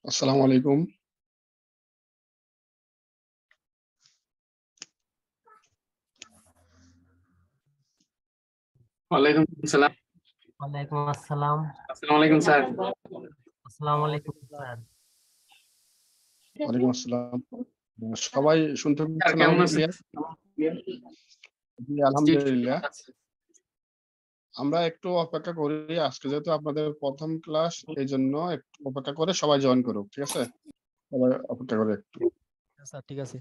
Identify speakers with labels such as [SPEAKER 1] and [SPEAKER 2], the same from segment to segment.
[SPEAKER 1] আসসালামু আলাইকুম।
[SPEAKER 2] ওয়ালাইকুম আসসালাম।
[SPEAKER 3] ওয়ালাইকুম আসসালাম।
[SPEAKER 2] আসসালামু আলাইকুম স্যার।
[SPEAKER 3] আসসালামু আলাইকুম স্যার।
[SPEAKER 1] ওয়ালাইকুম আসসালাম। সবাই শুনতে
[SPEAKER 2] স্যার
[SPEAKER 1] পাচ্ছেন
[SPEAKER 2] কেমন
[SPEAKER 1] আমাকে
[SPEAKER 2] আছেন?
[SPEAKER 1] ক্লিয়ার? জি,
[SPEAKER 2] জি,
[SPEAKER 1] আলহামদুলিল্লাহ।
[SPEAKER 2] আচ্ছা।
[SPEAKER 1] আমরা একটু অপেক্ষা করি। আজকে যেহেতু আপনাদের প্রথম ক্লাস, এইজন্য একটু অপেক্ষা করে সবাই জয়েন করুক। ঠিক আছে? সবাই অপেক্ষা করে একটু।
[SPEAKER 3] স্যার ঠিক আছে।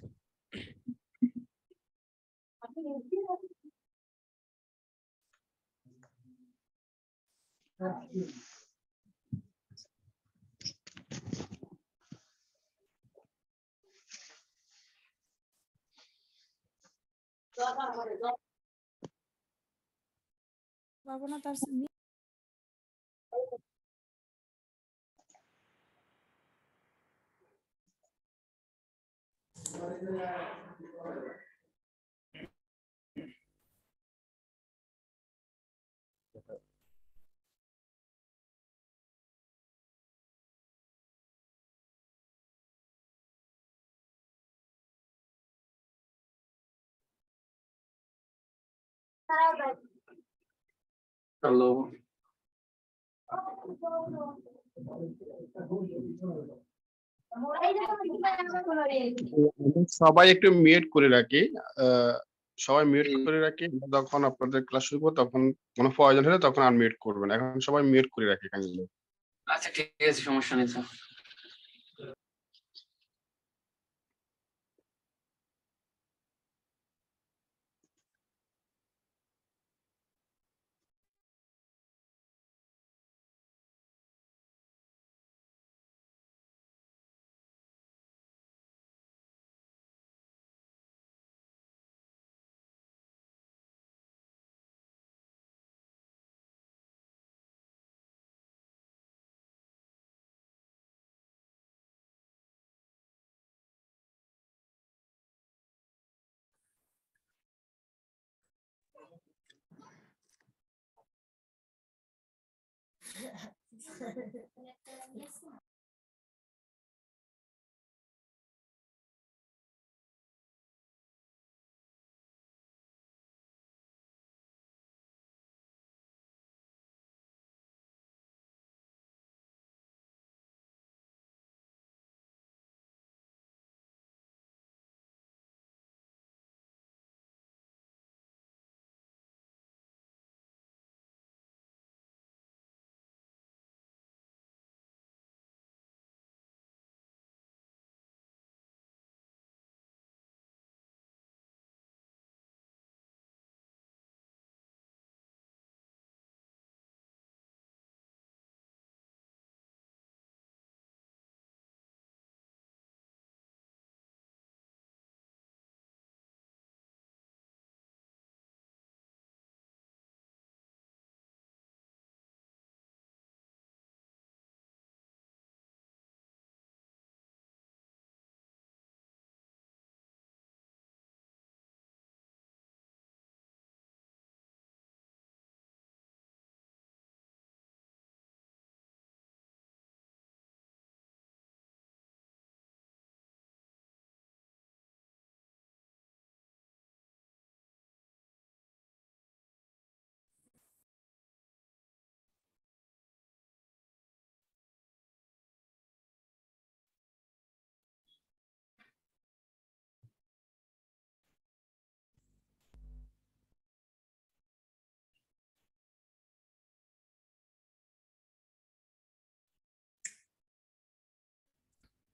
[SPEAKER 4] বাবনা তার
[SPEAKER 2] হ্যালো।
[SPEAKER 1] সবাই একটু মিউট করে রাখি। সবাই মিউট করে রাখি। যখন আপনাদের ক্লাস শুরু করব তখন কোনো প্রয়োজন হলে তখন আনমিউট করবেন। এখন সবাই মিউট করে রাখি কাইন্ডলি।
[SPEAKER 2] আচ্ছা ঠিক আছে, সমস্যা নেই স্যার।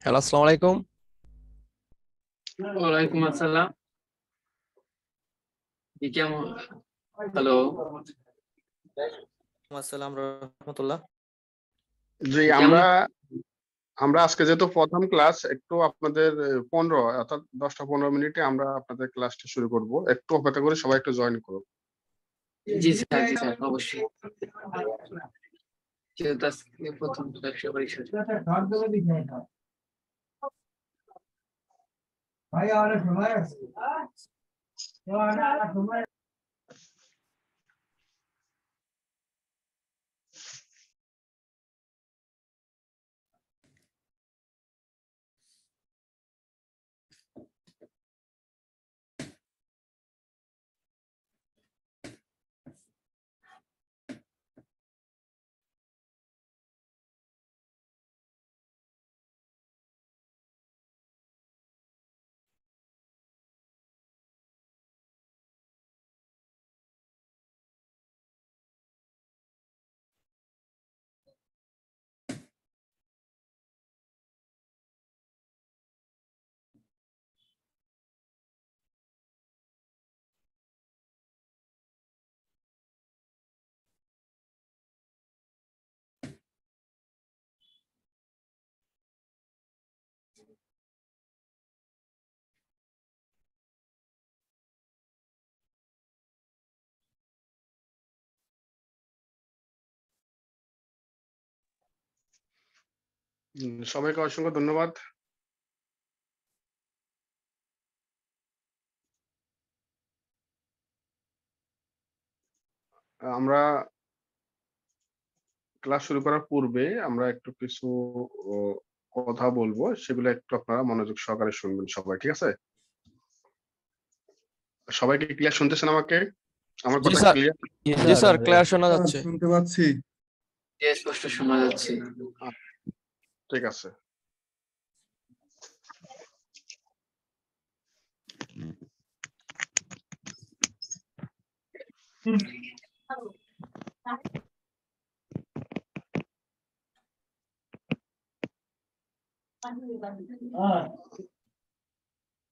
[SPEAKER 5] হ্যালো, আসসালামু আলাইকুম।
[SPEAKER 2] ওয়ালাইকুম আসসালাম। কি কেমন? হ্যালো।
[SPEAKER 6] আসসালাম রহমতুল্লাহ।
[SPEAKER 1] জি
[SPEAKER 2] কেমন?
[SPEAKER 1] আমরা আমরা আজকে যেহেতু প্রথম ক্লাস একটু আপনাদের 15 অর্থাৎ 10-15 মিনিটে আমরা আপনাদের ক্লাসটা শুরু করব। একটু অপেক্ষা করে সবাই একটু জয়েন করুন।
[SPEAKER 2] জি স্যার অবশ্যই। যেহেতু আজকে প্রথম ব্যবসা পরীক্ষা।
[SPEAKER 1] সবাইকে অসংখ্য ধন্যবাদ। আমরা ক্লাস শুরু করার পূর্বে আমরা একটু কিছু ও কথা বলবো। সেগুলো একটু আপনারা মনোযোগ সহকারে শুনবেন সবাই, ঠিক আছে? সবাই কি ক্লিয়ার শুনতেছেন আমাকে? আমার
[SPEAKER 5] জি
[SPEAKER 1] কথা
[SPEAKER 5] স্যার।
[SPEAKER 1] ক্লিয়ার?
[SPEAKER 5] জি স্যার, ক্লিয়ার শোনা যাচ্ছে।
[SPEAKER 7] শুনতে পাচ্ছি।
[SPEAKER 2] জি স্পষ্ট শোনা যাচ্ছে।
[SPEAKER 1] ঠিক আছে।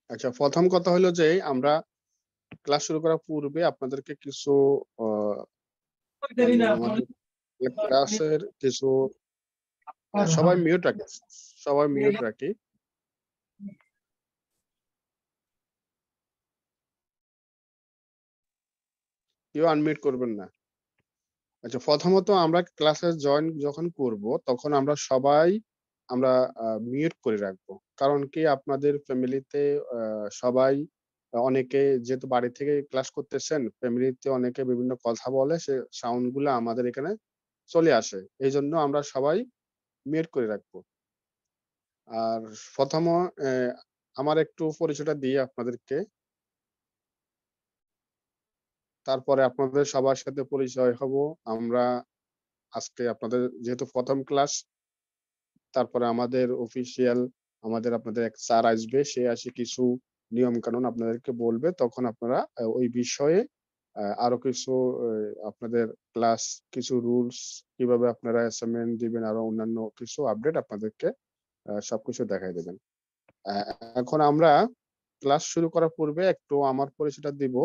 [SPEAKER 1] আচ্ছা, প্রথম কথা হলো যে আমরা ক্লাস শুরু করার পূর্বে আপনাদেরকে কিছু আমাদের ক্লাসের কিছু সবাই মিউট রাখি। সবাই মিউট রাখি। কেউ আনমিউট করবেন না। আচ্ছা, প্রথমত আমরা ক্লাসে জয়েন যখন করব তখন আমরা মিউট করে রাখবো। কারণ কি আপনাদের ফ্যামিলিতে সবাই অনেকে যেহেতু বাড়ি থেকে ক্লাস করতেছেন, ফ্যামিলিতে অনেকে বিভিন্ন কথা বলে, সে সাউন্ড গুলা আমাদের এখানে চলে আসে। এইজন্য আমরা সবাই মিউট করে রাখবো। আর প্রথম আমার একটু পরিচয়টা দিয়ে আপনাদেরকে, তারপরে আপনাদের সবার সাথে পরিচয় হব। আমরা আজকে আপনাদের যেহেতু প্রথম ক্লাস, তারপরে আমাদের অফিসিয়াল আপনাদের এক স্যার আসবে। সে এসে কিছু নিয়ম-কানুন আপনাদেরকে বলবে। তখন আপনারা ওই বিষয়ে আরো কিছু আপনাদের ক্লাস কিছু রুলস কিভাবে আপনারা অ্যাসাইনমেন্ট দিবেন, আরো অন্যান্য কিছু আপডেট আপনাদেরকে সবকিছু দেখায় দেবেন। আ এখন আমরা ক্লাস শুরু করার পূর্বে একটু আমার পরিচয়টা দিব।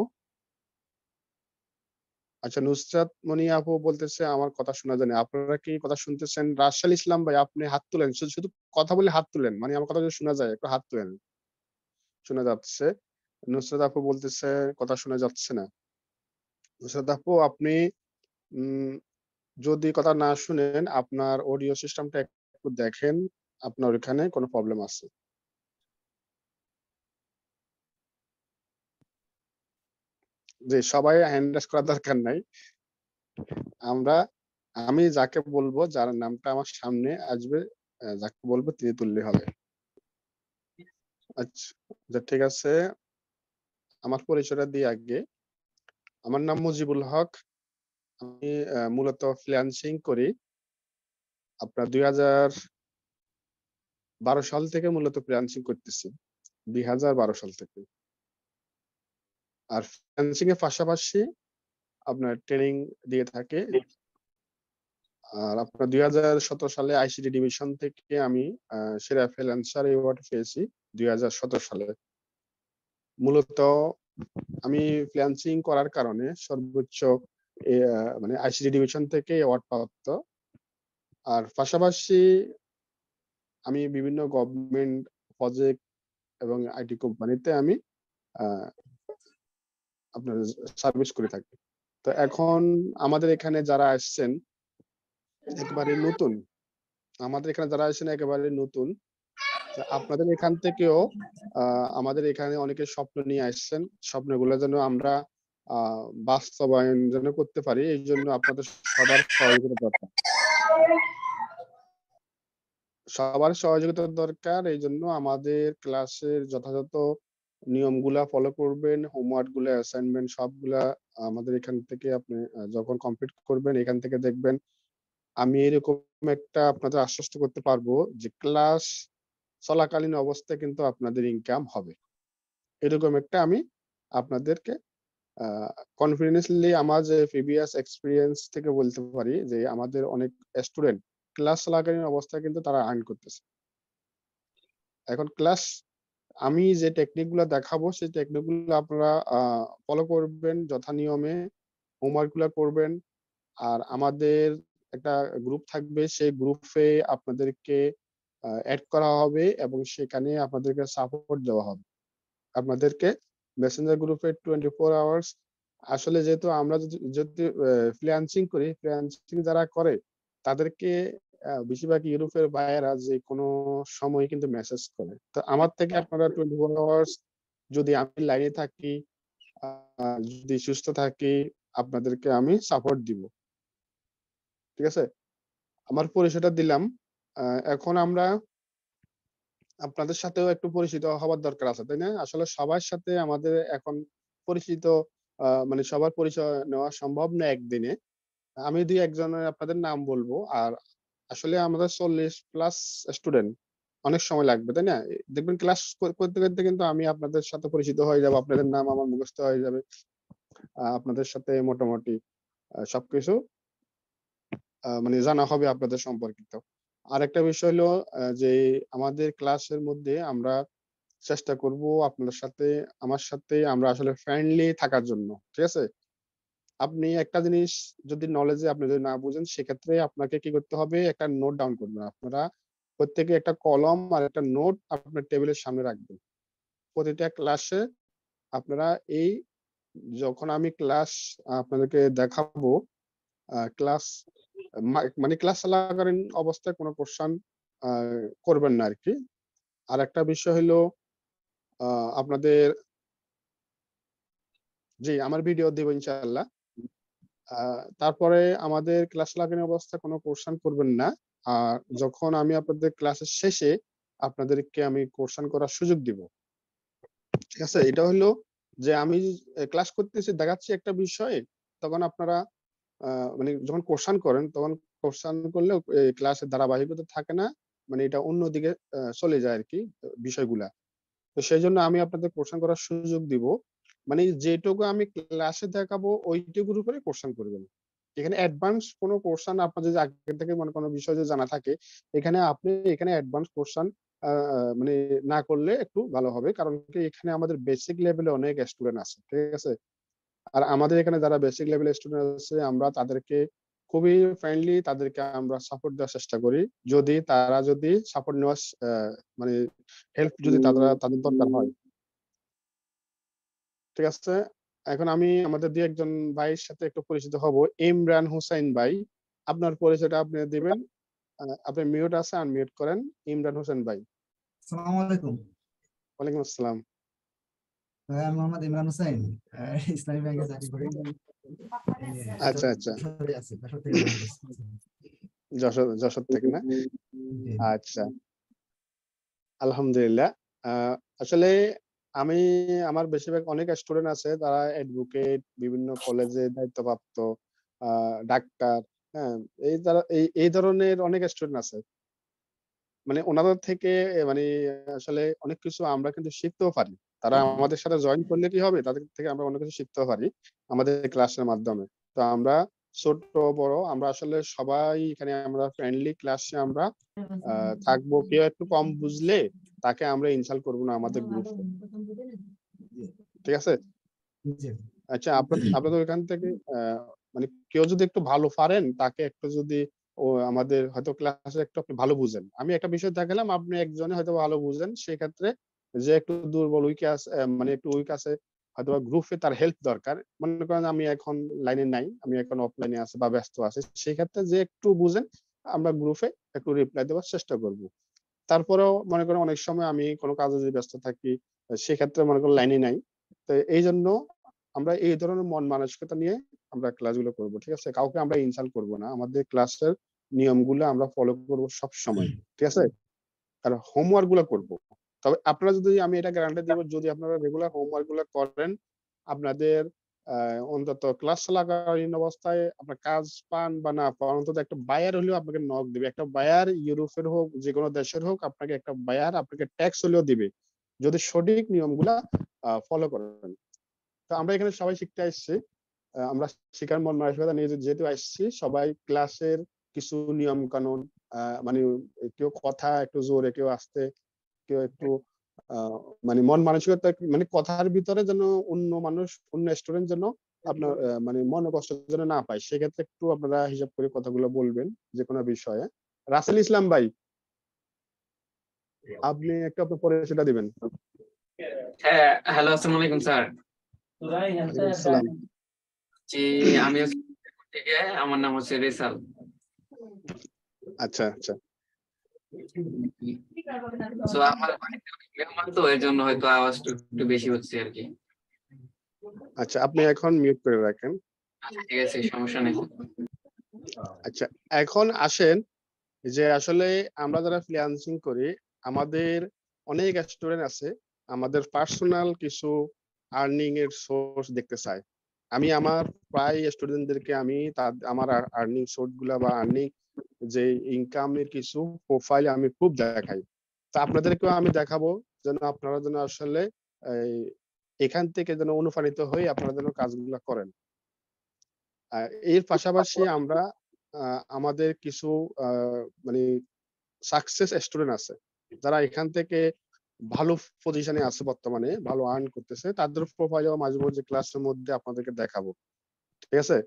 [SPEAKER 1] আচ্ছা, নুসরাত মনি আপু বলতেছে আমার কথা শোনা যায় না। আপনারা কি কথা শুনতেছেন? রাজশাল ইসলাম ভাই আপনি হাত তুলেন। শুধু কথা বলে হাত তুলেন। মানে আমার কথা যদি শোনা যায় একটু হাত তুলেন। শোনা যাচ্ছে। নুসরাত আপু বলতেছে কথা শোনা যাচ্ছে না। নুসরাত আপু আপনি উম যদি কথা না শুনেন আপনার অডিও সিস্টেমটা একটু দেখেন। আপনার ওখানে কোনো প্রবলেম আছে। জি, সবাই হ্যান্ড রাইজ করার দরকার নাই। আমরা আমি যাকে বলবো, যার নামটা আমার সামনে আসবে, যাকে বলবো তিনি তুললেই হবে। আচ্ছা, ঠিক আছে। আমার পরিচয়টা দিই আগে। আমার নাম মুজিবুল হক। আমি মূলত ফ্রিল্যান্সিং করি। আপনার ২০১২ সাল থেকে মূলত ফ্রিল্যান্সিং করতেছি। ২০১২ সাল থেকে। আর ফ্রিল্যান্সিং এর পাশাপাশি আপনার ট্রেনিং দিয়ে থাকি। আর আপনার 2017 সালে আইসিটি ডিভিশন থেকে আমি সেরা ফ্রিল্যান্সার অ্যাওয়ার্ড পেয়েছি 2017 সালে। মূলত আমি ফ্রিল্যান্সিং করার কারণে সর্বোচ্চ মানে আইসিটি ডিভিশন থেকে অ্যাওয়ার্ড প্রাপ্ত। আর পাশাপাশি আমি বিভিন্ন গভর্নমেন্ট প্রজেক্ট এবং আইটি কোম্পানিতে আমি আপনার সার্ভিস করে থাকি। তো এখন আমাদের এখানে যারা আসছেন একেবারে নতুন, তো আপনাদের এখান থেকেও আমাদের এখানে অনেকে স্বপ্ন নিয়ে আসছেন। স্বপ্নগুলো যেন আমরা বাস্তবায়ন যেন করতে পারি, এই জন্য আপনাদের সবার সহযোগিতা দরকার। এই জন্য আমাদের ক্লাসের যথাযথ নিয়মগুলা ফলো করবেন, হোমওয়ার্ক গুলা, অ্যাসাইনমেন্ট সবগুলা আমাদের এখান থেকে আপনি যখন কমপ্লিট করবেন, এখান থেকে দেখবেন আমি এরকম একটা আপনাদের আশ্বস্ত করতে পারবো যে ক্লাস চলাকালীন অবস্থায় কিন্তু আপনাদের ইনকাম হবে। এরকম একটা আমি আপনাদেরকে কনফিডেন্সলি আমার যে প্রিভিয়াস এক্সপেরিয়েন্স থেকে বলতে পারি যে আমাদের অনেক স্টুডেন্ট ক্লাস চলাকালীন অবস্থায় কিন্তু তারা আর্ন করতেছে। এখন ক্লাস আমি যে টেকনিক গুলো দেখাবো সেই টেকনিক গুলো আপনারা ফলো করবেন যথা নিয়মে, হোমওয়ার্ক গুলা করবেন। আর আমাদের একটা গ্রুপ থাকবে, সেই গ্রুপে আপনাদেরকে অ্যাড করা হবে এবং সেখানে আপনাদেরকে সাপোর্ট দেওয়া হবে। আপনাদেরকে মেসেঞ্জার গ্রুপে 24 আওয়ার্স, আসলে যেহেতু আমরা যদি ফ্রিল্যান্সিং করি, ফ্রিল্যান্সিং যারা করে তাদেরকে বেশিরভাগ ইউরোপের ভাইয়েরা যে কোনো সময় কিন্তু মেসেজ করে। তো আমার থেকে আপনারা 24 আওয়ার্স যদি আমি লাইনে থাকি, যদি সুস্থ থাকি, আপনাদেরকে আমি সাপোর্ট দিব। ঠিক আছে? আমার পরিচয়টা দিলাম। এখন আমরা আপনাদের সাথেও একটু পরিচিত হওয়ার দরকার আছে, তাই না? আসলে সবার সাথে আমাদের এখন পরিচিত মানে সবার পরিচয় নেওয়া সম্ভব না একদিনে। আমি ২-১ জনের আপনাদের নাম বলবো। আর আসলে আমাদের 40+ স্টুডেন্ট, অনেক সময় লাগবে, তাই না? দেখবেন ক্লাস করতে, করতে কিন্তু আমি আপনাদের সাথে পরিচিত হয়ে যাবো। আপনাদের নাম আমার মুখস্থ হয়ে যাবে। আপনাদের সাথে মোটামুটি সবকিছু মানে জানা হবে আপনাদের সম্পর্কিত। আরেকটা বিষয় হলো যে আমাদের ক্লাসের মধ্যে আমরা চেষ্টা করব আপনাদের সাথে, আমার সাথে আমরা আসলে ফ্রেন্ডলি থাকার জন্য। ঠিক আছে? আপনি একটা জিনিস যদি নলেজে আপনি যদি না বুঝেন, সেক্ষেত্রে আপনাকে কি করতে হবে? একটা নোট ডাউন করবেন। আপনারা প্রত্যেকে একটা কলম আর একটা নোট আপনার টেবিলের সামনে রাখবেন। প্রতিটা ক্লাসে আপনারা এই যখন আমি ক্লাস আপনাদেরকে দেখাবো, ক্লাস মানে ক্লাস চলাকালীন অবস্থায় কোনো কোশ্চেন আ করবেন না আরকি। আরেকটা বিষয় হইলো আপনাদের জি, আমার ভিডিও দিব ইনশাআল্লাহ। আ তারপরে আমাদের ক্লাস চলাকালীন অবস্থায় কোনো কোশ্চেন করবেন না। আর যখন আমি আপনাদের ক্লাসের শেষে আপনাদেরকে আমি কোশ্চেন করার সুযোগ দিব। ঠিক আছে? এটা হইলো যে আমি ক্লাস করতেছি, দেখাচ্ছি একটা বিষয়, তখন আপনারা আ মানে যখন কোশ্চেন করেন, তখন কোশ্চেন করলে ক্লাসের ধারাবাহিকতা থাকে না। মানে এটা অন্যদিকে চলে যায় আরকি বিষয়গুলা। তো সেজন্য আমি আপনাদের কোশ্চেন করার সুযোগ দিব। মানে যেটুকু আমি ক্লাসে দেখাবো ওইটুকুর উপরে কোশ্চেন করবেন। এখানে অ্যাডভান্স কোনো কোশ্চেন আপনার যদি আগে থেকে মনে কোনো বিষয় যদি জানা থাকে, আপনি এখানে অ্যাডভান্স কোশ্চেন আ মানে না করলে একটু ভালো হবে। কারণ কি এখানে আমাদের বেসিক লেভেলে অনেক স্টুডেন্ট আছে। ঠিক আছে? আর আমাদের এখানে যারা বেসিক লেভেলের স্টুডেন্ট আছে আমরা তাদেরকে খুবই ফ্রেন্ডলি, তাদেরকে আমরা সাপোর্ট দেওয়ার চেষ্টা করি। যদি সাপোর্ট নেওয়ার মানে হেল্প যদি তাদের দরকার হয়। ঠিক আছে? এখন আমি আমাদের ২-১ জন ভাইয়ের সাথে একটু পরিচিত হব। ইমরান হুসাইন ভাই, আপনার পরিচয়টা আপনি দিবেন। আপনি মিউট আছে, আনমিউট করেন। ইমরান হোসেন ভাই।
[SPEAKER 6] আসসালামু আলাইকুম।
[SPEAKER 1] ওয়ালাইকুম আসসালাম।
[SPEAKER 6] আমি মোহাম্মদ ইমরান হোসেন। ইসলামী ব্যাংকে চাকরি করি।
[SPEAKER 1] আচ্ছা, আচ্ছা।
[SPEAKER 6] যশোরে আছি। যশোর থেকে join করছি।
[SPEAKER 1] যশোর থেকে না?
[SPEAKER 6] জি।
[SPEAKER 1] আচ্ছা। আলহামদুলিল্লাহ। আ আসলে আমি আমার বেশিরভাগ অনেক স্টুডেন্ট আছে তারা অ্যাডভোকেট, বিভিন্ন কলেজে দায়িত্বপ্রাপ্ত, আ ডাক্তার, হ্যাঁ? এই ধরনের অনেক স্টুডেন্ট আছে। মানে উনাদের থেকে মানে আসলে অনেক কিছু আমরা কিন্তু শিখতেও পারি। তারা আমাদের সাথে জয়েন করলে কি হবে? তাদের থেকে আমরা অনেক কিছু শিখতেও পারি আমাদের ক্লাসের মাধ্যমে। তো আমরা ছোট বড় আমরা আসলে সবাই এখানে আমরা ফ্রেন্ডলি ক্লাসে আমরা থাকবো। কেউ একটু কম বুঝলে তাকে আমরা ইনসাল্ট করবো না আমাদের গ্রুপে, ঠিক আছে?
[SPEAKER 6] জি
[SPEAKER 1] আচ্ছা, আপনাদের ওইখান থেকে মানে কেউ যদি একটু ভালো পারেন তাকে একটু যদি আমাদের হয়তো ক্লাসে একটু আপনি ভালো বুঝেন, আমি একটা বিষয় দেখালাম, আপনি একজনে হয়তো ভালো বুঝেন, সেক্ষেত্রে যে একটু দুর্বল উইক আছে মানে একটু উইক আছে হয়তো গ্রুপে তার হেল্প দরকার, মনে করেন আমি এখন লাইনে নাই, আমি এখন অফলাইনে আছে বা ব্যস্ত আছে, সেক্ষেত্রে যে একটু বুঝেন আমরা গ্রুপে একটু রিপ্লাই দেওয়ার চেষ্টা করব। তারপরেও মনে করেন অনেক সময় আমি কোনো কাজে যদি ব্যস্ত থাকি, সেক্ষেত্রে মনে করেন লাইনে নাই, তো এই জন্য আমরা এই ধরনের মন মানসিকতা নিয়ে আমরা ক্লাসগুলো করব, ঠিক আছে? কাউকে আমরা ইনসাল্ট করব না, আমাদের ক্লাসের নিয়মগুলো আমরা ফলো করব সব সময়, ঠিক আছে? আর হোমওয়ার্ক গুলো করব। তবে আপনারা যদি, আমি এটা গ্যারান্টি দেব, যদি আপনারা রেগুলার হোমওয়ার্ক গুলো করেন, আপনাদের অন্তত ক্লাস চলাকালীন অবস্থায় আপনার কাজ পান বা না পান, অন্তত একটা বায়ার হলেও আপনাকে নক দিবে। একটা বায়ার ইউরোপের হোক, যেকোনো দেশের হোক, আপনাকে একটা বায়ার আপনাকে ট্যাক্স হলেও দিবে, যদি সঠিক নিয়মগুলা ফলো করেন। তো আমরা এখানে সবাই শিখতে আসছি, আমরা শিখার মন মানসিকতা নিয়ে যেহেতু আসছি, সবাই ক্লাসের কিছু নিয়ম কানুন মানে কেউ কথা একটু জোরে, কেউ আস্তে, কেউ একটু আহ মানে মন মানসিকতা মানে কথার ভিতরে যেন অন্য মানুষ, অন্য স্টুডেন্ট যেন আপনার মানে মনে কষ্ট যেন না পায়, সেক্ষেত্রে একটু আপনারা হিসাব করে কথাগুলো বলবেন যে কোনো বিষয়ে। রাসেল ইসলাম ভাই, আপনি একটু আপনার পরিচয়টা দিবেন।
[SPEAKER 2] হ্যাঁ, হ্যালো, আসসালামু আলাইকুম স্যার।
[SPEAKER 1] ওয়ালাইকুম আসসালাম।
[SPEAKER 2] জি, আমি হচ্ছে থেকে, আমার নাম হচ্ছে রেসাল।
[SPEAKER 1] আচ্ছা আচ্ছা
[SPEAKER 2] সো আমার বাড়িতে অনেক মেহমান, তো এর জন্য হয়তো আওয়াজটা একটু বেশি হচ্ছে আর কি।
[SPEAKER 1] আচ্ছা, আপনি এখন মিউট করে রাখেন।
[SPEAKER 2] আচ্ছা, ঠিক আছে, সমস্যা নেই।
[SPEAKER 1] আচ্ছা, এখন আসেন যে আসলে আমরা যারা ফ্রিল্যান্সিং করি, আমাদের অনেক স্টুডেন্ট আছে, আমাদের পার্সোনাল কিছু আর্নিং এর সোর্স দেখতে চায়। আমি আমার প্রায় স্টুডেন্টদেরকে আমি আমার আর্নিং সোর্স গুলা বা আর্নিং যে ইনকামের কিছু প্রোফাইল আমি খুব দেখাই। তো আপনাদেরকেও আমি দেখাবো, যেন আপনারা যেন আসলে এই এখান থেকে যেন অনুপ্রাণিত হয়ে আপনারা যেন কাজগুলা করেন। এর পাশাপাশি আমরা আমাদের কিছু মানে সাকসেস স্টুডেন্ট আছে, যারা এখান থেকে ভালো পজিশনে আছে, বর্তমানে ভালো আর্ন করতেছে, তাদের প্রোফাইলও মাঝে মাঝে ক্লাসের মধ্যে আপনাদেরকে দেখাবো, ঠিক আছে?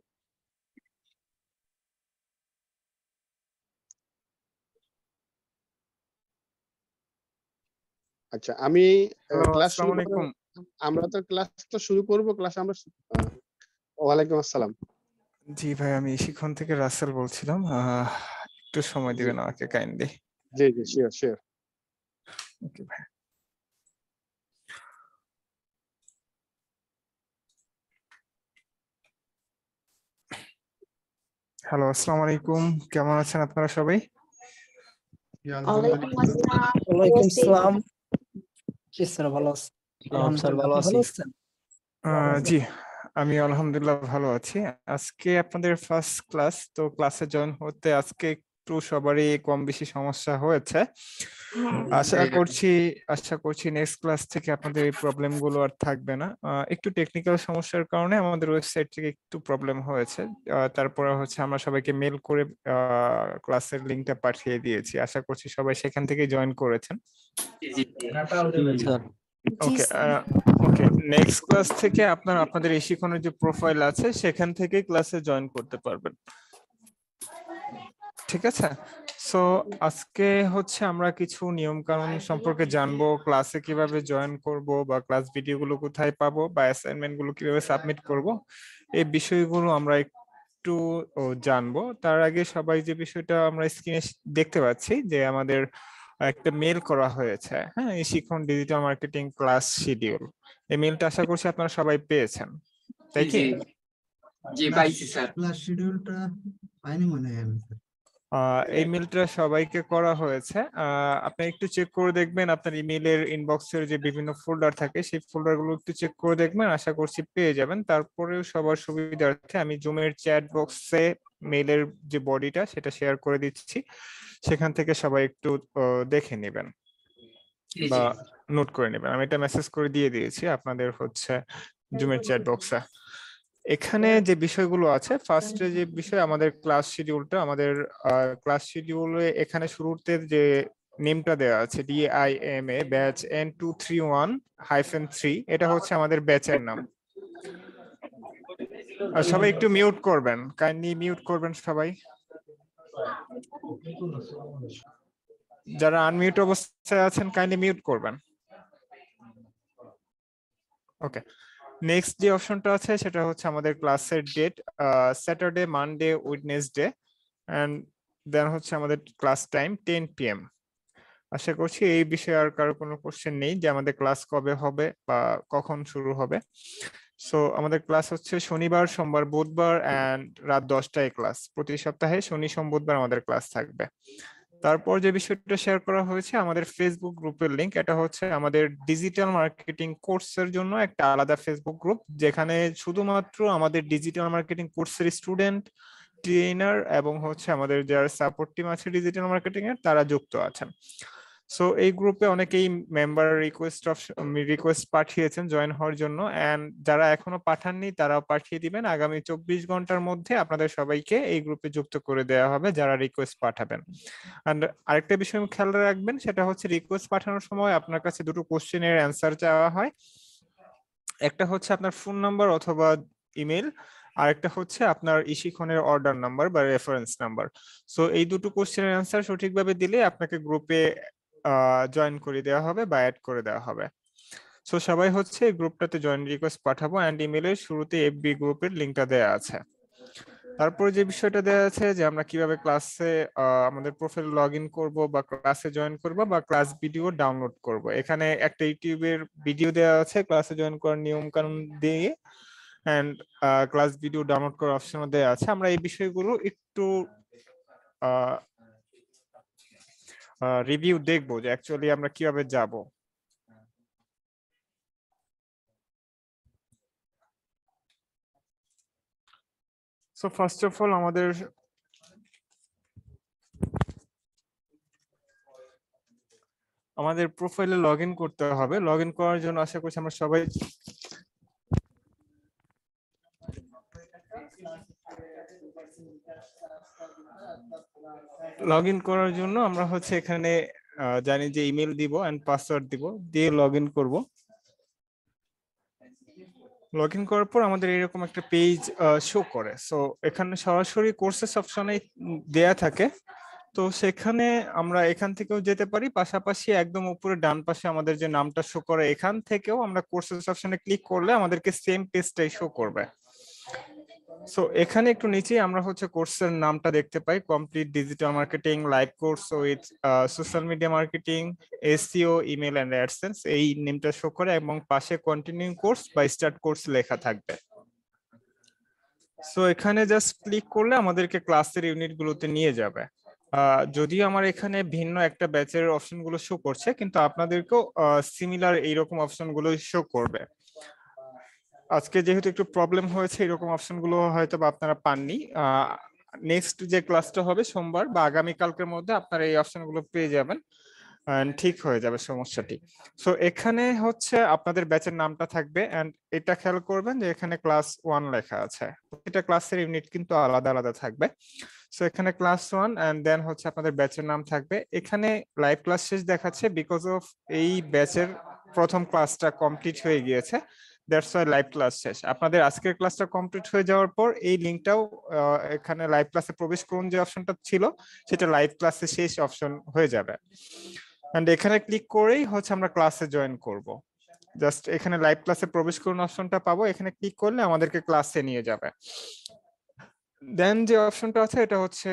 [SPEAKER 1] আচ্ছা, আমি
[SPEAKER 7] হ্যালো,
[SPEAKER 1] ক্লাস শুরু
[SPEAKER 7] আসসালামু আলাইকুম।
[SPEAKER 1] আমরা তো ক্লাস তো শুরু করব, ক্লাস আমরা ওয়ালাইকুম আসসালাম।
[SPEAKER 7] জি ভাই, আমি শিখন থেকে রাসেল বলছিলাম। একটু সময়
[SPEAKER 1] জি
[SPEAKER 7] দিবেন আমাকে কাইন্ডলি।
[SPEAKER 1] জি জি, শিওর শিওর।
[SPEAKER 7] ওকে ভাই। হ্যালো, আসসালামু আলাইকুম। কেমন আছেন আপনারা সবাই?
[SPEAKER 4] ওয়ালাইকুম আসসালাম।
[SPEAKER 8] ওয়ালাইকুম
[SPEAKER 4] উপস্থিত।
[SPEAKER 8] সালাম। জি স্যার, ভালো আছি।
[SPEAKER 3] স্যার
[SPEAKER 8] আলহামদুলিল্লাহ,
[SPEAKER 3] ভালো
[SPEAKER 8] আপনি
[SPEAKER 3] আছি।
[SPEAKER 8] ভালো আছেন?
[SPEAKER 7] জি, আমি আলহামদুলিল্লাহ ভালো আছি। আজকে আপনাদের ফার্স্ট ক্লাস, তো ক্লাসে জয়েন হতে আজকে একটু সবারই কম বেশি সমস্যা হয়েছে। আশা করছি নেক্সট ক্লাস থেকে আপনাদের এই প্রবলেম গুলো আর থাকবে না। একটু টেকনিক্যাল সমস্যার কারণে আমাদের ওয়েবসাইট থেকে একটু প্রবলেম হয়েছে। তারপরে হচ্ছে আমরা সবাইকে মেল করে ক্লাসের লিংকটা পাঠিয়ে দিয়েছি। আশা করছি সবাই সেখান থেকে জয়েন করেছেন।
[SPEAKER 2] জি জি জি।
[SPEAKER 3] স্যার
[SPEAKER 4] জি
[SPEAKER 7] ওকে,
[SPEAKER 4] স্যার।
[SPEAKER 7] ওকে, নেক্সট ক্লাস থেকে আপনাদের এই শিখনের যে প্রোফাইল আছে সেখান থেকে ক্লাসে জয়েন করতে পারবেন, ঠিক আছে? সো আজকে হচ্ছে আমরা কিছু নিয়ম কানুন সম্পর্কে জানবো, ক্লাসে কিভাবে জয়েন করব, বা ক্লাস ভিডিওগুলো কোথায় পাবো, বা অ্যাসাইনমেন্ট গুলো কিভাবে সাবমিট করব, এই বিষয়গুলো আমরা একটু জানবো। তার আগে সবাই যে বিষয়টা আমরা স্ক্রিনে দেখতে পাচ্ছি যে আমাদের একটা মেল করা হয়েছে, হ্যাঁ, এই শিখন ডিজিটাল মার্কেটিং ক্লাস শিডিউল। এই মেলটা আশা করছি আপনারা সবাই পেয়েছেন, তাই
[SPEAKER 2] জি
[SPEAKER 7] কি?
[SPEAKER 2] জি জি, পাইছি স্যার।
[SPEAKER 6] ক্লাস শিডিউলটা পাইনি মনে হয় আমি, স্যার।
[SPEAKER 7] এই মেলটা সবাইকে করা হয়েছে। আপনি একটু চেক করে দেখবেন আপনার ইমেইলের ইনবক্সের যে বিভিন্ন ফোল্ডার থাকে, সেই ফোল্ডার গুলো একটু চেক করে দেখবেন, আশা করছি পেয়ে যাবেন। তারপরেও সবার সুবিধার্থে আমি জুমের চ্যাট বক্সে মেইলের যে বডিটা সেটা শেয়ার করে দিচ্ছি, সেখান থেকে সবাই একটু দেখে নেবেন
[SPEAKER 2] জি
[SPEAKER 7] বা
[SPEAKER 2] জি
[SPEAKER 7] নোট করে নেবেন। আমি এটা মেসেজ করে দিয়ে দিয়েছি আপনাদের হচ্ছে জুমের চ্যাট বক্সে। এখানে যে বিষয়গুলো আছে, ফার্স্টে যে বিষয় আমাদের ক্লাস শিডিউলটা, আমাদের ক্লাস শিডিউলে এখানে শুরুতে যে নেমটা দেওয়া আছে DIMA ব্যাচ N231-3, এটা হচ্ছে আমাদের ব্যাচের নাম। আর সবাই একটু মিউট করবেন, কাইন্ডলি মিউট করবেন সবাই। যারা আনমিউট অবস্থায় আছেন কাইন্ডলি মিউট করবেন। ওকে, নেক্সট যে অপশনটা আছে সেটা হচ্ছে আমাদের ক্লাসের date, Saturday, Monday, Wednesday, and then হচ্ছে আমাদের ক্লাস টাইম 10 PM। আশা করছি এই বিষয়ে আর কারো কোনো কোশ্চেন নেই যে আমাদের ক্লাস কবে হবে বা কখন শুরু হবে। সো আমাদের ক্লাস হচ্ছে শনিবার, সোমবার, বুধবার এন্ড রাত 10টায় ক্লাস। প্রতি সপ্তাহে শনি, সোম, বুধবার আমাদের ক্লাস থাকবে। তারপর যে বিষয়টা শেয়ার করা হয়েছে আমাদের ফেসবুক গ্রুপের লিংক, এটা হচ্ছে আমাদের ডিজিটাল মার্কেটিং কোর্সের জন্য একটা আলাদা ফেসবুক গ্রুপ, যেখানে শুধুমাত্র আমাদের ডিজিটাল মার্কেটিং কোর্সের স্টুডেন্ট, ট্রেনার এবং হচ্ছে আমাদের যারা সাপোর্ট টিম আছে ডিজিটাল মার্কেটিং এর, তারা যুক্ত আছেন। সো এই গ্রুপে অনেকেই মেম্বার রিকোয়েস্ট পাঠিয়েছেন জয়েন হওয়ার জন্য, এন্ড যারা এখনো পাঠাননি তারাও পাঠিয়ে দিবেন। আগামী 24 ঘন্টার মধ্যে আপনাদের সবাইকে এই গ্রুপে যুক্ত করে দেওয়া হবে যারা রিকোয়েস্ট পাঠাবেন। এন্ড আরেকটা বিষয় খেয়াল রাখবেন, সেটা হচ্ছে রিকোয়েস্ট পাঠানোর সময় আপনার কাছে দুটো কোশ্চেনের অ্যান্সার চাওয়া হয়। একটা হচ্ছে আপনার ফোন নাম্বার অথবা ইমেল, আরেকটা হচ্ছে আপনার ইশিখনের অর্ডার নাম্বার বা রেফারেন্স নাম্বার। সো এই দুটো কোশ্চেনের অ্যান্সার সঠিকভাবে দিলে আপনাকে গ্রুপে জয়েন করে দেওয়া হবে বা অ্যাড করে দেওয়া হবে। সো সবাই হচ্ছে এই গ্রুপটাতে জয়েন রিকোয়েস্ট পাঠাবো, এন্ড ইমেলের শুরুতে এফবি গ্রুপের লিংকটা দেওয়া আছে। তারপর যে বিষয়টা দেওয়া আছে যে আমরা কিভাবে ক্লাসে আমাদের প্রোফাইল লগ ইন করবো বা ক্লাসে জয়েন করবো বা ক্লাস ভিডিও ডাউনলোড করব। এখানে একটা ইউটিউবের ভিডিও দেওয়া আছে ক্লাসে জয়েন করার নিয়ম কানুন দিয়ে, এন্ড ক্লাস ভিডিও ডাউনলোড করার অপশনও দেওয়া আছে। আমরা এই বিষয়গুলো একটু রিভিউ দেখবো যে অ্যাকচুয়ালি আমরা কিভাবে যাব। সো ফার্স্ট অফ অল আমাদের প্রোফাইলে লগ ইন করতে হবে। লগ ইন করার জন্য আশা করছি আমরা সবাই লগ ইন করার জন্য আমরা হচ্ছে এখানে জানি যে ইমেল দিব এন্ড পাসওয়ার্ড দিব, দিয়ে লগ ইন করবো। লগ ইন করার পর আমাদের এরকম একটা পেজ শো করে। সো এখানে সরাসরি কোর্সেস অপশনে দেয়া থাকে, তো সেখানে আমরা এখান থেকেও যেতে পারি, পাশাপাশি একদম উপরে ডান পাশে আমাদের যে নামটা শো করে এখান থেকেও আমরা কোর্সেস অপশনে ক্লিক করলে আমাদেরকে সেম পেজটাই শো করবে। সো এখানে একটু নিচে আমরা হচ্ছে কোর্সের নামটা দেখতে পাই, complete digital marketing live course with social media marketing, SEO, email and AdSense, এই নেমটা শো করে এবং পাশে কন্টিনিউ কোর্স বা স্টার্ট কোর্স লেখা থাকবে। সো এখানে জাস্ট ক্লিক করলে আমাদেরকে ক্লাসের ইউনিট গুলোতে নিয়ে যাবে। যদিও আমার এখানে ভিন্ন একটা ব্যাচের অপশন গুলো শো করছে, কিন্তু আপনাদেরকেও সিমিলার এইরকম অপশন গুলো শো করবে। আজকে যেহেতু একটু প্রবলেম হয়েছে, এরকম অপশন গুলো হয়তো বা আপনারা পাননি। নেক্সট যে ক্লাসটা হবে সোমবার বা আগামী কালকের মধ্যে আপনারা এই অপশন গুলো পেয়ে যাবেন, ঠিক হয়ে যাবে সমস্যাটি। সো এখানে হচ্ছে আপনাদের ব্যাচের নামটা থাকবে, এন্ড এটা খেয়াল করবেন যে এখানে ক্লাস 1 লেখা আছে। এটা ক্লাসের ইউনিট কিন্তু আলাদা আলাদা থাকবে। সো এখানে ক্লাস 1 এন্ড দেন হচ্ছে আপনাদের ব্যাচের নাম থাকবে। এখানে লাইভ ক্লাস শেষ দেখাচ্ছে বিকজ অফ এই ব্যাচের প্রথম ক্লাসটা কমপ্লিট হয়ে গিয়েছে, দ্যাটস ওয়াই লাইভ ক্লাস শেষ। আপনাদের আজকের ক্লাসটা কমপ্লিট হয়ে যাওয়ার পর এই লিংকটাও এখানে লাইভ ক্লাসে প্রবেশ করুন যে অপশনটা ছিল, সেটা লাইভ ক্লাসে শেষ অপশন হয়ে যাবে। এন্ড এখানে ক্লিক করেই হচ্ছে আমরা ক্লাসে জয়েন করব। জাস্ট এখানে লাইভ ক্লাসে প্রবেশ করুন অপশনটা পাবো, এখানে ক্লিক করলে আমাদেরকে ক্লাসে নিয়ে যাবে। দেন যে অপশনটা আছে এটা হচ্ছে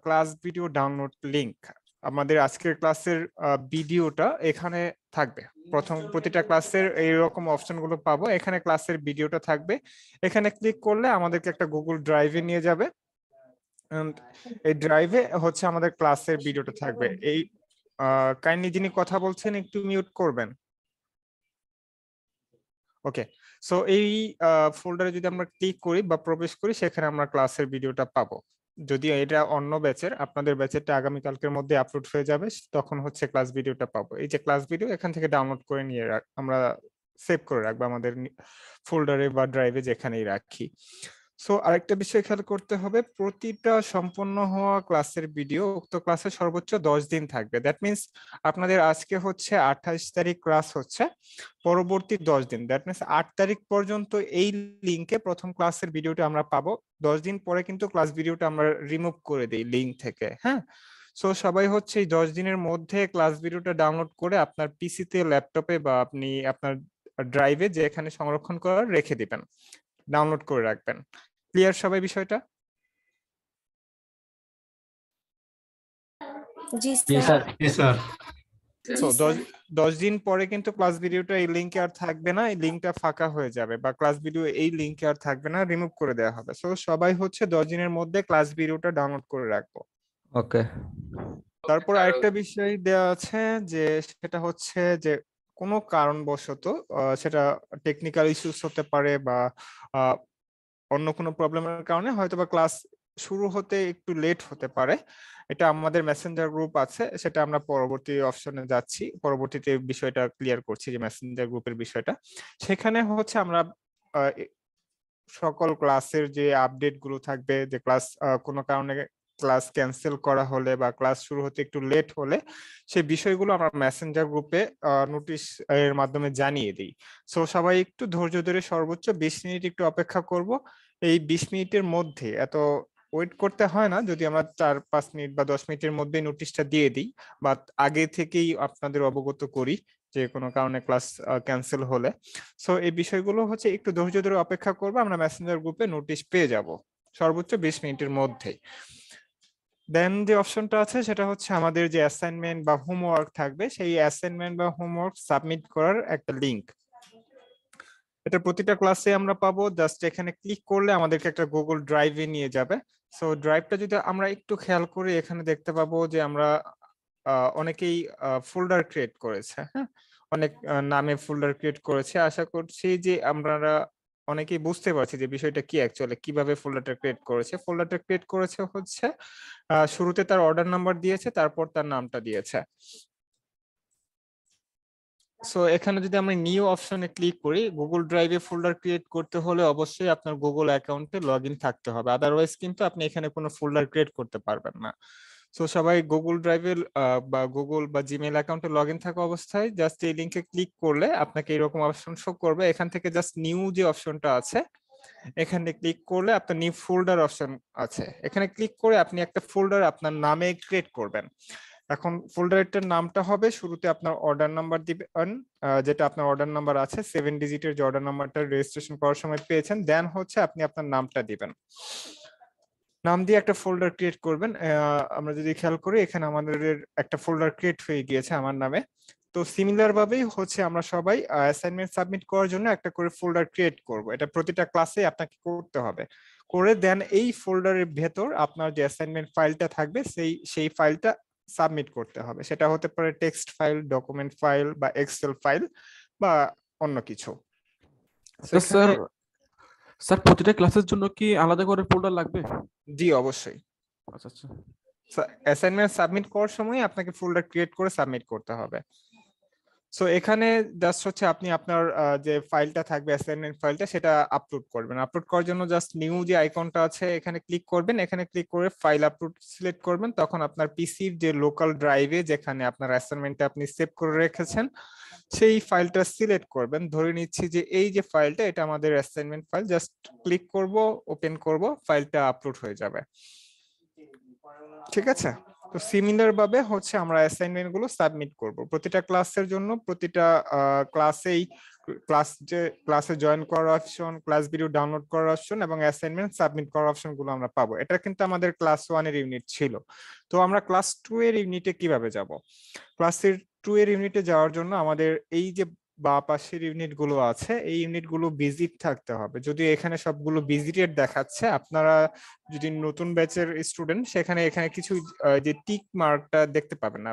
[SPEAKER 7] ক্লাস ভিডিও ডাউনলোড লিংক। আমাদের আজকের ক্লাসের ভিডিওটা এখানে থাকবে। প্রতিটা ক্লাসের এইরকম অপশনগুলো পাবো, এখানে ক্লাসের ভিডিওটা থাকবে। এখানে ক্লিক করলে আমাদেরকে একটা গুগল ড্রাইভে নিয়ে যাবে, এই ড্রাইভে হচ্ছে আমাদের ক্লাসের ভিডিওটা থাকবে। এই কাইন্ডলি যিনি কথা বলছেন একটু মিউট করবেন। ওকে, সো এই ফোল্ডারে যদি আমরা ক্লিক করি বা প্রবেশ করি, সেখানে আমরা ক্লাসের ভিডিওটা পাবো। যদিও এটা অন্য ব্যাচের, আপনাদের ব্যাচেরটা আগামী কালকের মধ্যে আপলোড হয়ে যাবে, তখন হচ্ছে ক্লাস ভিডিওটা পাবো। এই যে ক্লাস ভিডিও এখান থেকে ডাউনলোড করে নিয়ে আমরা সেভ করে রাখবো আমাদের ফোল্ডারে বা ড্রাইভে যেখানেই রাখি। সো আরেকটা বিষয় খেয়াল করতে হবে, প্রতিটা সম্পন্ন হওয়া ক্লাসের ভিডিও উক্ত ক্লাসে সর্বোচ্চ 10 দিন থাকবে। দ্যাট মিনস আপনাদের আজকে হচ্ছে 28 তারিখ ক্লাস হচ্ছে, পরবর্তী 10 দিন দ্যাট মিনস 8 তারিখ পর্যন্ত এই লিংকে প্রথম ক্লাসের ভিডিওটা আমরা পাবো। 10 দিন পরে কিন্তু ক্লাস ভিডিওটা আমরা রিমুভ করে দিই লিংক থেকে। হ্যাঁ, সো সবাই হচ্ছে এই 10 দিনের মধ্যে ক্লাস ভিডিওটা ডাউনলোড করে আপনার পিসিতে, ল্যাপটপে বা আপনি আপনার ড্রাইভে যেখানে সংরক্ষণ করার রেখে দিবেন, ডাউনলোড করে রাখবেন। ক্লিয়ার সবাই বিষয়টা?
[SPEAKER 4] জি
[SPEAKER 3] জি
[SPEAKER 4] স্যার।
[SPEAKER 3] স্যার।
[SPEAKER 7] তো 10 দিন পরে কিন্তু ক্লাস ভিডিওটা এই লিংকে আর থাকবে না, এই লিংকটা ফাঁকা হয়ে যাবে বা ক্লাস ভিডিও এই লিংকে আর থাকবে না, রিমুভ করে দেওয়া হবে। সো সবাই হচ্ছে 10 দিনের মধ্যে ক্লাস ভিডিওটা ডাউনলোড করে রাখবো।
[SPEAKER 5] ওকে।
[SPEAKER 7] তারপর আরেকটা বিষয় দেওয়া আছে যে সেটা হচ্ছে যে কোনো কারণবশত সেটা টেকনিক্যাল ইস্যুস হতে পারে বা অন্য কোনো প্রবলেমের কারণে হয়তোবা ক্লাস শুরু হতে একটু লেট হতে পারে। এটা আমাদের মেসেঞ্জার গ্রুপ আছে, সেটা আমরা পরবর্তী অপশনে যাচ্ছি, পরবর্তীতে বিষয়টা ক্লিয়ার করছি যে মেসেঞ্জার গ্রুপের বিষয়টা। সেখানে হচ্ছে আমরা সকল ক্লাসের যে আপডেট গুলো থাকবে, যে ক্লাস কোনো কারণে ক্লাস ক্যান্সেল করা হলে বা ক্লাস শুরু হতে একটু লেট হলে সেই বিষয়গুলো আমরা মেসেঞ্জার গ্রুপে নোটিশ এর মাধ্যমে জানিয়ে দিই। সো সবাই একটু ধৈর্য ধরে সর্বোচ্চ 20 মিনিট একটু অপেক্ষা করব। এই 20 মিনিটের মধ্যে এত ওয়েট করতে হয় না, যদি আমরা 4-5 মিনিট বা 10 মিনিটের মধ্যে নোটিশটা দিয়ে দিই বা আগে থেকেই আপনাদের অবগত করি যে কোনো কারণে ক্লাস ক্যান্সেল হলে। সো এই বিষয়গুলো হচ্ছে একটু ধৈর্য ধরে অপেক্ষা করবো, আমরা মেসেঞ্জার গ্রুপে নোটিশ পেয়ে যাব সর্বোচ্চ 20 মিনিটের মধ্যে। দেন যে অপশনটা আছে সেটা হচ্ছে আমাদের যে অ্যাসাইনমেন্ট বা হোমওয়ার্ক থাকবে, সেই অ্যাসাইনমেন্ট বা হোমওয়ার্ক সাবমিট করার একটা লিংক। এটা প্রতিটা ক্লাসে আমরা পাবো, জাস্ট এখানে ক্লিক করলে আমাদেরকে একটা গুগল ড্রাইভে নিয়ে যাবে। সো ড্রাইভটা যদি আমরা একটু খেয়াল করি, এখানে দেখতে পাবো যে আমরা অনেকেই ফোল্ডার ক্রিয়েট করেছে। হ্যাঁ, অনেক নামে ফোল্ডার ক্রিয়েট করেছে। আশা করছি যে আমরা অনেকেই বুঝতে পারছি যে বিষয়টা কি, অ্যাকচুয়ালি কিভাবে ফোল্ডারটা ক্রিয়েট করেছে। ফোল্ডারটা ক্রিয়েট করেছে হচ্ছে শুরুতে তার অর্ডার নাম্বার দিয়েছে, তারপর তার নামটা দিয়েছে। সো এখানে যদি আমরা নিউ অপশনে ক্লিক করি, গুগল ড্রাইভে ফোল্ডার ক্রিয়েট করতে হলে অবশ্যই আপনার গুগল অ্যাকাউন্টে লগইন থাকতে হবে, আদারওয়াইজ কিন্তু আপনি এখানে কোনো ফোল্ডার ক্রিয়েট করতে পারবেন না। সো সবাই গুগল ড্রাইভে বা গুগল বা জিমেইল অ্যাকাউন্টে লগইন থাকা অবস্থায় জাস্ট এই লিংকে ক্লিক করলে আপনাকে এরকম অপশন শো করবে। এখান থেকে জাস্ট নিউ যে অপশনটা আছে এখানে ক্লিক করলে আপনার নিউ ফোল্ডার অপশন আছে, এখানে ক্লিক করে আপনি একটা ফোল্ডার আপনার নামে ক্রিয়েট করবেন। এখন ফোল্ডারটার নামটা হবে, শুরুতে আপনার অর্ডার নাম্বার দিবেন, যেটা আপনার অর্ডার নাম্বার আছে 7 ডিজিটের যে অর্ডার নাম্বারটা রেজিস্ট্রেশন করার সময় পেয়েছেন। দেন হচ্ছে আপনি আপনার নামটা দিবেন, নাম দিয়ে একটা ফোল্ডার ক্রিয়েট করবেন। আমরা যদি খেয়াল করি এখানে আমাদের একটা ফোল্ডার ক্রিয়েট হয়ে গিয়েছে আমার নামে। তো সিমিলার ভাবেই হচ্ছে আমরা সবাই অ্যাসাইনমেন্ট সাবমিট করার জন্য একটা করে ফোল্ডার ক্রিয়েট করব। এটা প্রতিটা ক্লাসে আপনাকে করতে হবে, করে দেন এই ফোল্ডারের ভেতর আপনার যে অ্যাসাইনমেন্ট ফাইলটা থাকবে সেই ফাইলটা সাবমিট করতে হবে। সেটা হতে পারে টেক্সট ফাইল, ডকুমেন্ট ফাইল বা এক্সেল ফাইল বা অন্য কিছু।
[SPEAKER 9] স্যার স্যার প্রতিটা ক্লাসের জন্য কি আলাদা করে ফোল্ডার লাগবে?
[SPEAKER 7] জি অবশ্যই।
[SPEAKER 9] আচ্ছা আচ্ছা।
[SPEAKER 7] অ্যাসাইনমেন্ট সাবমিট করার সময় আপনাকে ফোল্ডার ক্রিয়েট করে সাবমিট করতে হবে। সো এখানে জাস্ট হচ্ছে আপনি আপনার যে ফাইলটা থাকবে অ্যাসাইনমেন্ট ফাইলটা সেটা আপলোড করবেন। আপলোড করার জন্য জাস্ট নিউ যে আইকনটা আছে এখানে ক্লিক করবেন, এখানে ক্লিক করে ফাইল আপলোড সিলেক্ট করবেন। তখন আপনার পিসির যে লোকাল ড্রাইভে যেখানে আপনার অ্যাসাইনমেন্টটা আপনি সেভ করে রেখেছেন সেই ফাইলটা সিলেক্ট করবেন। ধরে নিচ্ছি যে এই যে ফাইলটা এটা আমাদের অ্যাসাইনমেন্ট ফাইল, জাস্ট ক্লিক করব, ওপেন করব, ফাইলটা আপলোড হয়ে যাবে। ঠিক আছে, তো সিমিলার ভাবে হচ্ছে আমরা অ্যাসাইনমেন্ট গুলো সাবমিট করব প্রতিটা ক্লাসের জন্য। প্রতিটা ক্লাসেই ক্লাসে জয়েন করার অপশন, ক্লাস ভিডিও ডাউনলোড করার অপশন এবং অ্যাসাইনমেন্ট সাবমিট করার অপশন গুলো আমরা পাবো। এটা কিন্তু আমাদের ক্লাস 1 এর ইউনিট ছিল। তো আমরা ক্লাস 2 এর ইউনিটে কিভাবে যাব? ক্লাসের 2 এর ইউনিটে যাওয়ার জন্য আমাদের এই যে বা পাশের ইউনিট গুলো আছে এই ইউনিট গুলো ভিজিট থাকতে হবে। যদি এখানে সবগুলো ভিজিটেড দেখাচ্ছে, আপনারা যদি নতুন ব্যাচের স্টুডেন্ট সেখানে এখানে কিছু যে টিক মার্কটা দেখতে পাবেন না।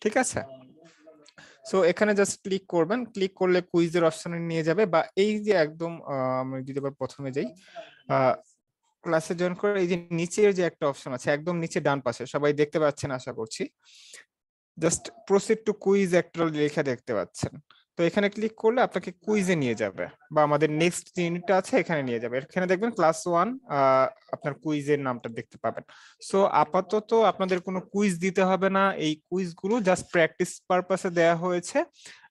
[SPEAKER 7] ঠিক আছে, সো এখানে জাস্ট ক্লিক করবেন, ক্লিক করলে কুইজের অপশনে নিয়ে যাবে বা এই যে একদম আমি যদি আবার প্রথমে যাই ক্লাসে জয়েন করে এই যে নিচের যে একটা অপশন আছে একদম নিচে ডান পাশে, সবাই দেখতে পাচ্ছেন আশা করছি, জাস্ট প্রসিড টু কুইজ একটা লেখা দেখতে পাচ্ছেন। তো এখানে ক্লিক করলে আপনাকে কুইজে নিয়ে যাবে বা আমাদের নেক্সট যে ইউনিটটা আছে এখানে নিয়ে যাবে। এখানে দেখবেন ক্লাস 1 আপনার কুইজের নামটা দেখতে পাবেন। সো আপাতত আপনাদের কোনো কুইজ দিতে হবে না, এই কুইজগুলো জাস্ট প্র্যাকটিস পারপাসে দেয়া হয়েছে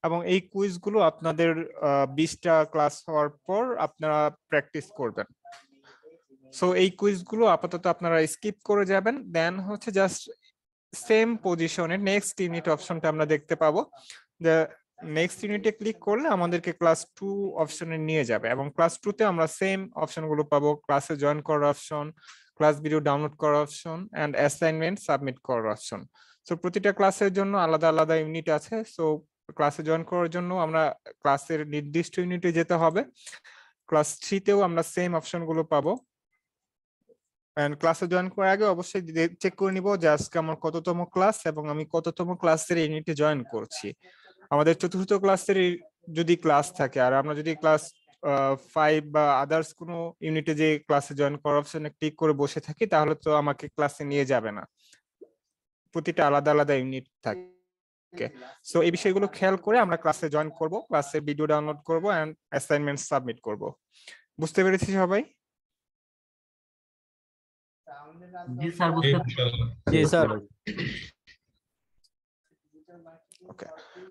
[SPEAKER 7] এবং এই কুইজগুলো আপনাদের 20টা ক্লাস হওয়ার পর আপনারা প্র্যাকটিস করবেন। সো এই কুইজগুলো আপাতত আপনারা স্কিপ করে যাবেন, দেন হচ্ছে জাস্ট সেম পজিশনে নেক্সট ইউনিট অপশনটা আমরা দেখতে পাবো। যে নেক্সট ইউনিটে ক্লিক করলে আমাদেরকে ক্লাস 2 অপশনে নিয়ে যাবে এবং ক্লাস 2 তে আমরা সেম অপশনগুলো পাবো, ক্লাসে জয়েন করার অপশন, ক্লাস ভিডিও ডাউনলোড করার অপশন এন্ড অ্যাসাইনমেন্ট সাবমিট করার অপশন। সো প্রতিটা ক্লাসের জন্য আলাদা আলাদা ইউনিট আছে। সো ক্লাসে জয়েন করার জন্য আমরা ক্লাসের নির্দিষ্ট ইউনিটে যেতে হবে। ক্লাস 3 তেও আমরা সেম অপশনগুলো পাবো। এন্ড ক্লাসে জয়েন করার আগে অবশ্যই চেক করে নিব যে আজকে আমার কততম ক্লাস এবং আমি কততম ক্লাসের ইউনিটে জয়েন করছি। আমাদের চতুর্থ ক্লাসের যদি ক্লাস থাকে আর আমরা যদি ক্লাস 5 বা আদার্স কোনো ইউনিটে যে ক্লাসে জয়েন করার অপশনে ক্লিক করে বসে থাকি তাহলে তো আমাকে ক্লাসে নিয়ে যাবে না, প্রতিটা আলাদা আলাদা ইউনিট থাকে। সো এই বিষয়গুলো খেয়াল করে আমরা ক্লাসে জয়েন করব, ক্লাসে ভিডিও ডাউনলোড করব এন্ড অ্যাসাইনমেন্ট সাবমিট করব। বুঝতে পেরেছি সবাই?
[SPEAKER 3] জি স্যার, বুঝতে
[SPEAKER 5] জি স্যার।
[SPEAKER 7] ওকে,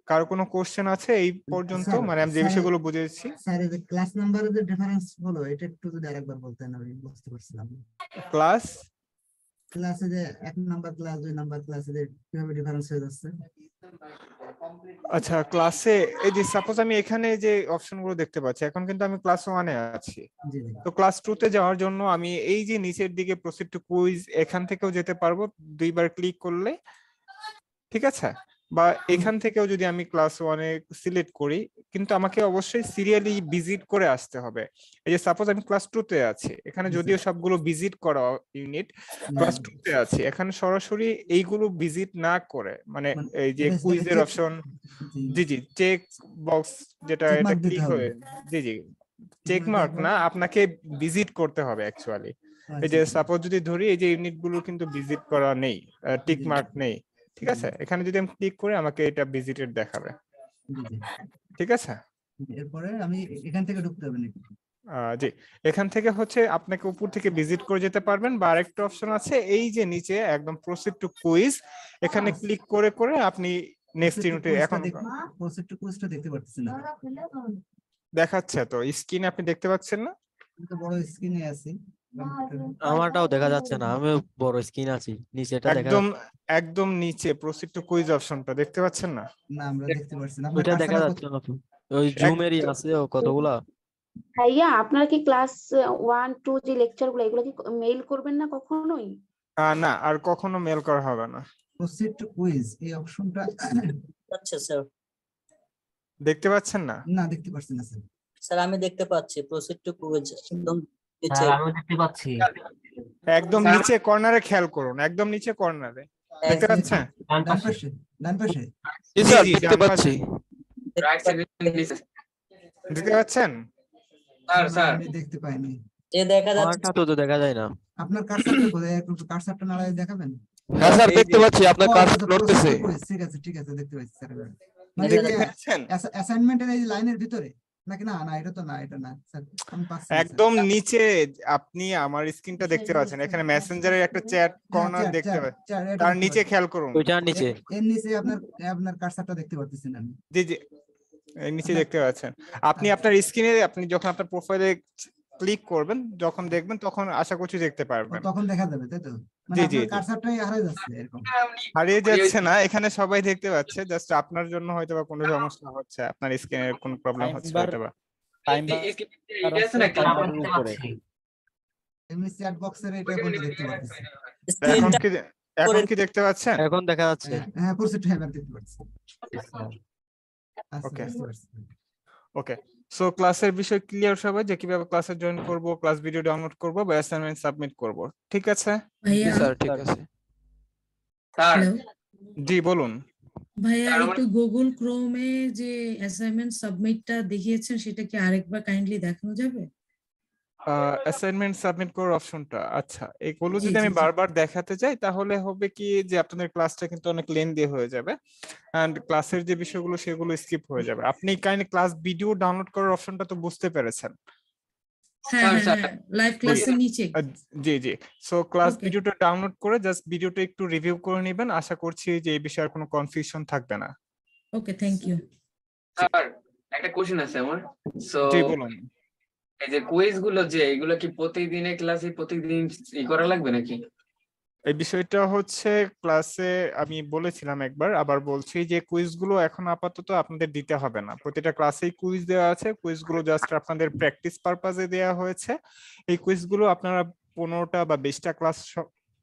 [SPEAKER 7] কারো কোনো কোশ্চেন আছে এই পর্যন্ত?
[SPEAKER 6] স্যার,
[SPEAKER 7] মানে আমি যে
[SPEAKER 6] স্যার,
[SPEAKER 7] বিষয়গুলো বুঝিয়েছি।
[SPEAKER 6] স্যার এই যে ক্লাস নাম্বারের যে ডিফারেন্স হলো এটা একটু যদি আরেকবার বলতেন আমি বুঝতে পারছিলাম না।
[SPEAKER 7] ক্লাস
[SPEAKER 6] ক্লাসে যে 1 নাম্বার ক্লাস 2 নাম্বার ক্লাসে যে কিভাবে ডিফারেন্স হয়ে যাচ্ছে?
[SPEAKER 7] আচ্ছা, ক্লাসে এই যে সাপোজ আমি এখানে যে অপশনগুলো দেখতে পাচ্ছি, এখন কিন্তু আমি ক্লাস 1 এ আছি।
[SPEAKER 6] জি জি
[SPEAKER 7] তো ক্লাস 2 তে যাওয়ার জন্য আমি এই যে নিচের দিকে প্রসিড টু কুইজ এখান থেকেও যেতে পারবো দুইবার ক্লিক করলে, ঠিক আছে? বা এখান থেকেও যদি আমি ক্লাস 1 এ সিলেক্ট করি, কিন্তু আমাকে অবশ্যই সিরিয়ালি ভিজিট করে আসতে হবে। এই যে সাপোজ আমি ক্লাস 2 তে আছি, এখানে যদিও সবগুলো ভিজিট করা ইউনিট, ক্লাস 2 তে আছি, এখানে সরাসরি এইগুলো ভিজিট না করে মানে এই যে
[SPEAKER 6] এটা
[SPEAKER 7] কুইজের
[SPEAKER 6] check-
[SPEAKER 7] অপশন,
[SPEAKER 6] জি
[SPEAKER 7] জি চেক বক্স যেটা
[SPEAKER 6] Check
[SPEAKER 7] এটা
[SPEAKER 6] mark দিতে
[SPEAKER 7] ক্লিক
[SPEAKER 6] হবে।
[SPEAKER 7] হয়ে, জি চেক
[SPEAKER 6] mark
[SPEAKER 7] মার্ক
[SPEAKER 6] দেওয়ার
[SPEAKER 7] না, আপনাকে ভিজিট করতে হবে অ্যাকচুয়ালি। এই যে
[SPEAKER 6] আচ্ছা,
[SPEAKER 7] সাপোজ যদি ধরি এই যে ইউনিট গুলো কিন্তু ভিজিট করা নেই, টিক
[SPEAKER 6] জি।
[SPEAKER 7] মার্ক নেই, ঠিক আছে? এখানে যদি আমি ক্লিক করি আমাকে এটা ভিজিটেড দেখাবে,
[SPEAKER 6] জি জি
[SPEAKER 7] ঠিক আছে?
[SPEAKER 6] এরপরে আমি এখান থেকে ঢুকতে হবে নাকি?
[SPEAKER 7] জি, এখান থেকে হচ্ছে আপনাকে উপর থেকে ভিজিট করে যেতে পারবেন বা আরেকটা অপশন আছে এই যে নিচে একদম প্রসিড টু কুইজ, এখানে ক্লিক করে করে আপনি নেক্সট ইউনিটে এখন
[SPEAKER 6] প্রসেসটা কোর্সটা দেখতে পাচ্ছি না।
[SPEAKER 7] দেখাচ্ছে তো স্ক্রিনে, আপনি দেখতে পাচ্ছেন না?
[SPEAKER 6] আমি তো বড় স্ক্রিনে আছি
[SPEAKER 5] আমারটাও দেখা যাচ্ছে না, আমি বড় স্ক্রিন আছি, নিচেটা দেখা
[SPEAKER 7] একদম একদম নিচে প্রসিড টু কুইজ অপশনটা দেখতে পাচ্ছেন না?
[SPEAKER 6] না, আমরা দেখতে পাচ্ছি না।
[SPEAKER 5] ওইটা দেখা যাচ্ছে না তো। ওই জুমেরই আছে কতগুলা।
[SPEAKER 10] ভাইয়া আপনারা কি ক্লাস 1 2 যে লেকচার গুলো এগুলো কি মেইল করবেন না কখনোই?
[SPEAKER 7] না, আর কখনো মেল করা হবে না।
[SPEAKER 6] প্রসিড টু কুইজ এই অপশনটা
[SPEAKER 8] আচ্ছা স্যার,
[SPEAKER 7] দেখতে পাচ্ছেন না?
[SPEAKER 6] না দেখতে পাচ্ছি না স্যার।
[SPEAKER 8] স্যার আমি দেখতে পাচ্ছি প্রসিড টু কুইজ একদম নিচে।
[SPEAKER 3] স্যার আমিও দেখতে পাচ্ছি।
[SPEAKER 7] একদম নিচে কর্নারে খেয়াল করুন, একদম নিচে কর্নারে দেখতে পাচ্ছেন?
[SPEAKER 3] ডান
[SPEAKER 6] ডান
[SPEAKER 3] পাশে।
[SPEAKER 6] পাশে ডান পাশে
[SPEAKER 5] জি স্যার,
[SPEAKER 7] জি,
[SPEAKER 5] দেখতে
[SPEAKER 7] ডান
[SPEAKER 5] পাচ্ছি।
[SPEAKER 2] রাইট সাইডে নিচে।
[SPEAKER 7] দেখতে পাচ্ছেন?
[SPEAKER 2] স্যার
[SPEAKER 6] না,
[SPEAKER 2] স্যার
[SPEAKER 6] আমি দেখতে পাইনি।
[SPEAKER 8] যে দেখা যাচ্ছে
[SPEAKER 5] আমারটা তো দেখা যায় না।
[SPEAKER 6] আপনার কার্সারটা কোথায়? একটু কার্সারটা নাড়ায় দেখাবেন।
[SPEAKER 5] হ্যাঁ স্যার,
[SPEAKER 7] এই
[SPEAKER 5] দেখতে
[SPEAKER 7] যে-
[SPEAKER 5] পাচ্ছি আপনার
[SPEAKER 6] ও,
[SPEAKER 5] কাজ
[SPEAKER 6] আচ্ছা,
[SPEAKER 5] নড়তেছে।
[SPEAKER 6] proceed to quiz, ঠিক আছে দেখতে পাচ্ছি স্যার। মানে
[SPEAKER 7] দেখতে পাচ্ছেন?
[SPEAKER 6] অ্যাসাইনমেন্টের এই লাইনের ভিতরে নাকি? না না, এটা তো না, এটা না স্যার, আমি পাচ্ছি না, স্যার।
[SPEAKER 7] একদম নিচে আপনি আমার স্ক্রিনটা দেখতে পাচ্ছেন, এখানে মেসেঞ্জারের একটা চ্যাট কর্নার
[SPEAKER 6] হ্যাঁ,
[SPEAKER 7] দেখতে
[SPEAKER 6] chat,
[SPEAKER 7] পাচ্ছেন,
[SPEAKER 6] chat, এটা
[SPEAKER 7] তার
[SPEAKER 6] দেখতে
[SPEAKER 7] নিচে
[SPEAKER 6] পাচ্ছি।
[SPEAKER 7] খেয়াল করুন।
[SPEAKER 5] ওইটার নিচে।
[SPEAKER 6] এর নিচে আপনার কার্সারটা দেখতে পাচ্ছি না আমি।
[SPEAKER 7] জি এই নিচে দেখতে পাচ্ছেন আপনি আপনার স্ক্রিনে, আপনি যখন আপনার প্রোফাইলে ক্লিক করবেন, যখন দেখবেন তখন আশা করছি দেখতে
[SPEAKER 6] ও,
[SPEAKER 7] পারবেন।
[SPEAKER 6] তখন দেখা যাবে তাই তো? মানে
[SPEAKER 7] জি,
[SPEAKER 6] আপনার
[SPEAKER 7] জি।
[SPEAKER 6] কার্সারটাই হারিয়ে যাচ্ছে এরকম।
[SPEAKER 7] হারিয়ে যাচ্ছে না, এখানে সবাই দেখতে পাচ্ছে, জাস্ট আপনার জন্য হয়তো বা কোনো সমস্যা হচ্ছে, আপনার স্ক্রিনের কোনো প্রবলেম হচ্ছে হয়তো বা।
[SPEAKER 2] এটা আছে না
[SPEAKER 3] আমরা দেখতে পাচ্ছি।
[SPEAKER 6] এমনি চ্যাট বক্সের এটা বলতে দেখতে পাচ্ছি।
[SPEAKER 7] এখন কি দেখতে পাচ্ছেন?
[SPEAKER 5] এখন দেখা যাচ্ছে।
[SPEAKER 6] হ্যাঁ, প্রসিড টু এবার দেখতে পাচ্ছি। আচ্ছা,
[SPEAKER 7] Okay.
[SPEAKER 6] বুঝতে পারছি।
[SPEAKER 7] ওকে, সো ক্লাসের বিষয় ক্লিয়ার সবাই, যে কিভাবে ক্লাসে জয়েন করব, ক্লাস ভিডিও ডাউনলোড করব বা অ্যাসাইনমেন্ট সাবমিট করব, ঠিক আছে?
[SPEAKER 5] জি স্যার, ঠিক আছে।
[SPEAKER 2] স্যার
[SPEAKER 7] জি বলুন।
[SPEAKER 4] ভাইয়া
[SPEAKER 2] তার
[SPEAKER 4] একটু গুগল ক্রোমে যে অ্যাসাইনমেন্ট সাবমিটটা দেখিয়েছেন সেটা কি আরেকবার কাইন্ডলি দেখানো যাবে?
[SPEAKER 7] অ্যাসাইনমেন্ট সাবমিট করার অপশনটা, আচ্ছা এগুলো
[SPEAKER 4] জি
[SPEAKER 7] যদি
[SPEAKER 4] জি
[SPEAKER 7] আমি
[SPEAKER 4] জি
[SPEAKER 7] বারবার দেখাতে যাই তাহলে হবে কি যে আপনাদের ক্লাসটা কিন্তু অনেক লেন্দি হয়ে যাবে এন্ড ক্লাসের যে বিষয়গুলো সেগুলো স্কিপ হয়ে যাবে। আপনি কাইন্ডলি ক্লাস ভিডিও ডাউনলোড করার অপশনটা তো বুঝতে পেরেছেন?
[SPEAKER 4] হ্যাঁ
[SPEAKER 2] স্যার
[SPEAKER 4] হ্যাঁ
[SPEAKER 2] স্যার
[SPEAKER 4] হ্যাঁ লাইভ
[SPEAKER 7] জি
[SPEAKER 4] ক্লাসের নিচে
[SPEAKER 7] আহ, জি জি। সো ক্লাস
[SPEAKER 4] ওকে
[SPEAKER 7] ভিডিওটা ডাউনলোড করে জাস্ট ভিডিওটা একটু রিভিউ করে নেবেন, আশা করছি যে এই বিষয়ে আর কোনো কনফিউশন থাকবে না।
[SPEAKER 4] Okay thank you
[SPEAKER 7] G
[SPEAKER 2] sir একটা কোশ্চেন আছে আমার। সো
[SPEAKER 7] জি বলুন।
[SPEAKER 2] এই যে কুইজ গুলো যে এগুলো কি প্রতিদিনের ক্লাসে প্রতিদিন করা লাগবে নাকি?
[SPEAKER 7] এই বিষয়টা হচ্ছে ক্লাসে আমি বলেছিলাম একবার, আবার বলছি যে কুইজগুলো এখন আপাতত আপনাদের দিতে হবে না। প্রতিটা ক্লাসেই কুইজ দেওয়া আছে, কুইজগুলো জাস্ট আপনাদের প্র্যাকটিস পারপাজে দেওয়া হয়েছে। এই কুইজগুলো আপনারা 15টা বা 20টা ক্লাস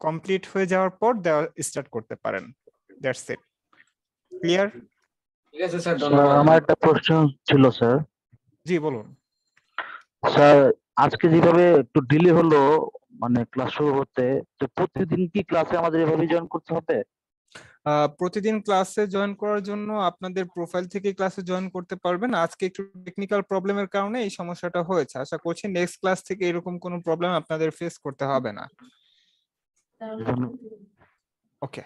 [SPEAKER 7] কমপ্লিট হয়ে যাওয়ার পর দেওয়া স্টার্ট করতে পারেন। That's it. ক্লিয়ার?
[SPEAKER 2] ঠিক আছে স্যার,
[SPEAKER 11] স্যার
[SPEAKER 2] ধন্যবাদ।
[SPEAKER 11] আমার একটা প্রশ্ন ছিল স্যার।
[SPEAKER 7] জি বলুন।
[SPEAKER 11] স্যার আজকে যেভাবে একটু ডিলে হলো মানে ক্লাস শুরু হতে, তো প্রতিদিন কি ক্লাসে আমাদের এভাবে জয়েন করতে হবে?
[SPEAKER 7] প্রতিদিন ক্লাসে জয়েন করার জন্য আপনাদের প্রোফাইল থেকে ক্লাসে জয়েন করতে পারবেন। আজকে একটু টেকনিক্যাল প্রবলেমের কারণে এই সমস্যাটা হয়েছে, আশা করছি নেক্সট ক্লাস থেকে এরকম কোনো প্রবলেম আপনাদের ফেস করতে হবে না। ওকে,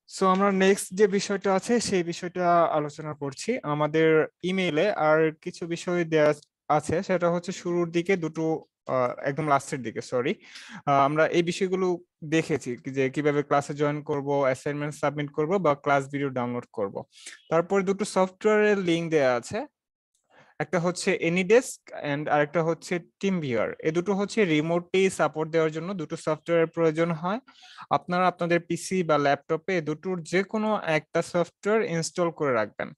[SPEAKER 7] সো আমরা নেক্সট যে বিষয়টা আছে সেই বিষয়টা আলোচনা করছি। আমাদের ইমেইলে আর কিছু বিষয় দেয়া আছে, সেটা হচ্ছে শুরুর দিকে দুটো, একদম লাস্টের দিকে সরি, আমরা এই বিষয়গুলো দেখেছি যে কিভাবে ক্লাসে জয়েন করব, অ্যাসাইনমেন্ট সাবমিট করব বা ক্লাস ভিডিও ডাউনলোড করব। তারপর দুটো সফটওয়্যারের লিংক দেয়া আছে, একটা হচ্ছে এনিডেস্ক এন্ড আরেকটা হচ্ছে টিম ভিউয়ার। এই দুটো হচ্ছে রিমোটলি সাপোর্ট দেওয়ার জন্য দুটো সফটওয়্যারের প্রয়োজন হয়। আপনারা আপনাদের পিসি বা ল্যাপটপে দুটোর যে কোনো একটা সফটওয়্যার ইনস্টল করে রাখবেন।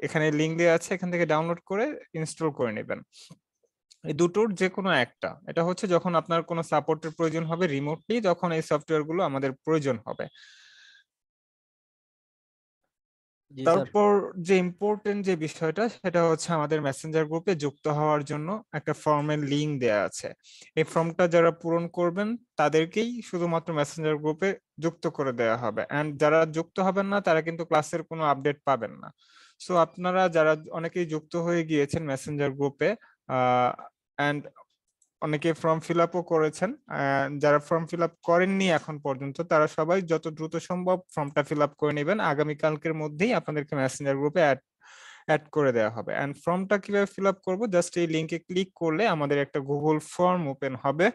[SPEAKER 7] এখানে লিংক দেওয়া আছে, এখান থেকে ডাউনলোড করে ইনস্টল করে নেবেন। এই দুটোর যে কোনো একটা, এটা হচ্ছে যখন আপনার কোনো সাপোর্টের প্রয়োজন হবে রিমোটলি, তখন এই সফটওয়্যার গুলো আমাদের প্রয়োজন হবে।
[SPEAKER 5] জি স্যার।
[SPEAKER 7] তারপর যে ইম্পর্টেন্ট যে বিষয়টা সেটা হচ্ছে আমাদের মেসেঞ্জার গ্রুপে যুক্ত হওয়ার জন্য একটা ফর্মের লিংক দেয়া আছে। এই ফর্মটা যারা পূরণ করবেন তাদেরকেই শুধুমাত্র মেসেঞ্জার গ্রুপে যুক্ত করে দেওয়া হবে, এন্ড যারা যুক্ত হবেন না তারা কিন্তু ক্লাসের কোনো আপডেট পাবেন না। সো আপনারা যারা অনেকেই যুক্ত হয়ে গিয়েছেন মেসেঞ্জার গ্রুপে এন্ড অনেকে ফর্ম ফিল আপও করেছেন, যারা ফর্ম ফিল আপ করেননি এখন পর্যন্ত তারা সবাই যত দ্রুত সম্ভব ফর্মটা ফিল আপ করে নেবেন। আগামীকালকের মধ্যেই আপনাদেরকে মেসেঞ্জার গ্রুপে অ্যাড করে দেওয়া হবে। এন্ড ফর্মটা কিভাবে ফিল আপ করবো, জাস্ট এই লিঙ্কে ক্লিক করলে আমাদের একটা গুগল ফর্ম ওপেন হবে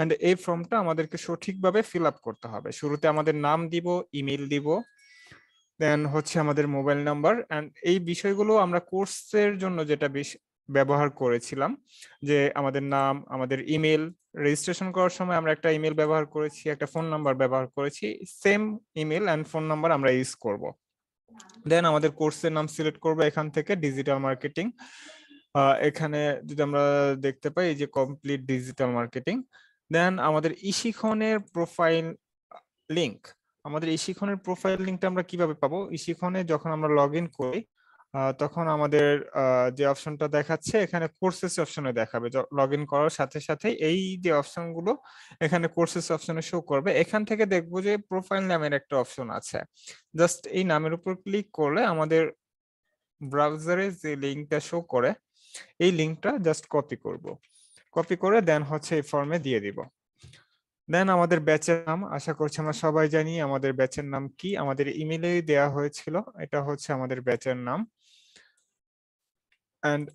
[SPEAKER 7] এন্ড এই ফর্মটা আমাদেরকে সঠিকভাবে ফিল আপ করতে হবে। শুরুতে আমাদের নাম দিব, ইমেল দিব, দেন হচ্ছে আমাদের মোবাইল নাম্বার। এন্ড এই বিষয়গুলো আমরা কোর্সের জন্য যেটা ব্যবহার করেছিলাম, যে আমাদের নাম, আমাদের ইমেল, রেজিস্ট্রেশন করার সময় আমরা একটা ইমেল ব্যবহার করেছি, একটা ফোন নাম্বার ব্যবহার করেছি, same email and phone number আমরা ইউজ করব। দেন আমাদের কোর্সের নাম সিলেক্ট করব এখান থেকে, ডিজিটাল মার্কেটিং। এখানে যদি আমরা দেখতে পাই এই যে কমপ্লিট ডিজিটাল মার্কেটিং। দেন আমাদের ইশিখনের প্রোফাইল লিংক, আমাদের ইশিখনের প্রোফাইল লিংকটা আমরা কিভাবে পাবো? ইশিখনে যখন আমরা লগ ইন করি তখন আমাদের যে অপশনটা দেখাচ্ছে এখানে কোর্সেস অপশনে দেখাবে। লগ ইন করার সাথে সাথে এই যে অপশনগুলো এখানে কোর্সেস অপশনে শো করবে। এখান থেকে দেখবো যে প্রোফাইল নামের একটা অপশন আছে, জাস্ট এই নামের উপর ক্লিক করলে আমাদের ব্রাউজারে যে লিংকটা শো করে এই লিংকটা জাস্ট কপি করব, কপি করে দেন হচ্ছে এই ফর্মে দিয়ে দিব। দেন আমাদের ব্যাচের নাম, আশা করছি আমরা সবাই জানি আমাদের ব্যাচের নাম কি, আমাদের ইমেলে দেয়া হয়েছিল, এটা হচ্ছে আমাদের ব্যাচের নাম। এন্ড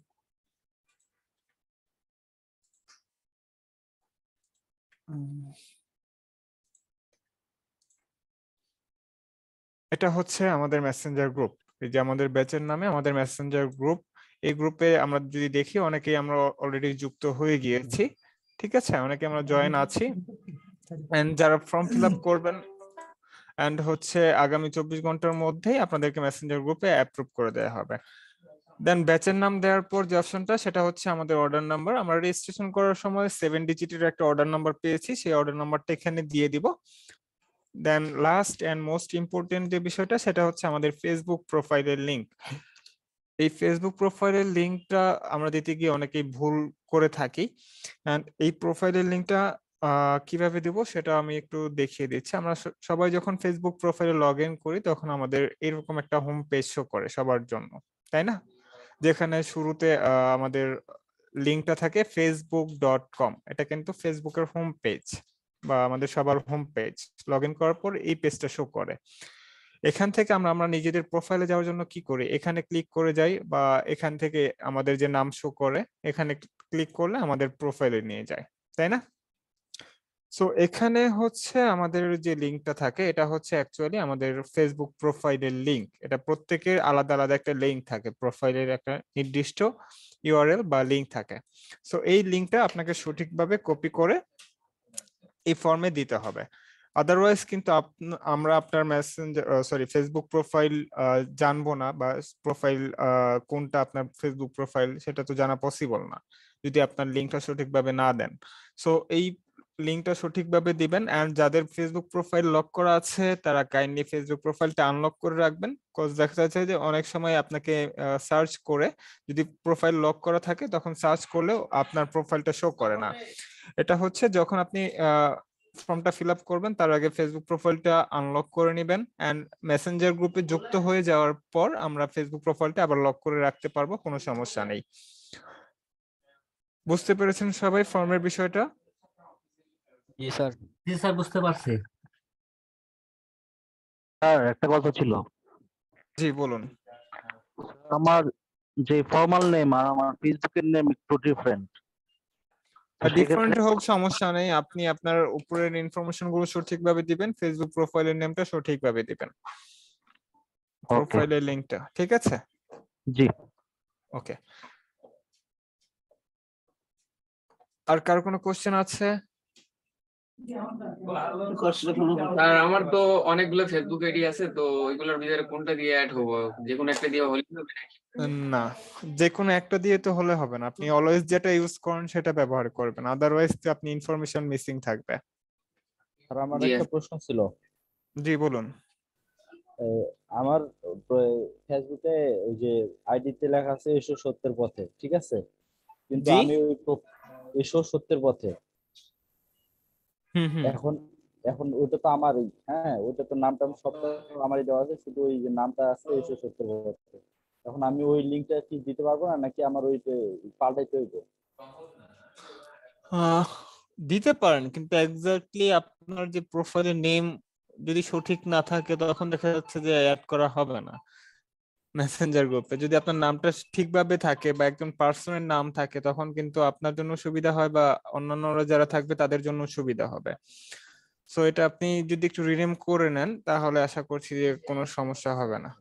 [SPEAKER 7] এটা হচ্ছে আমাদের মেসেঞ্জার গ্রুপ, এই যে আমাদের ব্যাচের নামে আমাদের মেসেঞ্জার গ্রুপ। এই গ্রুপে আমরা যদি দেখি অনেকেই আমরা অলরেডি যুক্ত হয়ে গিয়েছি, ঠিক আছে, অনেকে আমরা জয়েন আছি। এন্ড যারা ফর্ম ফিল আপ করবেন এন্ড হচ্ছে আগামী 24 ঘন্টার মধ্যেই আপনাদেরকে মেসেঞ্জার গ্রুপে অ্যাপ্রুভ করে দেওয়া হবে। দেন ব্যাচের নাম দেওয়ার পর যে অপশনটা সেটা হচ্ছে আমাদের অর্ডার নাম্বার। আমরা রেজিস্ট্রেশন করার সময় 7 ডিজিটের একটা অর্ডার নাম্বার পেয়েছি, সেই অর্ডার নাম্বারটা এখানে দিয়ে দিব। দেন লাস্ট এন্ড মোস্ট ইম্পর্টেন্ট যে বিষয়টা সেটা হচ্ছে আমাদের ফেসবুক প্রোফাইলের লিংক। এই ফেসবুক প্রোফাইলের লিংকটা আমরা দিতে গিয়ে অনেকেই ভুল করে থাকি, এন্ড এই প্রোফাইলের লিংকটা কিভাবে দেব সেটা আমি একটু দেখিয়ে দিচ্ছি। আমরা সবাই যখন ফেসবুক প্রোফাইলে লগ ইন করি তখন আমাদের এরকম একটা হোম পেজ শো করে সবার জন্য, তাই না, যেখানে শুরুতে আমাদের লিঙ্কটা থাকে facebook.com, এটা কিন্তু ফেসবুকের হোম পেজ বা আমাদের সবার হোম পেজ। লগ ইন করার পর এই পেজটা শো করে। এখান থেকে আমরা নিজেদের প্রোফাইলে যাওয়ার জন্য কি করি, এখানে ক্লিক করে যাই বা এখান থেকে আমাদের যে নাম শো করে এখানে ক্লিক করলে আমাদের প্রোফাইলে নিয়ে যায়, তাই না? সো এখানে হচ্ছে আমাদের যে লিঙ্কটা থাকে এটা হচ্ছে অ্যাকচুয়ালি আমাদের ফেসবুক প্রোফাইলের লিঙ্ক। এটা প্রত্যেকের আলাদা আলাদা একটা লিঙ্ক থাকে, প্রোফাইলের একটা নির্দিষ্ট ইউআরএল বা লিঙ্ক থাকে। সো এই লিঙ্কটা আপনাকে সঠিকভাবে কপি করে এই ফর্মে দিতে হবে। আদারওয়াইজ কিন্তু আমরা আপনার ফেসবুক প্রোফাইল জানবো না, বা প্রোফাইল কোনটা আপনার ফেসবুক প্রোফাইল সেটা তো জানা পসিবল না যদি আপনার লিঙ্কটা সঠিকভাবে না দেন। সো এই লিঙ্কটা সঠিকভাবে দিবেন, এন্ড যাদের ফেসবুক প্রোফাইল লক করা আছে তারা কাইন্ডলি ফেসবুক প্রোফাইলটা আনলক করে রাখবেন। কজ দেখা যাচ্ছে যে অনেক সময় আপনাকে সার্চ করে যদি প্রোফাইল লক করা থাকে তখন সার্চ করলেও আপনার প্রোফাইলটা শো করে না। এটা হচ্ছে যখন আপনি ফর্মটা ফিল আপ করবেন তার আগে ফেসবুক প্রোফাইলটা আনলক করে নেবেন, এন্ড মেসেঞ্জার গ্রুপে যুক্ত হয়ে যাওয়ার পর আমরা ফেসবুক প্রোফাইলটা আবার লক করে রাখতে পারবো, কোনো সমস্যা নেই। বুঝতে পেরেছেন সবাই ফর্মের বিষয়টা?
[SPEAKER 5] জি স্যার।
[SPEAKER 3] জি স্যার, বুঝতে পারছি।
[SPEAKER 11] স্যার একটা কথা ছিল,
[SPEAKER 7] জি বলুন।
[SPEAKER 11] আমার যে ফর্মাল নেম আর আমার ফেসবুকের নেম একটু ডিফারেন্ট।
[SPEAKER 7] ডিফারেন্ট হোক সমস্যা নেই, আপনি আপনার উপরের ইনফরমেশন গুলো সঠিকভাবে দিবেন, ফেসবুক প্রোফাইলের নেমটা সঠিকভাবে দিবেন, প্রোফাইলের লিংকটা, ঠিক আছে?
[SPEAKER 11] জি।
[SPEAKER 7] ওকে, আর কারো কোনো কোশ্চেন আছে?
[SPEAKER 2] আর আমার তো অনেকগুলো ফেসবুক আইডি আছে, তো ওইগুলোর ভিতরে কোনটা দিয়ে অ্যাড হবো? যে কোনো একটা দিয়ে হলে হবে নাকি?
[SPEAKER 7] না, যে কোনো একটা দিয়ে তো হলে হবে না, আপনি অলওয়েজ যেটা ইউজ করেন সেটা ব্যবহার করবেন, আদারওয়াইজ তো আপনি ইনফরমেশন মিসিং থাকবে।
[SPEAKER 12] আর আমার
[SPEAKER 2] জি,
[SPEAKER 12] একটা প্রশ্ন ছিল,
[SPEAKER 7] জি বলুন।
[SPEAKER 12] আমার ফেসবুকে ওই যে আইডিতে লেখা আছে এসো সত্যের পথে, ঠিক আছে, কিন্তু
[SPEAKER 7] জি?
[SPEAKER 12] আমি ওই এসো সত্যের পথে,
[SPEAKER 7] হুম।
[SPEAKER 12] এখন এখন ওইটা তো আমারই, হ্যাঁ ওইটা তো নামটা সব আমারই দেওয়া আছে, শুধু ওই যে নামটা আছে এসো সত্যের পথে। এখন আমি ওই লিঙ্কটা কি দিতে পারবো না, নাকি আমার ওই পাল্টাইতে হইবে?
[SPEAKER 7] দিতে পারেন, কিন্তু এক্স্যাক্টলি আপনার যে প্রোফাইলের নেম যদি সঠিক না থাকে তখন দেখা যাচ্ছে যে অ্যাড করা হবে না মেসেঞ্জার গ্রুপে। যদি আপনার নামটা ঠিকভাবে থাকে বা একজন পার্সনের নাম থাকে তখন কিন্তু আপনার জন্য সুবিধা হয় বা অন্যান্যরা যারা থাকবে তাদের জন্য সুবিধা হবে। সো এটা আপনি যদি একটু রিনেম করে নেন তাহলে আশা করছি যে কোনো সমস্যা হবে না।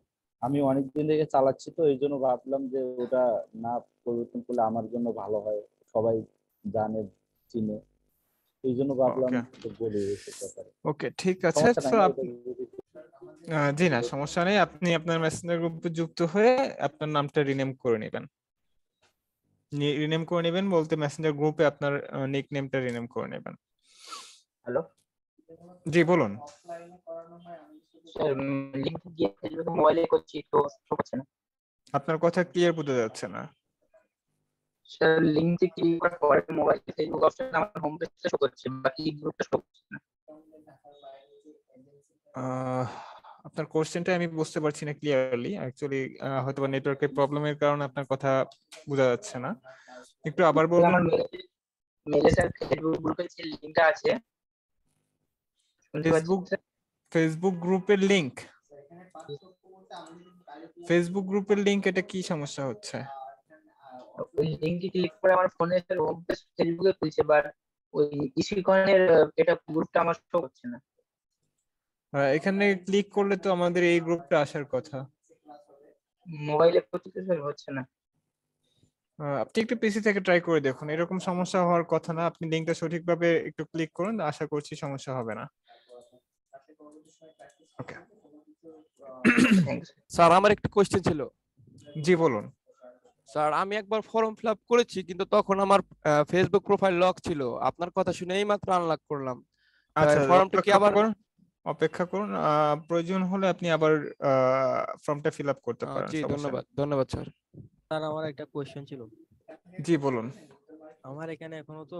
[SPEAKER 12] আমি অনেকদিন থেকে চালাচ্ছি, তো এই জন্য ভাবলাম যে ওটা না পরিবর্তন করলে আমার জন্য ভালো হয়, সবাই জানে চিনে, এই জন্য ভাবলাম তো বলি এসব ব্যাপারে।
[SPEAKER 7] ওকে, ঠিক আছে।
[SPEAKER 12] সমস্যা নাই
[SPEAKER 7] সো
[SPEAKER 12] না, এটা যদি
[SPEAKER 7] জি না, সমস্যা নেই, আপনি আপনার মেসেঞ্জার গ্রুপে যুক্ত হয়ে আপনার নামটা রিনেম করে নেবেন। রিনেম করে নেবেন বলতে মেসেঞ্জার গ্রুপে আপনার নিক নেমটা রিনেম করে নেবেন।
[SPEAKER 8] হ্যালো,
[SPEAKER 7] জি বলুন।
[SPEAKER 8] স্যার লিংক দিয়ে মোবাইলে করছি তো শো করছে না।
[SPEAKER 7] আপনার কথা ক্লিয়ার বোঝা যাচ্ছে না।
[SPEAKER 8] স্যার লিংকে ক্লিক করার পরে মোবাইলে ফেসবুক অপশন আমার হোম পেজটা শো করছে, বাকি গ্রুপটা শো করছে না।
[SPEAKER 7] আপনার কোশ্চেনটা আমি বুঝতে পারছি না ক্লিয়ারলি, অ্যাকচুয়ালি হয়তো নেটওয়ার্কের প্রবলেমের কারণে আপনার কথা বোঝা যাচ্ছে না, একটু আবার বলবেন?
[SPEAKER 8] আমার মেলে স্যার ফেসবুক গ্রুপে যে লিংকটা আছে,
[SPEAKER 7] ফেসবুক গ্রুপের লিংক, ফেসবুক গ্রুপের লিংক, এটা কি সমস্যা হচ্ছে?
[SPEAKER 8] ওই লিংকে ক্লিক করে আমার ফোনে হোম পেজ ফেসবুকে খুলছে, বাট ওই ইসিকনের এটা গ্রুপটা আমার শো করছে না।
[SPEAKER 7] এখানে ক্লিক করলে তো আমাদের এই গ্রুপটা আসার কথা।
[SPEAKER 8] মোবাইলে করতে স্যার হচ্ছে না।
[SPEAKER 7] আপনি একটু পিসি থেকে ট্রাই করে দেখুন, এরকম সমস্যা হওয়ার কথা না, আপনি লিংকটা সঠিকভাবে একটু ক্লিক করুন, আশা করছি সমস্যা হবে না। ওকে,
[SPEAKER 5] স্যার আমার একটা কোশ্চেন ছিল।
[SPEAKER 7] জি বলুন।
[SPEAKER 5] স্যার আমি একবার ফর্ম ফিল আপ করেছি, কিন্তু তখন আমার ফেসবুক প্রোফাইল লক ছিল, আপনার কথা শুনে এই মাত্র আনলক করলাম।
[SPEAKER 7] আচ্ছা,
[SPEAKER 5] ফর্মটা কি আবার
[SPEAKER 7] অপেক্ষা করুন, প্রয়োজন হলে আপনি আবার ফর্মটা ফিল আপ করতে পারেন।
[SPEAKER 5] জি ধন্যবাদ স্যার। স্যার আমার একটা কোশ্চেন ছিল।
[SPEAKER 7] জি বলুন।
[SPEAKER 5] আমার এখানে এখনো তো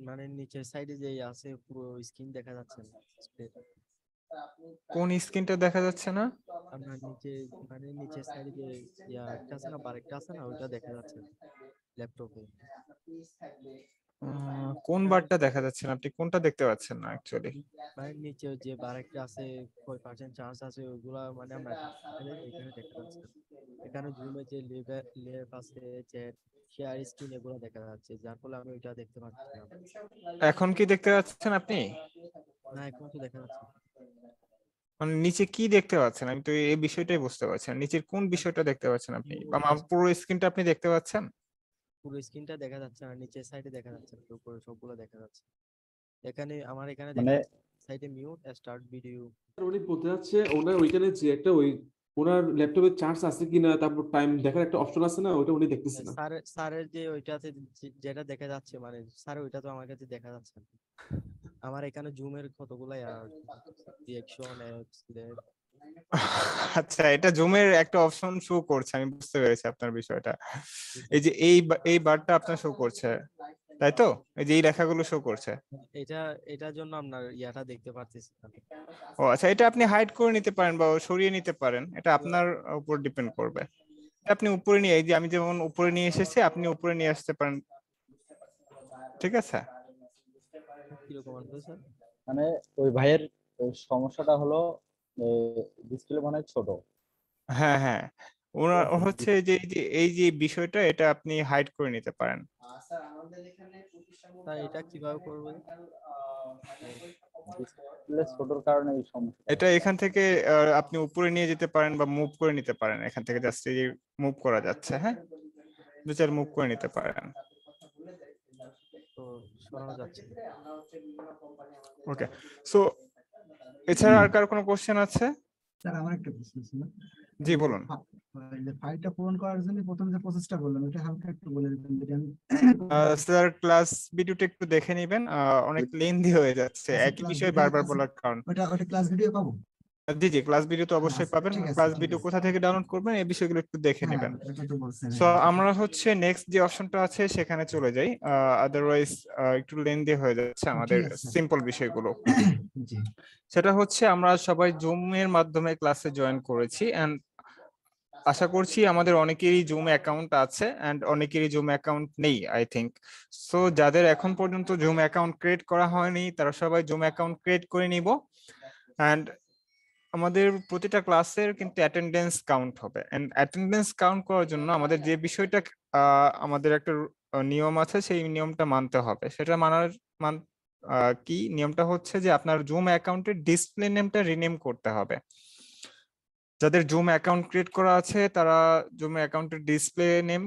[SPEAKER 5] মানে নিচের সাইডে যে আছে পুরো স্ক্রিন দেখা যাচ্ছে না।
[SPEAKER 7] কোন স্ক্রিনটা দেখা যাচ্ছে না?
[SPEAKER 13] আপনার নিচে মানে নিচের সাইডে যে একটা আছে না, বারেকটা আছে না, ওইটা দেখা যাচ্ছে ল্যাপটপে।
[SPEAKER 7] কোন বারটা দেখা যাচ্ছে না, আপনি কোনটা দেখতে পাচ্ছেন না অ্যাকচুয়ালি?
[SPEAKER 13] মানে নিচে যে বারেকটা আছে, কয় পার্সেন্ট চার্জ আছে, ওইগুলা মানে আমরা এখানে দেখা যাচ্ছে। এখানে জুমে যে লেভ আছে, চ্যাট, শেয়ার স্ক্রিন, এগুলো দেখা যাচ্ছে, যার ফলে আমি ওইটা দেখতে পাচ্ছি না।
[SPEAKER 7] এখন কি দেখতে পাচ্ছেন আপনি?
[SPEAKER 13] না, এখন তো দেখা যাচ্ছে না।
[SPEAKER 7] মানে নিচে কি দেখতে পাচ্ছেন? আমি তো এই বিষয়টাই বুঝতে পারছি না, নিচের কোন বিষয়টা দেখতে পাচ্ছেন আপনি? আমার পুরো স্ক্রিনটা আপনি দেখতে পাচ্ছেন?
[SPEAKER 13] পুরো স্ক্রিনটা দেখা যাচ্ছে না, নিচের সাইডে দেখা যাচ্ছে না, উপরে সবগুলো দেখা যাচ্ছে। এখানে আমার এখানে দেখা
[SPEAKER 12] মানে
[SPEAKER 13] যাচ্ছে সাইডে মিউট, স্টার্ট ভিডিও।
[SPEAKER 9] উনি বলতে যাচ্ছে ওনার ওইখানে যে একটা ওই ওনার ল্যাপটপে চার্জ আছে কিনা, তারপর টাইম দেখার একটা অপশন আছে না, ওটা উনি দেখতেছে না।
[SPEAKER 13] স্যারের যে ওইটাতে যেটা দেখা যাচ্ছে, মানে স্যার ওইটা তো আমার কাছে দেখা যাচ্ছে না। আমার এখানে জুমের কতগুলো রিঅ্যাকশন অ্যাপস।
[SPEAKER 7] আচ্ছা, এটা জুমের একটা অপশন শো করছে, আমি বুঝতে পেরেছি আপনার বিষয়টা। এই যে এই বারটা আপনার শো করছে, তাই তো? এই যে এই রেখাগুলো শো করছে।
[SPEAKER 13] এটার জন্য আপনার ইয়াটা দেখতে পারতেছি না।
[SPEAKER 7] ও আচ্ছা, এটা আপনি হাইড করে নিতে পারেন বা সরিয়ে নিতে পারেন, এটা আপনার উপর ডিপেন্ড করবে। আপনি উপরে নিয়ে, এই যে আমি যেমন উপরে নিয়ে এসেছি, আপনি উপরে নিয়ে আসতে পারেন, ঠিক আছে?
[SPEAKER 13] কিরকম আসবে স্যার?
[SPEAKER 12] মানে ওই ভাইয়ের সমস্যাটা হলো ডিসপ্লে মানে ছোট।
[SPEAKER 7] হ্যাঁ হ্যাঁ, ওনার হচ্ছে যে এই যে বিষয়টা, এটা আপনি হাইড করে নিতে পারেন।
[SPEAKER 13] স্যার এটা কিভাবে করবেন?
[SPEAKER 12] ডিসপ্লে ছোটর কারণে এই সমস্যা।
[SPEAKER 7] এটা এখান থেকে আপনি উপরে নিয়ে যেতে পারেন বা মুভ করে নিতে পারেন, এখান থেকে জাস্ট এই মুভ করা যাচ্ছে, হ্যাঁ, দু চার মুভ করে নিতে পারেন।
[SPEAKER 13] তো সরানো যাচ্ছে।
[SPEAKER 7] ওকে, সো এছাড়া আর কার কোনো কোশ্চেন আছে?
[SPEAKER 6] স্যার আমার একটা প্রশ্ন ছিল।
[SPEAKER 7] জি বলুন।
[SPEAKER 6] ফাইলটা পূরণ করার জন্য প্রথম যে প্রসেসটা বললাম, এটা হালকা একটু বলে দিবেন যদি আমি
[SPEAKER 7] স্যার ক্লাস ভিডিওটা একটু দেখে নেবেন, অনেক লেন্দি হয়ে যাচ্ছে
[SPEAKER 6] আচ্ছা,
[SPEAKER 7] একই
[SPEAKER 6] class
[SPEAKER 7] বিষয়
[SPEAKER 6] video
[SPEAKER 7] বারবার
[SPEAKER 6] আছে?
[SPEAKER 7] বলার কারণ।
[SPEAKER 6] ওটা ক্লাস ভিডিও পাবো?
[SPEAKER 7] জি জি, ক্লাস ভিডিও তো অবশ্যই
[SPEAKER 6] আচ্ছা,
[SPEAKER 7] পাবেন।
[SPEAKER 6] ঠিক আছে,
[SPEAKER 7] ক্লাস
[SPEAKER 6] ঠিক
[SPEAKER 7] ভিডিও
[SPEAKER 6] আছে।
[SPEAKER 7] কোথা থেকে ডাউনলোড করবেন এই বিষয়গুলো একটু দেখে
[SPEAKER 6] হ্যাঁ,
[SPEAKER 7] নেবেন।
[SPEAKER 6] এটা তো বলছেন।
[SPEAKER 7] সো আমরা হচ্ছে নেক্সট যে অপশনটা আছে সেখানে চলে যাই, আদারওয়াইজ একটু লেন্দি হয়ে যাচ্ছে আমাদের
[SPEAKER 6] ঠিক আছে।
[SPEAKER 7] সিম্পল বিষয়গুলো।
[SPEAKER 6] জি।
[SPEAKER 7] সেটা হচ্ছে আমরা সবাই জুমের মাধ্যমে ক্লাসে জয়েন করেছি, এন্ড আশা করছি আমাদের অনেকেরই জুম অ্যাকাউন্ট আছে এন্ড অনেকেরই জুম অ্যাকাউন্ট নেই আই থিংক। সো যাদের এখন পর্যন্ত জুম অ্যাকাউন্ট ক্রিয়েট করা হয়নি তারা সবাই জুম অ্যাকাউন্ট ক্রিয়েট করে নিব। এন্ড আমাদের প্রতিটা ক্লাসের কিন্তু অ্যাটেন্ডেন্স কাউন্ট হবে, এন্ড অ্যাটেন্ডেন্স কাউন্ট করার জন্য আমাদের যে বিষয়টা আমাদের একটা নিয়ম আছে, সেই নিয়মটা মানতে হবে। সেটা কি নিয়মটা হচ্ছে যে আপনার জুম অ্যাকাউন্টের ডিসপ্লে নেমটা রিনেম করতে হবে। যাদের জুম অ্যাকাউন্ট ক্রিয়েট করা আছে তারা জুম অ্যাকাউন্টের ডিসপ্লে নেম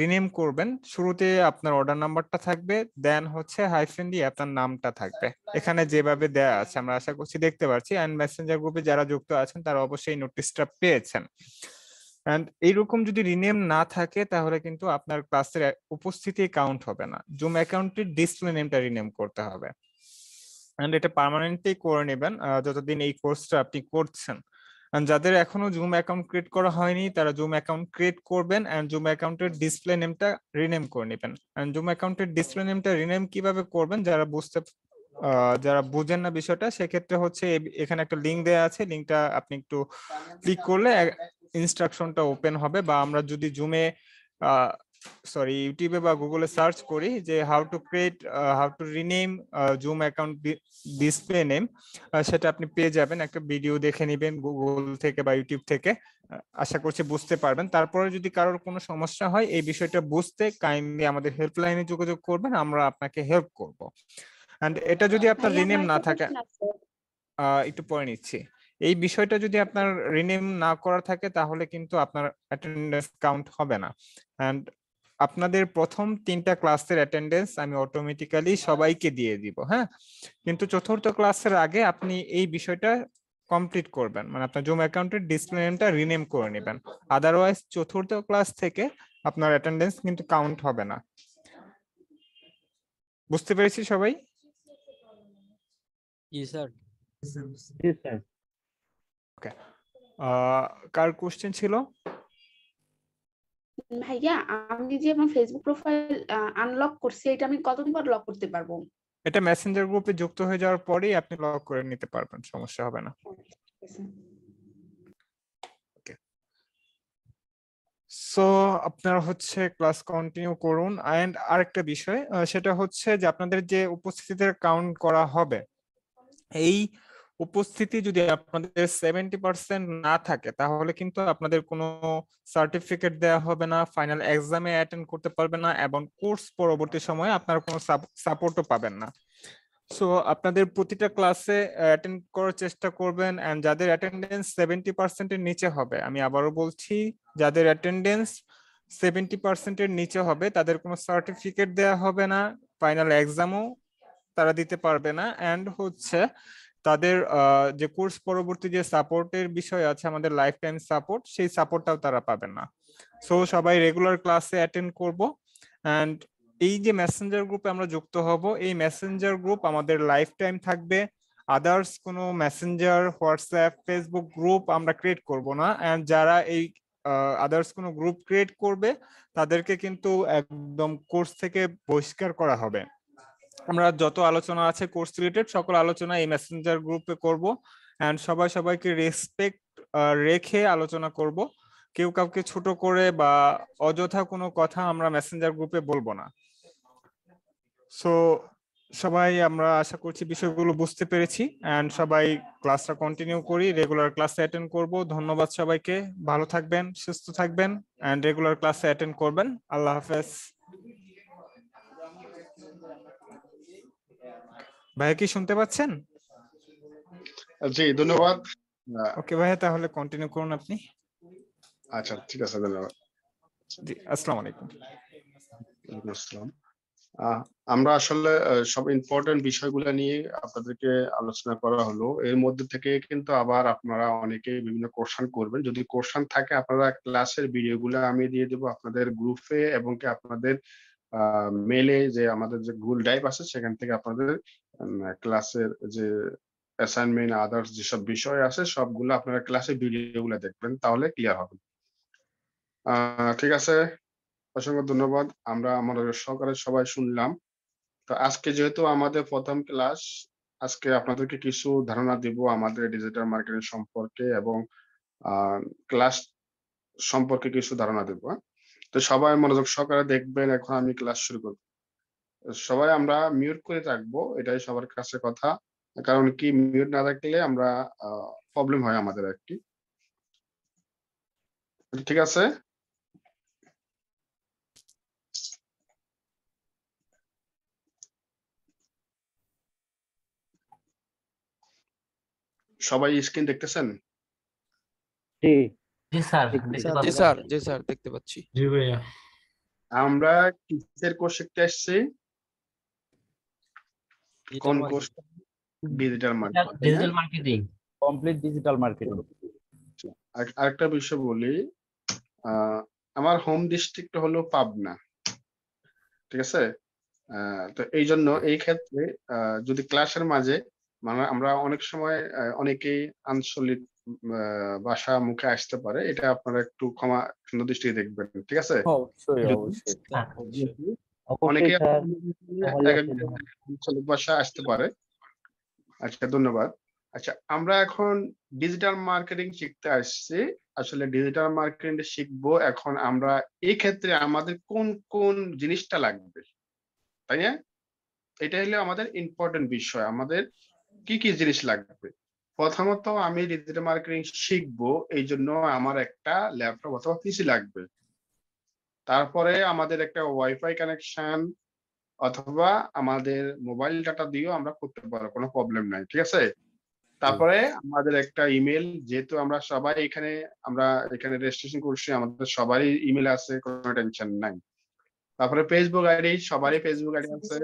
[SPEAKER 7] রিনেম করবেন। শুরুতে আপনার অর্ডার নাম্বারটা থাকবে, দেন হচ্ছে হাইফেন দিয়ে আপনার নামটা থাকবে, এখানে যেভাবে দেয়া আছে আমরা আশা করছি দেখতে পাচ্ছি। এন্ড মেসেঞ্জার গ্রুপে যারা যুক্ত আছেন তারা অবশ্যই নোটিশটা পেয়েছেন। এন্ড এইরকম যদি রিনেম না থাকে তাহলে কিন্তু আপনার ক্লাসের উপস্থিতি কাউন্ট হবে না। জুম অ্যাকাউন্টের ডিসপ্লে নেমটা রিনেম করতে হবে, এন্ড এটা পার্মানেন্টলি করে নেবেন যতদিন এই কোর্সটা আপনি করছেন। যাদের এখনো জুম অ্যাকাউন্ট ক্রিয়েট করা হয়নি তারা জুম অ্যাকাউন্ট ক্রিয়েট করবেন এন্ড জুম অ্যাকাউন্টের ডিসপ্লে নেমটা রিনেম করে নেবেন। এন্ড জুম অ্যাকাউন্টের ডিসপ্লে নেমটা রিনেম কিভাবে করবেন যারা বুঝেন না বিষয়টা, সেক্ষেত্রে হচ্ছে এখানে একটা লিংক দেওয়া আছে, লিংকটা আপনি একটু ক্লিক করলে ইনস্ট্রাকশনটা ওপেন হবে। বা আমরা যদি জুমে ইউটিউবে বা গুগলে সার্চ করি যে how to rename zoom account display name, সেটা আপনি পেয়ে যাবেন। একটা ভিডিও দেখে নেবেন গুগল থেকে বা ইউটিউব থেকে, আশা করছি বুঝতে পারবেন। তারপরে যদি কারোর কোনো সমস্যা হয় এই বিষয়টা বুঝতে কাইন্ডলি আমাদের হেল্পলাইনে যোগাযোগ করবেন, আমরা আপনাকে হেল্প করব। এন্ড এটা যদি আপনার
[SPEAKER 10] ভাইয়া
[SPEAKER 7] রিনেম
[SPEAKER 10] আমার
[SPEAKER 7] না
[SPEAKER 10] একটা
[SPEAKER 7] থাকে,
[SPEAKER 10] কোশ্চেন আছে।
[SPEAKER 7] একটু পরে নিচ্ছি, এই বিষয়টা যদি আপনার রিনেম না করা থাকে তাহলে কিন্তু আপনার অ্যাটেন্ডেন্স কাউন্ট হবে না। এন্ড আপনাদের প্রথম 3টা ক্লাসের অ্যাটেন্ডেন্স আমি অটোমেটিক্যালি সবাইকে দিয়ে দিব, হ্যাঁ, কিন্তু চতুর্থ ক্লাসের আগে আপনি এই বিষয়টা কমপ্লিট করবেন, মানে আপনার জুম অ্যাকাউন্টের ডিসপ্লে নেমটা রিনেম করে নেবেন। আদারওয়াইজ চতুর্থ ক্লাস থেকে আপনার অ্যাটেন্ডেন্স কিন্তু কাউন্ট হবে না। বুঝতে পেরেছি সবাই?
[SPEAKER 13] জি স্যার।
[SPEAKER 7] ওকে, কার কোশ্চেন ছিল?
[SPEAKER 10] ভাইয়া আমি যে আমার ফেসবুক প্রোফাইল আনলক করছি, এটা আমি কতদিন পর লক করতে পারবো?
[SPEAKER 7] এটা মেসেঞ্জার গ্রুপে যুক্ত হয়ে যাওয়ার পরেই আপনি লগ করে নিতে পারবেন, সমস্যা হবে না।
[SPEAKER 10] ঠিক আছে।
[SPEAKER 7] সো আপনারা হচ্ছে ক্লাস কন্টিনিউ করুন। এন্ড আরেকটা বিষয় সেটা হচ্ছে যে আপনাদের যে উপস্থিতিতে কাউন্ট করা হবে, এই উপস্থিতি যদি আপনাদের 70% না থাকে তাহলে কিন্তু আপনাদের কোনো সার্টিফিকেট দেওয়া হবে না, ফাইনাল এক্সামে অ্যাটেন্ড করতে পারবেন না, এবং কোর্স পরবর্তী সময়ে আপনারা কোনো সাপোর্টও পাবেন না। সো আপনাদের প্রতিটা ক্লাসে অ্যাটেন্ড করার চেষ্টা করবেন। এন্ড যাদের অ্যাটেন্ডেন্স 70%-এর নিচে হবে, আমি আবারও বলছি, যাদের অ্যাটেন্ডেন্স 70%-এর নিচে হবে তাদের কোনো সার্টিফিকেট দেওয়া হবে না, ফাইনাল এক্সামও তারা দিতে পারবে না। এন্ড হচ্ছে তাদের যে কোর্স পরবর্তী যে সাপোর্টের বিষয় আছে, আমাদের লাইফ টাইম সাপোর্ট, সেই সাপোর্টটাও তারা পাবেন না। সো সবাই রেগুলার ক্লাসে অ্যাটেন্ড করব। এন্ড এই যে মেসেঞ্জার গ্রুপে আমরা যুক্ত হব, এই মেসেঞ্জার গ্রুপ আমাদের লাইফ টাইম থাকবে। আদার্স কোনো মেসেঞ্জার, হোয়াটসঅ্যাপ, ফেসবুক গ্রুপ আমরা ক্রিয়েট করব না। এন্ড যারা এই আদার্স কোনো গ্রুপ ক্রিয়েট করবে তাদেরকে কিন্তু একদম কোর্স থেকে বহিষ্কার করা হবে। আমরা যত আলোচনা আছে কোর্স রিলেটেড সকল আলোচনা এই মেসেঞ্জার গ্রুপে করব। এন্ড সবাই সবাইকে রেসপেক্ট রেখে আলোচনা করব। কেউ কাউকে ছোট করে বা অযথা কোনো কথা আমরা মেসেঞ্জার গ্রুপে বলবো না। সো সবাই আমরা আশা করছি বিষয়গুলো বুঝতে পেরেছি। এন্ড সবাই ক্লাসটা কন্টিনিউ করি, রেগুলার ক্লাসে অ্যাটেন্ড করব। ধন্যবাদ সবাইকে, ভালো থাকবেন, সুস্থ থাকবেন, এন্ড রেগুলার ক্লাসে অ্যাটেন্ড করবেন। আল্লাহ হাফেজ। ভাইয়া কি শুনতে পাচ্ছেন?
[SPEAKER 1] জি, ধন্যবাদ।
[SPEAKER 7] ওকে ভাইয়া, তাহলে কন্টিনিউ করুন আপনি।
[SPEAKER 1] আচ্ছা, ঠিক আছে, ধন্যবাদ।
[SPEAKER 7] জি, আসসালামু আলাইকুম।
[SPEAKER 1] ওয়ালাইকুম আসসালাম। আমরা আসলে সব ইম্পর্টেন্ট বিষয়গুলো নিয়ে আপনাদেরকে আলোচনা করা হলো। এর মধ্যে থেকে কিন্তু আবার আপনারা অনেকেই বিভিন্ন কোশ্চেন করবেন। যদি কোশ্চেন থাকে আপনারা ক্লাসের ভিডিওগুলো আমি দিয়ে দেব আপনাদের গ্রুপে, এবং কি আপনাদের মেইলে, যে আমাদের যে গুগল ড্রাইভ আছে সেখান থেকে আপনাদের ক্লাসের যে অ্যাসাইনমেন্ট, আদার্স যেসব বিষয় আছে সবগুলো আপনারা ক্লাসের ভিডিওগুলো দেখবেন, তাহলে ক্লিয়ার হবে। ঠিক আছে, অসংখ্য ধন্যবাদ। আমরা আমাদের সহকারে সবাই শুনলাম। তো আজকে যেহেতু আমাদের প্রথম ক্লাস, আজকে আপনাদেরকে কিছু ধারণা দিব আমাদের ডিজিটাল মার্কেটিং সম্পর্কে, এবং ক্লাস সম্পর্কে কিছু ধারণা দেব। তো সবাই মনোযোগ সহকারে দেখবেন। এখন আমি ক্লাস শুরু করব। সবাই আমরা মিউট করে রাখবো, এটাই সবার কাছে কথা। কারণ কি, মিউট না রাখলে আমরা প্রবলেম হয় আমাদের আর কি। ঠিক আছে? সবাই স্ক্রিন দেখতেছেন?
[SPEAKER 3] জি স্যার,
[SPEAKER 5] জি স্যার, জি স্যার, দেখতে পাচ্ছি।
[SPEAKER 14] জি ভাইয়া।
[SPEAKER 1] আমরা কিসের কোর্স শিখতে আসছি? কোন course? Digital marketing.
[SPEAKER 3] Digital marketing,
[SPEAKER 12] complete digital marketing.
[SPEAKER 1] আরেকটা বিষয় বলি, আমার হোম ডিস্ট্রিক্ট হলো পাবনা। ঠিক আছে? তো এই জন্য এই ক্ষেত্রে যদি ক্লাসের মাঝে মানে আমরা অনেক সময় অনেকেই আঞ্চলিক ভাষা মুখে আসতে পারে, এটা আপনারা একটু ক্ষমা সুন্দর দৃষ্টিতে দেখবেন। ঠিক আছে?
[SPEAKER 12] অবশ্যই অবশ্যই।
[SPEAKER 1] অনেকে
[SPEAKER 12] অবশ্যই
[SPEAKER 1] আঞ্চলিক ভাষা আসতে পারে। আচ্ছা, ধন্যবাদ। আচ্ছা, আমরা এখন ডিজিটাল মার্কেটিং শিখতে আসছি। আসলে ডিজিটাল মার্কেটিং শিখবো এখন আমরা, এই ক্ষেত্রে আমাদের কোন কোন জিনিসটা লাগবে, তাই না? এটা হলো আমাদের ইম্পর্টেন্ট বিষয়। আমাদের কি কি জিনিস লাগবে? প্রথমত আমি ডিজিটাল মার্কেটিং শিখবো, এই জন্য আমার একটা ল্যাপটপ অথবা পিসি লাগবে। তারপরে আমাদের একটা ওয়াইফাই কানেকশন অথবা আমাদের মোবাইল ডাটা দিয়েও আমরা করতে পারবো, কোনো প্রবলেম নাই। ঠিক আছে? তারপরে আমাদের একটা ইমেল, যেহেতু আমরা সবাই আমরা এখানে রেজিস্ট্রেশন করছি, আমাদের সবারই ইমেল আছে, কোনো টেনশন নাই। তারপরে ফেসবুক আইডি, সবারই ফেসবুক আইডি আছে।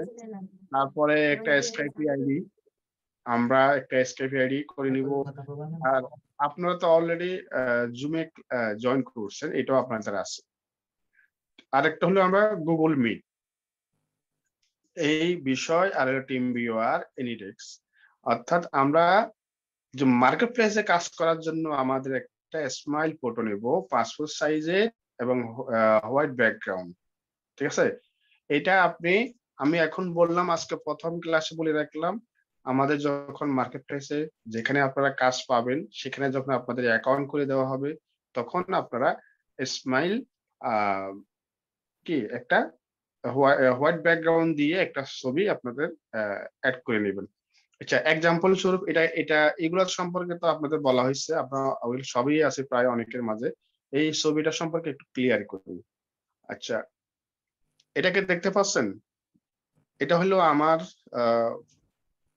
[SPEAKER 1] তারপরে একটা স্কাইপি আইডি, আমরা একটা স্কাইপি আইডি করে নিব। আর আপনারা তো অলরেডি জুমে জয়েন করছেন, এটাও আপনাদের আছে। আরেকটা হলো আমরা গুগল মিট, এই বিষয়, আর টিম ভিউয়ার, এনিডেক্স। অর্থাৎ আমরা যে মার্কেট প্লেসে কাজ করার জন্য আমাদের একটা স্মাইল ফটো নেব, পাসপোর্ট সাইজের এবং হোয়াইট ব্যাকগ্রাউন্ড। ঠিক আছে? এটা আমি এখন বললাম, আজকে প্রথম ক্লাসে বলে রাখলাম, আমাদের যখন মার্কেট প্লেসে যেখানে আপনারা কাজ পাবেন সেখানে যখন আপনাদের অ্যাকাউন্ট করে দেওয়া হবে, তখন আপনারা স্মাইল আহ কি একটা হোয়াইট ব্যাকগ্রাউন্ড দিয়ে একটা ছবি আপনাদের অ্যাড করে নেবেন। আচ্ছা, এক্সাম্পল স্বরূপ এটা এগুলোর সম্পর্কে তো আপনাদের বলা হয়েছে, আপনারা ওগুলো সবই আছে প্রায় অনেকের মাঝে। এই ছবিটা সম্পর্কে একটু ক্লিয়ার করুন। আচ্ছা, এটাকে দেখতে পাচ্ছেন? এটা হলো আমার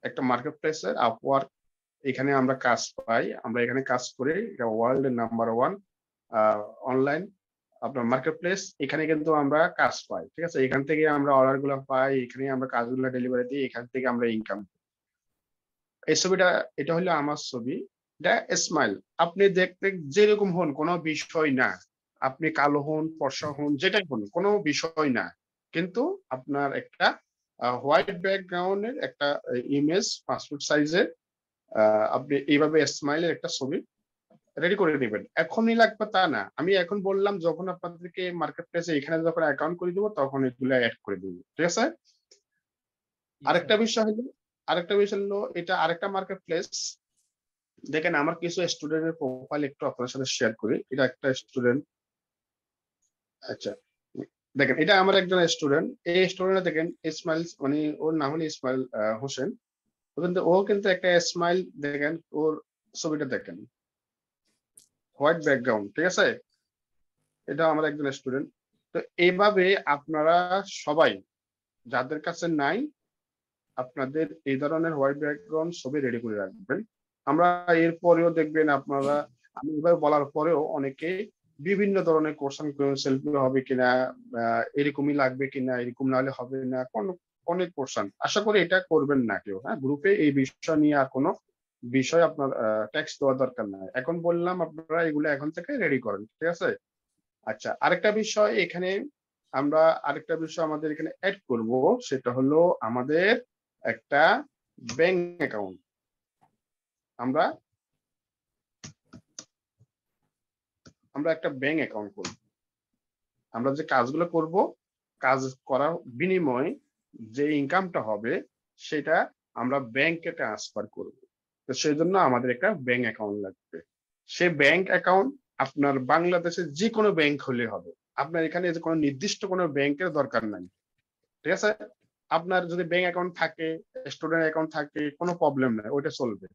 [SPEAKER 1] একটা মার্কেট প্লেসের আপওয়ার্ক। এখানে আমরা কাজ পাই, আমরা এখানে কাজ করি। এটা ওয়ার্ল্ডের নাম্বার 1 অনলাইন আপনার মার্কেট প্লেস। এখানে কিন্তু আমরা কাজ পাই, ঠিক আছে? এখান থেকে আমরা অর্ডার গুলো পাই, এখানে আমরা কাজগুলো ডেলিভারি দিই, এখান থেকে আমরা ইনকাম। এই ছবিটা, এটা হলো আমার ছবি, এটা স্মাইল। আপনি দেখতে যেরকম হন কোনো বিষয় না, আপনি কালো হন, ফর্সা হন, যেটাই হন কোনো বিষয় না, কিন্তু আপনার একটা হোয়াইট ব্যাকগ্রাউন্ডের একটা ইমেজ পাসপোর্ট সাইজের আপনি এইভাবে স্মাইলের একটা ছবি রেডি করে নেবেন। এখনই লাগবে তা না, আমি এখন বললাম যখন আপনাদেরকে মার্কেট প্লেসে এখানে যখন অ্যাকাউন্ট করে দেবো তখন এগুলো অ্যাড করে দেবো, ঠিক আছে? আরেকটা বিষয় হলো এটা আরেকটা মার্কেট প্লেস। দেখেন, আমার কিছু স্টুডেন্টের প্রোফাইল একটু আপনার সাথে শেয়ার করি। এটা একটা স্টুডেন্ট। আচ্ছা, দেখেন এটা আমার একজন স্টুডেন্ট। এই স্টুডেন্ট দেখেন ইসমাইল, মানে ওর নাম হলো ইসমাইল হোসেন। ও কিন্তু একটা স্মাইল, দেখেন ওর ছবিটা দেখেন, হোয়াইট ব্যাকগ্রাউন্ড, ঠিক আছে? এটা আমার একজন স্টুডেন্ট। তো এইভাবে আপনারা সবাই যাদের কাছে নাই, আপনাদের এই ধরনের হোয়াইট ব্যাকগ্রাউন্ড ছবি রেডি করে রাখবেন। আমরা এরপরেও দেখবেন আপনারা, আমি এভাবে বলার পরেও অনেকে বিভিন্ন ধরনের কোশ্চেন করেন, সেলফি হবে কিনা, এরকমই লাগবে কিনা, এরকম না হলে হবে না, অনেক কোশ্চেন। আশা করি এটা করবেন না কেউ। হ্যাঁ, গ্রুপে এই বিষয় নিয়ে আর কোনো বিষয় আপনার টেক্সট দেওয়ার দরকার নাই। এখন বললাম আপনারা এগুলো এখন থেকে রেডি করেন, ঠিক আছে? আচ্ছা, আরেকটা বিষয় এখানে আমাদের এখানে অ্যাড করব, সেটা হলো আমাদের একটা ব্যাংক অ্যাকাউন্ট। আমরা একটা ব্যাংক অ্যাকাউন্ট করব। আমরা যে কাজগুলো করব, কাজ করার বিনিময়ে যে ইনকামটা হবে সেটা আমরা ব্যাংকে ট্রান্সফার করব। তো সেই জন্য আমাদের একটা ব্যাংক অ্যাকাউন্ট লাগবে। সেই ব্যাংক অ্যাকাউন্ট আপনার বাংলাদেশের যে কোনো ব্যাংক হলে হবে। আপনার এখানে যে কোনো নির্দিষ্ট কোনো ব্যাংকের দরকার নাই, ঠিক আছে? আপনার যদি ব্যাংক অ্যাকাউন্ট থাকে, স্টুডেন্ট অ্যাকাউন্ট থাকে, কোনো প্রবলেম নাই, ওইটা চলবে।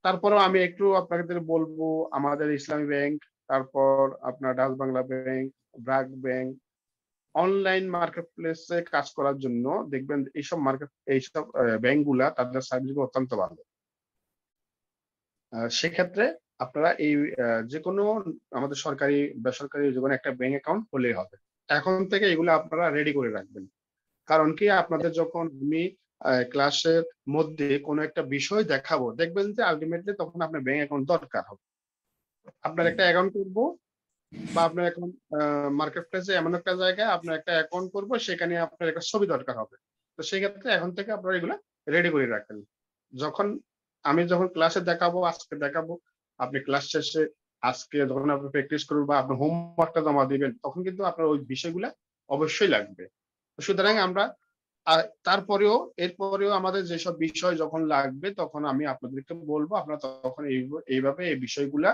[SPEAKER 1] তারপরেও আমি একটু আপনাদের বলবো, আমাদের ইসলামী ব্যাংক, তারপর আপনার Dutch Bangla bank, BRAC bank, online market প্লেসে কাজ করার জন্য দেখবেন এইসব ব্যাংকগুলা তাদের সার্ভিস অত্যন্ত ভালো। সেক্ষেত্রে আপনারা এই যে কোনো আমাদের সরকারি বেসরকারি যে কোনো একটা ব্যাংক অ্যাকাউন্ট হলেই হবে। এখন থেকে এগুলো আপনারা রেডি করে রাখবেন। কারণ কি, আপনাদের যখন আমি ক্লাসের মধ্যে কোনো একটা বিষয় দেখাবো, দেখবেন যে আলটিমেটলি তখন আপনার ব্যাংক অ্যাকাউন্ট দরকার হবে। আপনার একটা অ্যাকাউন্ট করবো, বা আপনার এখন মার্কেট প্লেসে এমন একটা জায়গায় আপনার একটা অ্যাকাউন্ট করবো, সেখানে আপনার একটা ছবি দরকার হবে। তো সেই ক্ষেত্রে এখন থেকে আপনারা এগুলো রেডি করে রাখেন। আমি যখন ক্লাসে দেখাবো, আজকে দেখাবো, আপনি ক্লাস শেষে আজকে যখন আপনি প্র্যাকটিস করবেন বা আপনার হোমওয়ার্কটা জমা দিবেন, তখন কিন্তু আপনার ওই বিষয়গুলা অবশ্যই লাগবে। সুতরাং আমরা এরপরেও আমাদের যেসব বিষয় যখন লাগবে তখন আমি আপনাদেরকে বলবো, আপনারা তখন এইভাবে এই বিষয়গুলা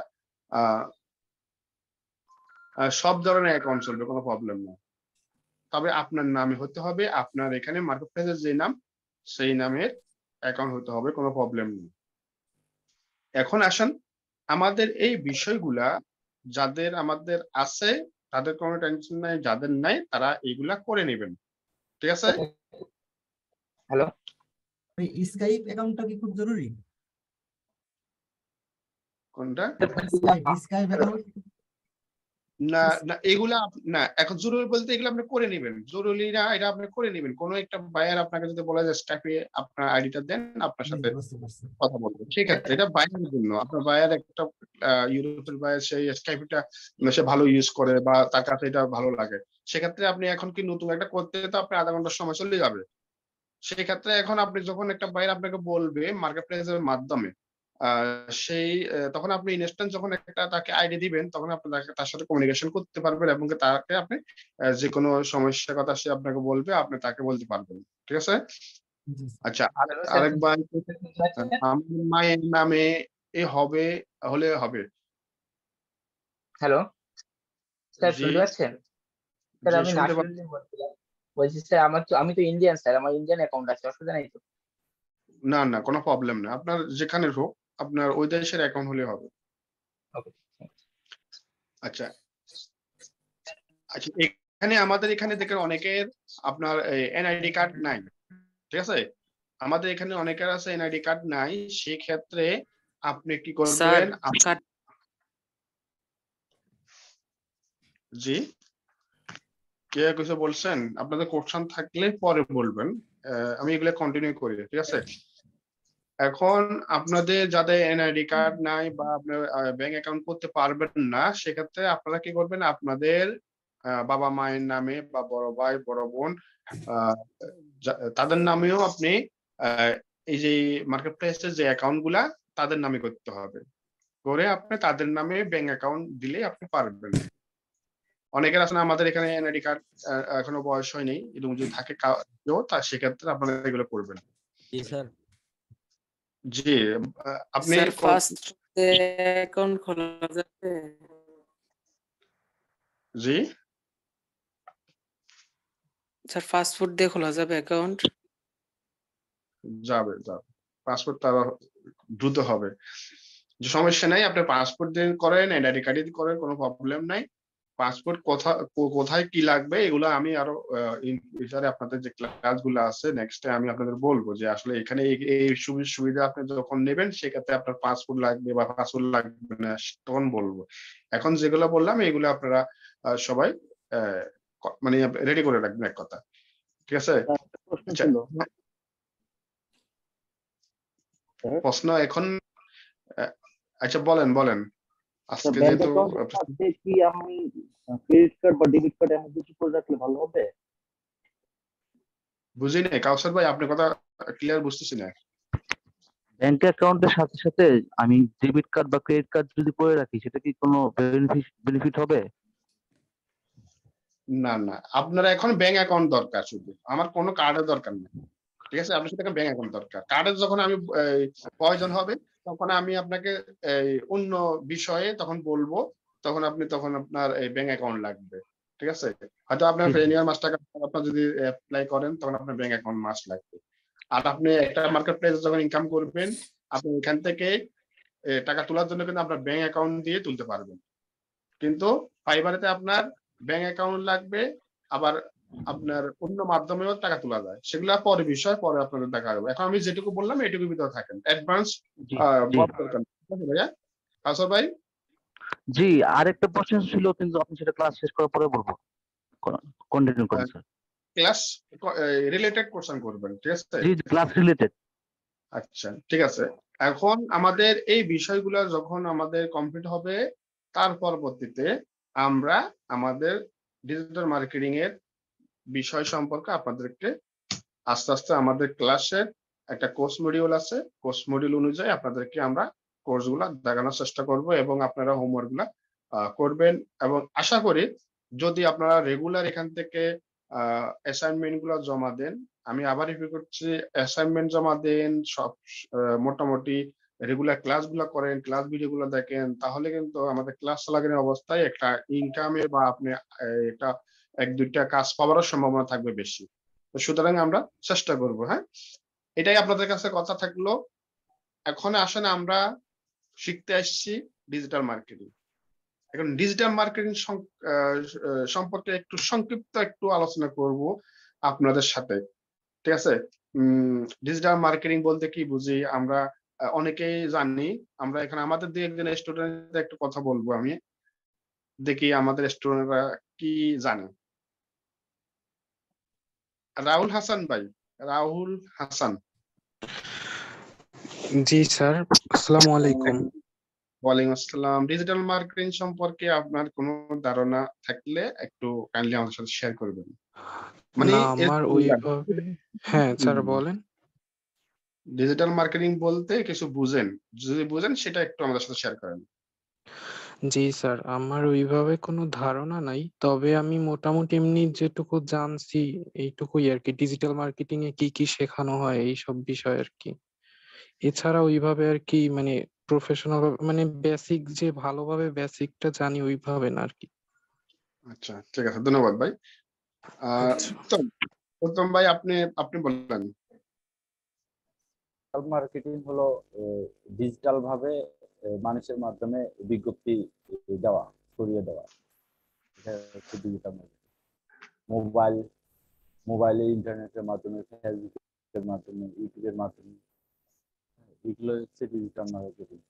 [SPEAKER 1] সব ধরনের অ্যাকাউন্ট চলবে, কোনো প্রবলেম নেই। তবে আপনার নামে হতে হবে, আপনার এখানে মার্কেট প্লেসের যে নাম সেই নামের অ্যাকাউন্ট হতে হবে, কোনো প্রবলেম নেই। এখন আসেন, আমাদের এই বিষয়গুলা যাদের আমাদের আছে তাদের কোনো টেনশন নাই, যাদের নাই তারা এইগুলা করে নেবেন, ঠিক আছে?
[SPEAKER 8] হ্যালো,
[SPEAKER 6] এই স্কাইপ অ্যাকাউন্টটা কি খুব জরুরি?
[SPEAKER 1] কোনটা?
[SPEAKER 6] স্কাইপ অ্যাকাউন্ট
[SPEAKER 1] না না, এগুলা না, এখন জরুরি বলতে এগুলো আপনি করে নেবেন, জরুরি না, এটা আপনি করে নেবেন। কোনো একটা বায়ার আপনাকে যদি বলে যে স্টাফে আপনার আইডিটা দেন, আপনার সাথে কথা বলবো, ঠিক আছে? এটা বায়ারের জন্য, আপনার বায়ার একটা ইউরোপের বায়ার, সেই স্কাইপটা সে ভালো ইউজ করে বা তার কাছে এটা ভালো লাগে, সেক্ষেত্রে আপনি এখন কি নতুন একটা করতে তো আপনি আধা ঘন্টার সময় চলে যাবে। সেই ক্ষেত্রে এখন আপনি যখন একটা বায়ার আপনাকে বলবে মার্কেট প্লেসের মাধ্যমে, তখন আপনি ইনস্ট্যান্ট যখন একটা তাকে আইডি দিবেন, তখন আপনি তার সাথে কমিউনিকেশন করতে পারবেন এবং তাকে আপনি যে কোনো সমস্যার কথা সে আপনাকে বলবে, আপনি তাকে বলতে পারবেন, ঠিক আছে? আচ্ছা, আরেকবার, আমার মায়ের নামে হলে হবে।
[SPEAKER 8] হ্যালো স্যার
[SPEAKER 1] জি
[SPEAKER 8] শুনতে পাচ্ছেন? স্যার
[SPEAKER 1] জি
[SPEAKER 8] আমি
[SPEAKER 1] শুনতে পাচ্ছি।
[SPEAKER 8] নাসিরুদ্দিন বলছিলাম। বলছি স্যার আমি তো ইন্ডিয়ান স্যার, আমার ইন্ডিয়ান অ্যাকাউন্ট আছে, অসুবিধা নাই তো?
[SPEAKER 1] না না কোনো প্রবলেম না, আপনার যেখানে হোক আপনার ওই দেশের অ্যাকাউন্ট হলে হবে।
[SPEAKER 8] ওকে।
[SPEAKER 1] আচ্ছা আচ্ছা, এখানে আমাদের এখানে দেখেন অনেকের আপনার এনআইডি কার্ড নাই, ঠিক আছে? আমাদের এখানে অনেকের আছে এনআইডি কার্ড নাই, সেই ক্ষেত্রে আপনি কি
[SPEAKER 2] স্যার
[SPEAKER 1] করবেন? জি কে কিছু বলছেন? আপনাদের কোশ্চেন থাকলে পরে বলবেন, আমি এগুলো কন্টিনিউ করি, ঠিক আছে? এখন আপনাদের যাদের এনআইডি কার্ড নাই বা আপনার ব্যাংক অ্যাকাউন্ট করতে পারবেন না, সেক্ষেত্রে আপনারা কি করবেন? আপনাদের বাবা মায়ের নামে বা বড় ভাই বড় বোন তাদের নামেও আপনি এই যে মার্কেট প্লেসের যে অ্যাকাউন্ট গুলা তাদের নামে করতে হবে, করে আপনি তাদের নামে ব্যাংক অ্যাকাউন্ট দিলে আপনি পারবেন। অনেকের আছে না আমাদের এখানে এনআইডি কার্ড এখনো বয়স হয়নি, এরকম যদি থাকে কেউ, সেক্ষেত্রে আপনারা এগুলো করবেন।
[SPEAKER 13] জি স্যার।
[SPEAKER 1] জি আপনি
[SPEAKER 2] স্যার ফার্স্ট অ্যাকাউন্ট খোলা যাবে?
[SPEAKER 1] জি
[SPEAKER 2] স্যার ফাস্ট ফুড দিয়ে খোলা যাবে অ্যাকাউন্ট?
[SPEAKER 1] যাবে যাবে, পাসপোর্ট তারা দ্রুত হবে, যে সমস্যা নাই, আপনি পাসপোর্ট দিয়ে করেন, এনআইডি কার্ড দিয়ে করেন, কোনো প্রবলেম নাই। পাসপোর্ট কোথায় কি লাগবে এগুলো আমি আরো ইন ফিউচারে আপনাদের যে ক্লাসগুলো আছে নেক্সটে আমি আপনাদের বলবো, যে আসলে এখানে এই সুবিধা আপনি যখন নেবেন সেক্ষেত্রে আপনার পাসপোর্ট লাগবে বা পাসপোর্ট লাগবে না তখন বলবো। এখন যেগুলো বললাম এগুলো আপনারা সবাই মানে রেডি করে রাখবেন, এক কথা, ঠিক আছে?
[SPEAKER 11] প্রশ্ন
[SPEAKER 1] আচ্ছা,
[SPEAKER 11] ছিল
[SPEAKER 1] প্রশ্ন এখন আচ্ছা বলেন বলেন। আজকে
[SPEAKER 11] ব্যাংক
[SPEAKER 1] যেহেতু
[SPEAKER 11] অ্যাকাউন্টের সাথে কি আমি ক্রেডিট কার্ড বা ডেবিট কার্ড এমন কিছু করে রাখলে ভালো হবে?
[SPEAKER 1] বুঝি নাই কাউসার ভাই, আপনার কথা ক্লিয়ার বুঝতেছি না।
[SPEAKER 11] ব্যাংক অ্যাকাউন্টের সাথে সাথে আমি ডেবিট কার্ড বা ক্রেডিট কার্ড যদি করে রাখি সেটা কি কোনো বেনিফিট হবে?
[SPEAKER 1] না না, আপনার এখন ব্যাংক অ্যাকাউন্ট দরকার, শুধু আমার কোনো কার্ডের দরকার নেই, ঠিক আছে? আপনার সাথে ব্যাংক অ্যাকাউন্ট দরকার। কার্ডের যখন আমি প্রয়োজন হবে তখন আমি আপনাকে অন্য বিষয়ে তখন বলবো, তখন আপনার এই ব্যাংক অ্যাকাউন্ট লাগবে, ঠিক আছে? হয়তো আপনার প্রিমিয়াম মাস টাকা আপনার যদি অ্যাপ্লাই করেন তখন আপনার ব্যাংক অ্যাকাউন্ট মাস্ট লাগবে। আর আপনি একটা মার্কেট প্লেস যখন ইনকাম করবেন আপনি এখান থেকে টাকা তোলার জন্য কিন্তু আপনার ব্যাংক অ্যাকাউন্ট দিয়ে তুলতে পারবেন, কিন্তু ফাইবারেতে আপনার ব্যাংক অ্যাকাউন্ট লাগবে, আবার আপনার অন্য মাধ্যমেও টাকা তোলা যায়, সেগুলো পরে বিষয়, পরে আপনাদের দেখা হবে। এখন আমি যেটুকু বললাম এটুকুর ভিতরে থাকেন, অ্যাডভান্স ভাইয়া। কাউসার ভাই
[SPEAKER 11] জি, আরেকটা প্রশ্ন ছিল কিন্তু আপনি সেটা ক্লাস শেষ করার পরে বলবো। কন্টিনিউ করুন স্যার।
[SPEAKER 1] ক্লাস রিলেটেড কোশ্চেন করবেন, ঠিক আছে?
[SPEAKER 11] জি ক্লাস রিলেটেড।
[SPEAKER 1] আচ্ছা ঠিক আছে, এখন আমাদের এই বিষয়গুলো যখন আমাদের কমপ্লিট হবে তার পরবর্তীতে আমরা আমাদের ডিজিটাল মার্কেটিং এর বিষয় সম্পর্কে আপনাদেরকে আস্তে আস্তে আমাদের ক্লাসের একটা কোর্স মডিউল আছে, কোর্স মডিউল অনুযায়ী আপনাদেরকে আমরা কোর্সগুলো দেখানোর চেষ্টা করব এবং আপনারা হোমওয়ার্ক গুলা করবেন। এবং আশা করি যদি আপনারা রেগুলার এখান থেকে অ্যাসাইনমেন্ট গুলো জমা দেন, আমি আবার রিপিট করছি, অ্যাসাইনমেন্ট জমা দেন, সব মোটামুটি রেগুলার ক্লাসগুলো করেন, ক্লাস ভিডিওগুলো দেখেন, তাহলে কিন্তু আমাদের ক্লাস চলাকালীন অবস্থায় একটা ইনকামে বা আপনি একটা এক দুইটা কাজ পাওয়ার সম্ভাবনা থাকবে বেশি। সুতরাং আমরা চেষ্টা করব, হ্যাঁ, এটাই আপনাদের কাছে কথা থাকলো। এখন আসেন আমরা শিখতে আসছি ডিজিটাল মার্কেটিং। এখন ডিজিটাল মার্কেটিং সম্পর্কে একটু সংক্ষিপ্ত একটু আলোচনা করব আপনাদের সাথে, ঠিক আছে? ডিজিটাল মার্কেটিং বলতে কি বুঝি আমরা অনেকেই জানি, আমরা এখানে আমাদের দুই একজন স্টুডেন্ট একটু কথা বলবো, আমি দেখি আমাদের স্টুডেন্টরা কি জানে। রাহুল হাসান ভাই, রাহুল হাসান।
[SPEAKER 14] জি স্যার, আসসালামু আলাইকুম।
[SPEAKER 1] ওয়ালাইকুম আসসালাম। ডিজিটাল মার্কেটিং সম্পর্কে আপনার কোনো ধারণা থাকলে একটু কাইন্ডলি আমাদের সাথে শেয়ার করবেন। মানে
[SPEAKER 14] না আমার ওইভাবে, হ্যাঁ স্যার বলেন।
[SPEAKER 1] ডিজিটাল মার্কেটিং বলতে কিছু বুঝেন, যদি বুঝেন সেটা একটু আমাদের সাথে শেয়ার করেন।
[SPEAKER 14] জি স্যার, আমার ওইভাবে কোনো ধারণা নাই, তবে আমি মোটামুটি এমনি যেটুকু জানছি এইটুকুই আর কি। ডিজিটাল মার্কেটিং এ কি কি শেখানো হয় এইসব বিষয় আর কি। এছাড়া ওইভাবে আর কি মানে প্রফেশনাল মানে বেসিক যে ভালোভাবে বেসিকটা জানি ওইভাবে না আর কি।
[SPEAKER 1] আচ্ছা, ঠিক আছে, ধন্যবাদ ভাই। উত্তম ভাই, আপনি বললেন।
[SPEAKER 12] ডিজিটাল মার্কেটিং হলো ডিজিটাল ভাবে মানুষের মাধ্যমে বিজ্ঞপ্তি দেওয়া, ছড়িয়ে দেওয়া, এটা হচ্ছে ডিজিটাল মার্কেটিং। মোবাইলে, ইন্টারনেটের মাধ্যমে, ফেসবুকের মাধ্যমে, ইউটিউবের মাধ্যমে, এগুলো হচ্ছে ডিজিটাল মার্কেটিং।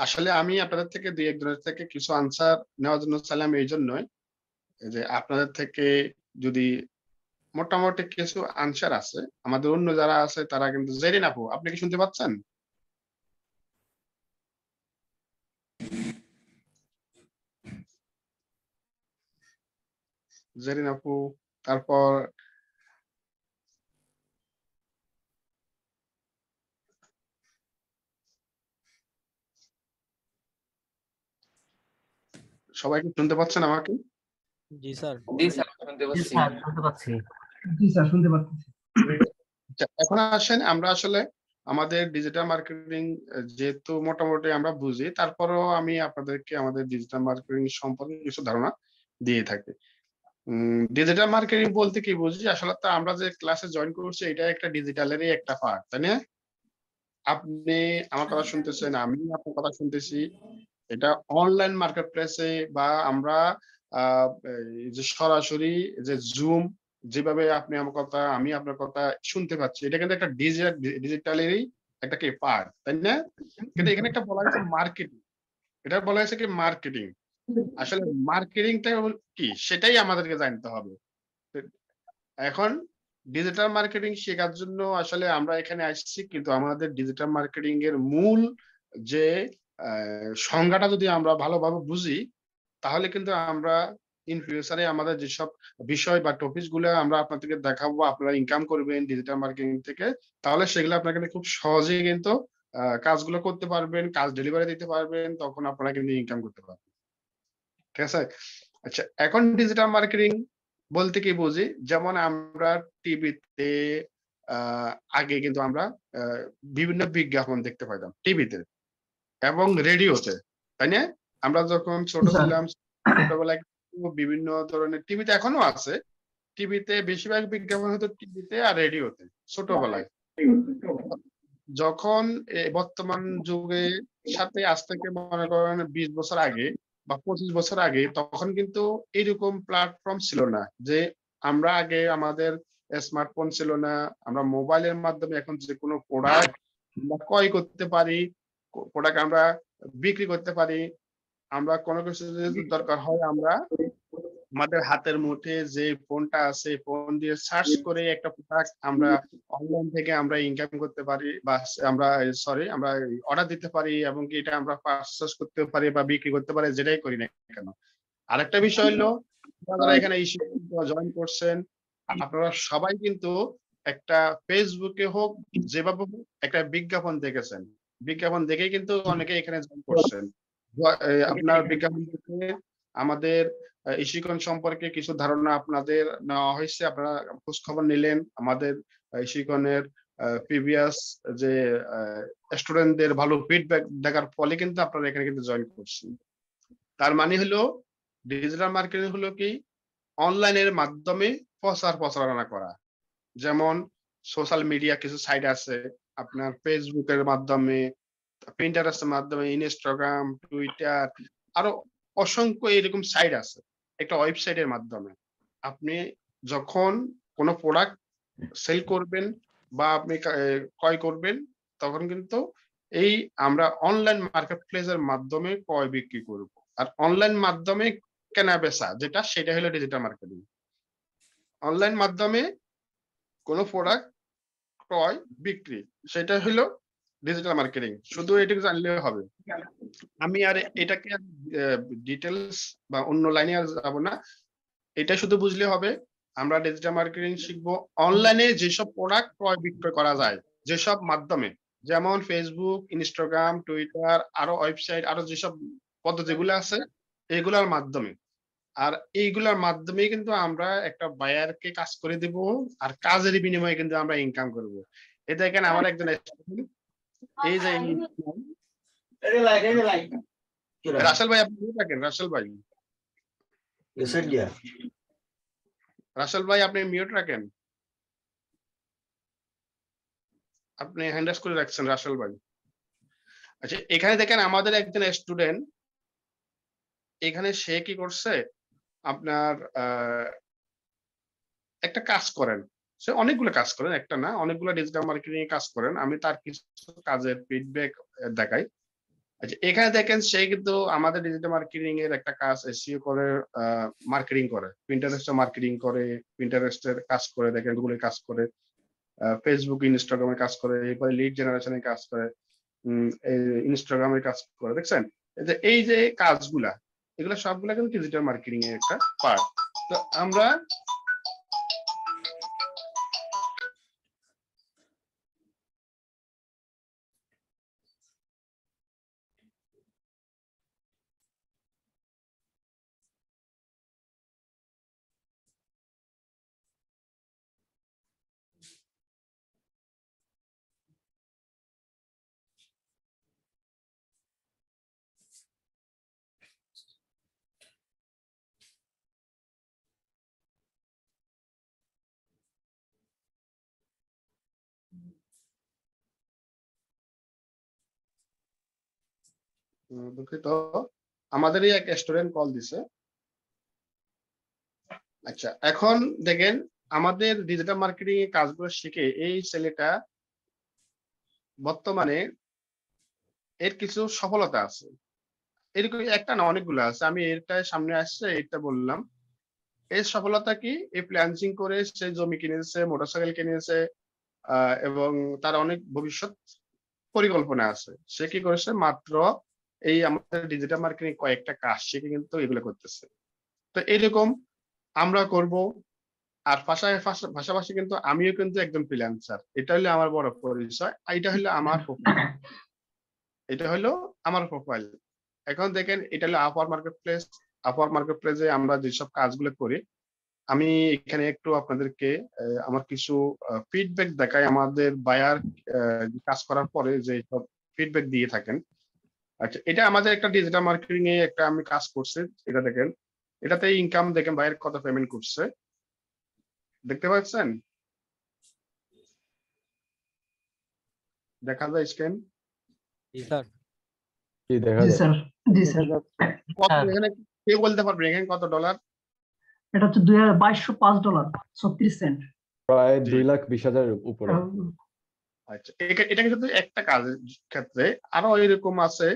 [SPEAKER 1] আসলে আমি আপনাদের থেকে দুই একজনের থেকে কিছু আনসার নেওয়ার জন্য চাইলাম, এই জন্যই যে আপনাদের থেকে যদি মোটামুটি কিছু আনসার আছে, আমাদের অন্য যারা আছে তারা কিন্তু জেরিন আপু, আপনি কি শুনতে পাচ্ছেন? জেরিন আপু, তারপর সবাই কি শুনতে পাচ্ছেন আমাকে?
[SPEAKER 13] জি স্যার।
[SPEAKER 2] জি স্যার, শুনতে
[SPEAKER 3] জি
[SPEAKER 2] পাচ্ছি।
[SPEAKER 3] স্যার, শুনতে পাচ্ছি।
[SPEAKER 6] জি স্যার, শুনতে পাচ্ছি।
[SPEAKER 1] আচ্ছা, এখন আসেন আমরা আসলে আমাদের ডিজিটাল মার্কেটিং যেহেতু মোটামুটি আমরা বুঝি, তারপরেও আমি আপনাদেরকে আমাদের ডিজিটাল মার্কেটিং সম্পর্কে কিছু ধারণা দিয়ে থাকি। ডিজিটাল মার্কেটিং বলতে কি বুঝি? আসলে তো আমরা যে ক্লাসে জয়েন করছি এটা একটা ডিজিটালেরই একটা পার্ট, তাই না? আপনি আমার কথা শুনতেছেন, আমি আপনার কথা শুনতেছি। এটা অনলাইন মার্কেট প্লেসে বা আমরা এই যে সরাসরি যে জুম, যেভাবে আপনি আমার কথা আমি আপনার কথা শুনতে পাচ্ছি, এটা কিন্তু একটা ডিজিটালেরই একটা কি পার্ট, তাই না? কিন্তু এখানে একটা বলা হয়েছে মার্কেটিং, এটা বলা হয়েছে কি মার্কেটিং। আসলে মার্কেটিংটা কি সেটাই আমাদেরকে জানতে হবে। এখন ডিজিটাল মার্কেটিং শেখার জন্য আসলে আমরা এখানে আসছি, কিন্তু আমাদের ডিজিটাল মার্কেটিং এর মূল যে সংজ্ঞাটা যদি আমরা ভালোভাবে বুঝি, তাহলে কিন্তু আমরা ইন ফিউচারে আমাদের যেসব বিষয় বা টপিকস গুলো আমরা আপনাদেরকে দেখাবো, আপনারা ইনকাম করবেন ডিজিটাল মার্কেটিং থেকে, তাহলে সেগুলো আপনারা কিন্তু খুব সহজেই কিন্তু কাজগুলো করতে পারবেন, কাজ ডেলিভারি দিতে পারবেন, তখন আপনারা কিন্তু ইনকাম করতে পারবেন। ঠিক আছে? আচ্ছা, এখন ডিজিটাল মার্কেটিং বলতে কি বুঝি? যেমন আমরা টিভিতে আগে কিন্তু আমরা আ বিভিন্ন বিজ্ঞাপন দেখতে পাইতাম টিভিতে এবং রেডিওতে, তাই না? আমরা যখন ছোট ছিলাম, ছোটবেলায় কিন্তু বিভিন্ন ধরনের টিভিতে এখনো আছে। টিভিতে বেশিরভাগ বিজ্ঞাপন হতো টিভিতে আর রেডিওতে ছোটবেলায়। যখন বর্তমান যুগের সাথে আজ থেকে মনে করেন ২০ বছর আগে বা ২৫ বছর আগে, তখন কিন্তু এরকম প্ল্যাটফর্ম ছিল না যে আমরা আগে আমাদের স্মার্টফোন ছিল না। আমরা মোবাইলের মাধ্যমে এখন যেকোনো প্রোডাক্ট আমরা ক্রয় করতে পারি, প্রোডাক্ট আমরা বিক্রি করতে পারি। আমরা কোনো কিছু যদি দরকার হয়, আমরা আমাদের হাতের মুঠে যে ফোনটা আছে, ফোন দিয়ে সার্চ করে একটা প্রোডাক্ট আমরা অনলাইন থেকে আমরা ইনকাম করতে পারি, বা আমরা আমরা অর্ডার দিতে পারি এবং কি এটা আমরা পারচেজ করতে পারি বা বিক্রি করতে পারি, যেটাই করি না কেন। আরেকটা বিষয় হলো, আপনারা এখানে জয়েন করছেন, আপনারা সবাই কিন্তু একটা ফেসবুকে হোক, যেভাবে হোক একটা বিজ্ঞাপন দেখেছেন। বিজ্ঞাপন দেখেই কিন্তু অনেকে এখানে জয়েন করছেন। আপনার বিজ্ঞাপন দেখে আমাদের ইশিকন সম্পর্কে কিছু ধারণা আপনাদের নেওয়া হয়েছে, আপনারা খোঁজ খবর নিলেন। আমাদের ইশিকনের প্রিভিয়াস যে স্টুডেন্টদের ভালো ফিডব্যাক দেখার ফলে কিন্তু আপনারা এখানে কিন্তু জয়েন করছেন। তার মানে হলো ডিজিটাল মার্কেটিং হলো কি অনলাইনের মাধ্যমে প্রচারণা করা। যেমন সোশ্যাল মিডিয়া কিছু সাইট আছে, আপনার ফেসবুকের মাধ্যমে, পিন্টারেস্টের মাধ্যমে, ইনস্টাগ্রাম, টুইটার, আরো অসংখ্য এরকম সাইট আছে। একটা ওয়েবসাইটের মাধ্যমে আপনি যখন কোনো প্রোডাক্ট সেল করবেন বা আপনি ক্রয় করবেন, তখন কিন্তু এই আমরা অনলাইন মার্কেট প্লেসের মাধ্যমে ক্রয় বিক্রি করব। আর অনলাইন মাধ্যমে কেনা বেচা যেটা, সেটা হলো ডিজিটাল মার্কেটিং। অনলাইন মাধ্যমে কোনো প্রোডাক্ট ক্রয় বিক্রি, সেটা হলো ডিজিটাল মার্কেটিং। শুধু এটুকু জানলেই হবে। আমি আর এটাকে ডিটেলস বা অন্য লাইনে আর যাব না, এটা শুধু বুঝলে হবে। আমরা ডিজিটাল মার্কেটিং শিখবো অনলাইনে যেসব প্রোডাক্ট ক্রয় বিক্রয় করা যায়, যেসব মাধ্যমে, যেমন ফেসবুক, ইনস্টাগ্রাম, টুইটার, আরো ওয়েবসাইট, আরো যেসব পদ্ধতিগুলো আছে, এগুলার মাধ্যমে। আর এইগুলার মাধ্যমে কিন্তু আমরা একটা বায়ারকে কাজ করে দেব, আর কাজের বিনিময়ে কিন্তু আমরা ইনকাম করব। এটা এখানে আমার একজন এই যে রাসেল ভাই, আপনি থাকেন রাসেল ভাই, রাসেল ভাই আপনি মিউট রাখেন, আপনি হ্যান্ড রেজ করে রাখছেন রাসেল ভাই। আচ্ছা এখানে দেখেন আমাদের একজন স্টুডেন্ট, এখানে সে কি করছে আপনার একটা কাজ করেন, সে অনেকগুলো কাজ করেন, একটা না অনেকগুলো ডিজিটাল মার্কেটিং এ কাজ করেন, আমি তার কিছু কাজের ফিডব্যাক দেখাই। আচ্ছা এখানে দেখেন সে কিন্তু আমাদের ডিজিটাল মার্কেটিং এর একটা কাজ এসইও করে, মার্কেটিং করে, পিন্টারেস্টে মার্কেটিং করে, পিন্টারেস্টের কাজ করে, দেখেন গুগলে কাজ করে, ফেসবুক ইনস্টাগ্রামে কাজ করে, এরপরে লিড জেনারেশনে কাজ করে, ইনস্টাগ্রামে কাজ করে, দেখছেন এই যে কাজগুলা, এগুলো সবগুলা কিন্তু ডিজিটাল মার্কেটিং এর একটা পার্ট। তো আমরা দুঃখিত, আমাদেরই এক স্টুডেন্ট কল দিছে। আচ্ছা এখন দেখেন আমাদের ডিজিটাল মার্কেটিং এর কাজগুলো শিখে এই ছেলেটা বর্তমানে এর কিছু সফলতা আছে, এরকম একটা না অনেকগুলো আছে, আমি এটা সামনে আসছে এটা বললাম। এর সফলতা কি, এই প্ল্যানিং করে সে জমি কিনেছে, মোটরসাইকেল কিনেছে, এবং তার অনেক ভবিষ্যৎ পরিকল্পনা আছে। সে কি করেছে, মাত্র এই আমাদের ডিজিটাল মার্কেটিং কয়েকটা কাজ শিখে কিন্তু এগুলো করতেছে। তো এরকম আমরা করব। আর পাশাপাশি কিন্তু আমিও কিন্তু একজন ফ্রিল্যান্সার, এটা হলো আমার বড় পরিচয়, এটা হলো আমার প্রোফাইল, এটা হলো আমার প্রোফাইল। এখন দেখেন এটা হলো আপওয়ার্ক মার্কেটপ্লেস। আপওয়ার্ক মার্কেটপ্লেসে আমরা যেসব কাজগুলো করি, আমি এখানে একটু আপনাদেরকে আমার কিছু ফিডব্যাক দেখাই, আমাদের বায়ার কাজ করার পরে যে সব ফিডব্যাক দিয়ে থাকেন। আচ্ছা এটা আমাদের একটা ডিজিটাল মার্কেটিং এ একটা আমি কাজ করছি, এটা দেখেন, এটাতে ইনকাম দেখেন বায়ার কত পেমেন্ট করছে, দেখতে পাচ্ছেন, দেখা যায় স্ক্রিন? এখানে কে বলতে পারবেন এখানে কত ডলার?
[SPEAKER 15] এটা হচ্ছে $2205.36
[SPEAKER 16] প্রায় 2,20,000 উপরে।
[SPEAKER 1] আচ্ছা এটা কিন্তু একটা কাজের ক্ষেত্রে, আরো এরকম আছে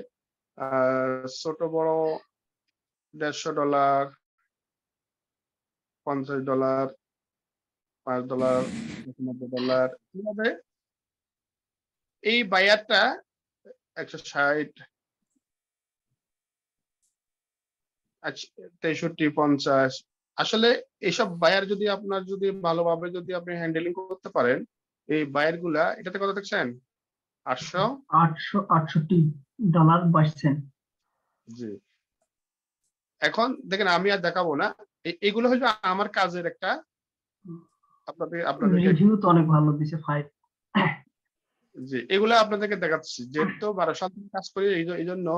[SPEAKER 1] ছোট বড় $150, $50, $5, $90 কিভাবে এই বায়ারটা 160, 63, 50। আসলে এইসব বায়ার যদি আপনার যদি ভালোভাবে যদি আপনি হ্যান্ডেলিং করতে পারেন, এই বায়ার গুলা, এটাতে কত দেখছেন,
[SPEAKER 15] $868.22।
[SPEAKER 1] জি এখন দেখেন আমি আর দেখাবো না, এগুলো হলো আমার কাজের একটা, আপনাদের
[SPEAKER 15] রিভিউ তো অনেক ভালো দিছে 5।
[SPEAKER 1] জি এগুলো আপনাদেরকে দেখাচ্ছি, যেহেতু 12 সাল থেকে কাজ করি এই জন্য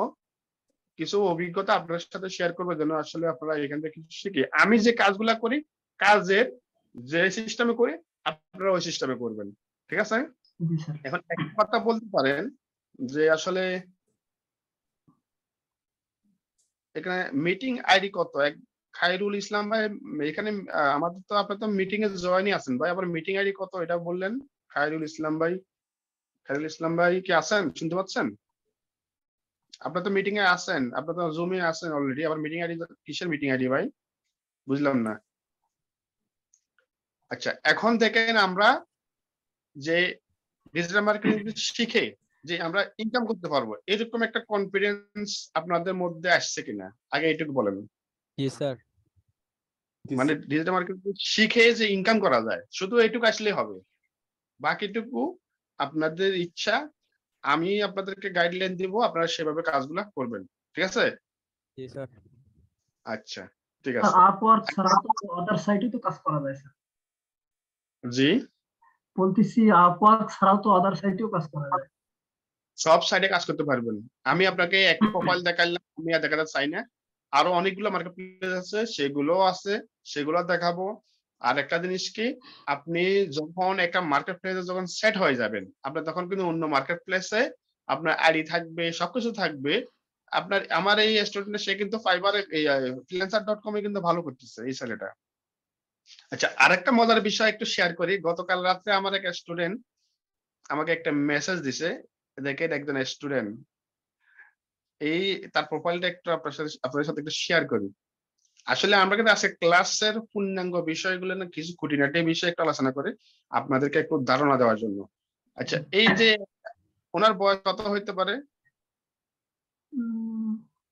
[SPEAKER 1] কিছু অভিজ্ঞতা আপনার সাথে শেয়ার করবো, যেন আসলে আপনারা এখান থেকে কিছু শিখি। আমি যে কাজগুলা করি, কাজের যে সিস্টেমে করি আপনারা ওই সিস্টেমে করবেন, ঠিক আছে? এখন একটা কথা বলতে পারেন যে আসলে এখানে মিটিং আইডি কত, এক খায়রুল ইসলাম ভাই এখানে আমাদের তো, আপনার তো মিটিং এ জয়েনই আছেন ভাই, আবার মিটিং আইডি কত এটা বললেন? খায়রুল ইসলাম ভাই, খায়রুল ইসলাম ভাই কি আছেন, শুনতে পাচ্ছেন? আপনার তো মিটিং এ আছেন, আপনার তো জুমে আছেন অলরেডি, আবার মিটিং আইডি কিসের মিটিং আইডি ভাই, বুঝলাম না। আচ্ছা এখন দেখেন আমরা যে ডিজিটাল মার্কেটিং শিখে যে আমরা ইনকাম করতে পারবো, এরকম একটা কনফিডেন্স আপনাদের মধ্যে আসছে কিনা, আগে এইটুকু বলেন।
[SPEAKER 13] জি স্যার।
[SPEAKER 1] মানে ডিজিটাল মার্কেটিং শিখে যে ইনকাম করা যায়, শুধু এইটুকু আসলে হবে, বাকিটুকু আপনাদের ইচ্ছা, আমি আপনাদেরকে গাইডলাইন দিব, আপনারা সেভাবে কাজগুলো করবেন, ঠিক আছে?
[SPEAKER 13] জি স্যার।
[SPEAKER 1] আচ্ছা ঠিক আছে।
[SPEAKER 15] আপওয়ার্ক ছাড়া তো আদার সাইটে তো কাজ করা যায় স্যার।
[SPEAKER 1] জি
[SPEAKER 15] বলতেছি আপওয়ার্ক ছাড়াও তো আদার সাইটেও কাজ করা যায়।
[SPEAKER 1] সব সাইডে কাজ করতে পারবেন। আমি আপনাকে একটা প্রোফাইল দেখাইলাম, আমি আর দেখাতে চাই না, আরো অনেকগুলো মার্কেট প্লেস আছে, সেগুলো আছে, সেগুলো দেখাবো। আর একটা জিনিস কি, আপনি যখন একটা মার্কেট প্লেসে যখন সেট হয়ে যাবেন, আপনার তখন কিন্তু অন্য মার্কেট প্লেসে আপনার আইডি থাকবে, সবকিছু থাকবে। আপনার আমার এই স্টুডেন্ট সে কিন্তু ফাইবারে freelancer.com এ কিন্তু ভালো করতেছে এই ছেলেটা। আচ্ছা, আরেকটা মজার বিষয় একটু শেয়ার করি। গতকাল রাত্রে আমার এক স্টুডেন্ট আমাকে একটা মেসেজ দিছে, দেখেন একজন স্টুডেন্ট, এই তার প্রোফাইলটা একটু আপনাদের সাথে একটু শেয়ার করি। আসলে আমরা কিন্তু আজকে ক্লাসের পূর্ণাঙ্গ বিষয়গুলো না কিছু খুঁটিনাটি বিষয় একটু আলোচনা করে আপনাদেরকে একটু ধারণা দেওয়ার জন্য। আচ্ছা, এই যে ওনার বয়স কত হইতে পারে?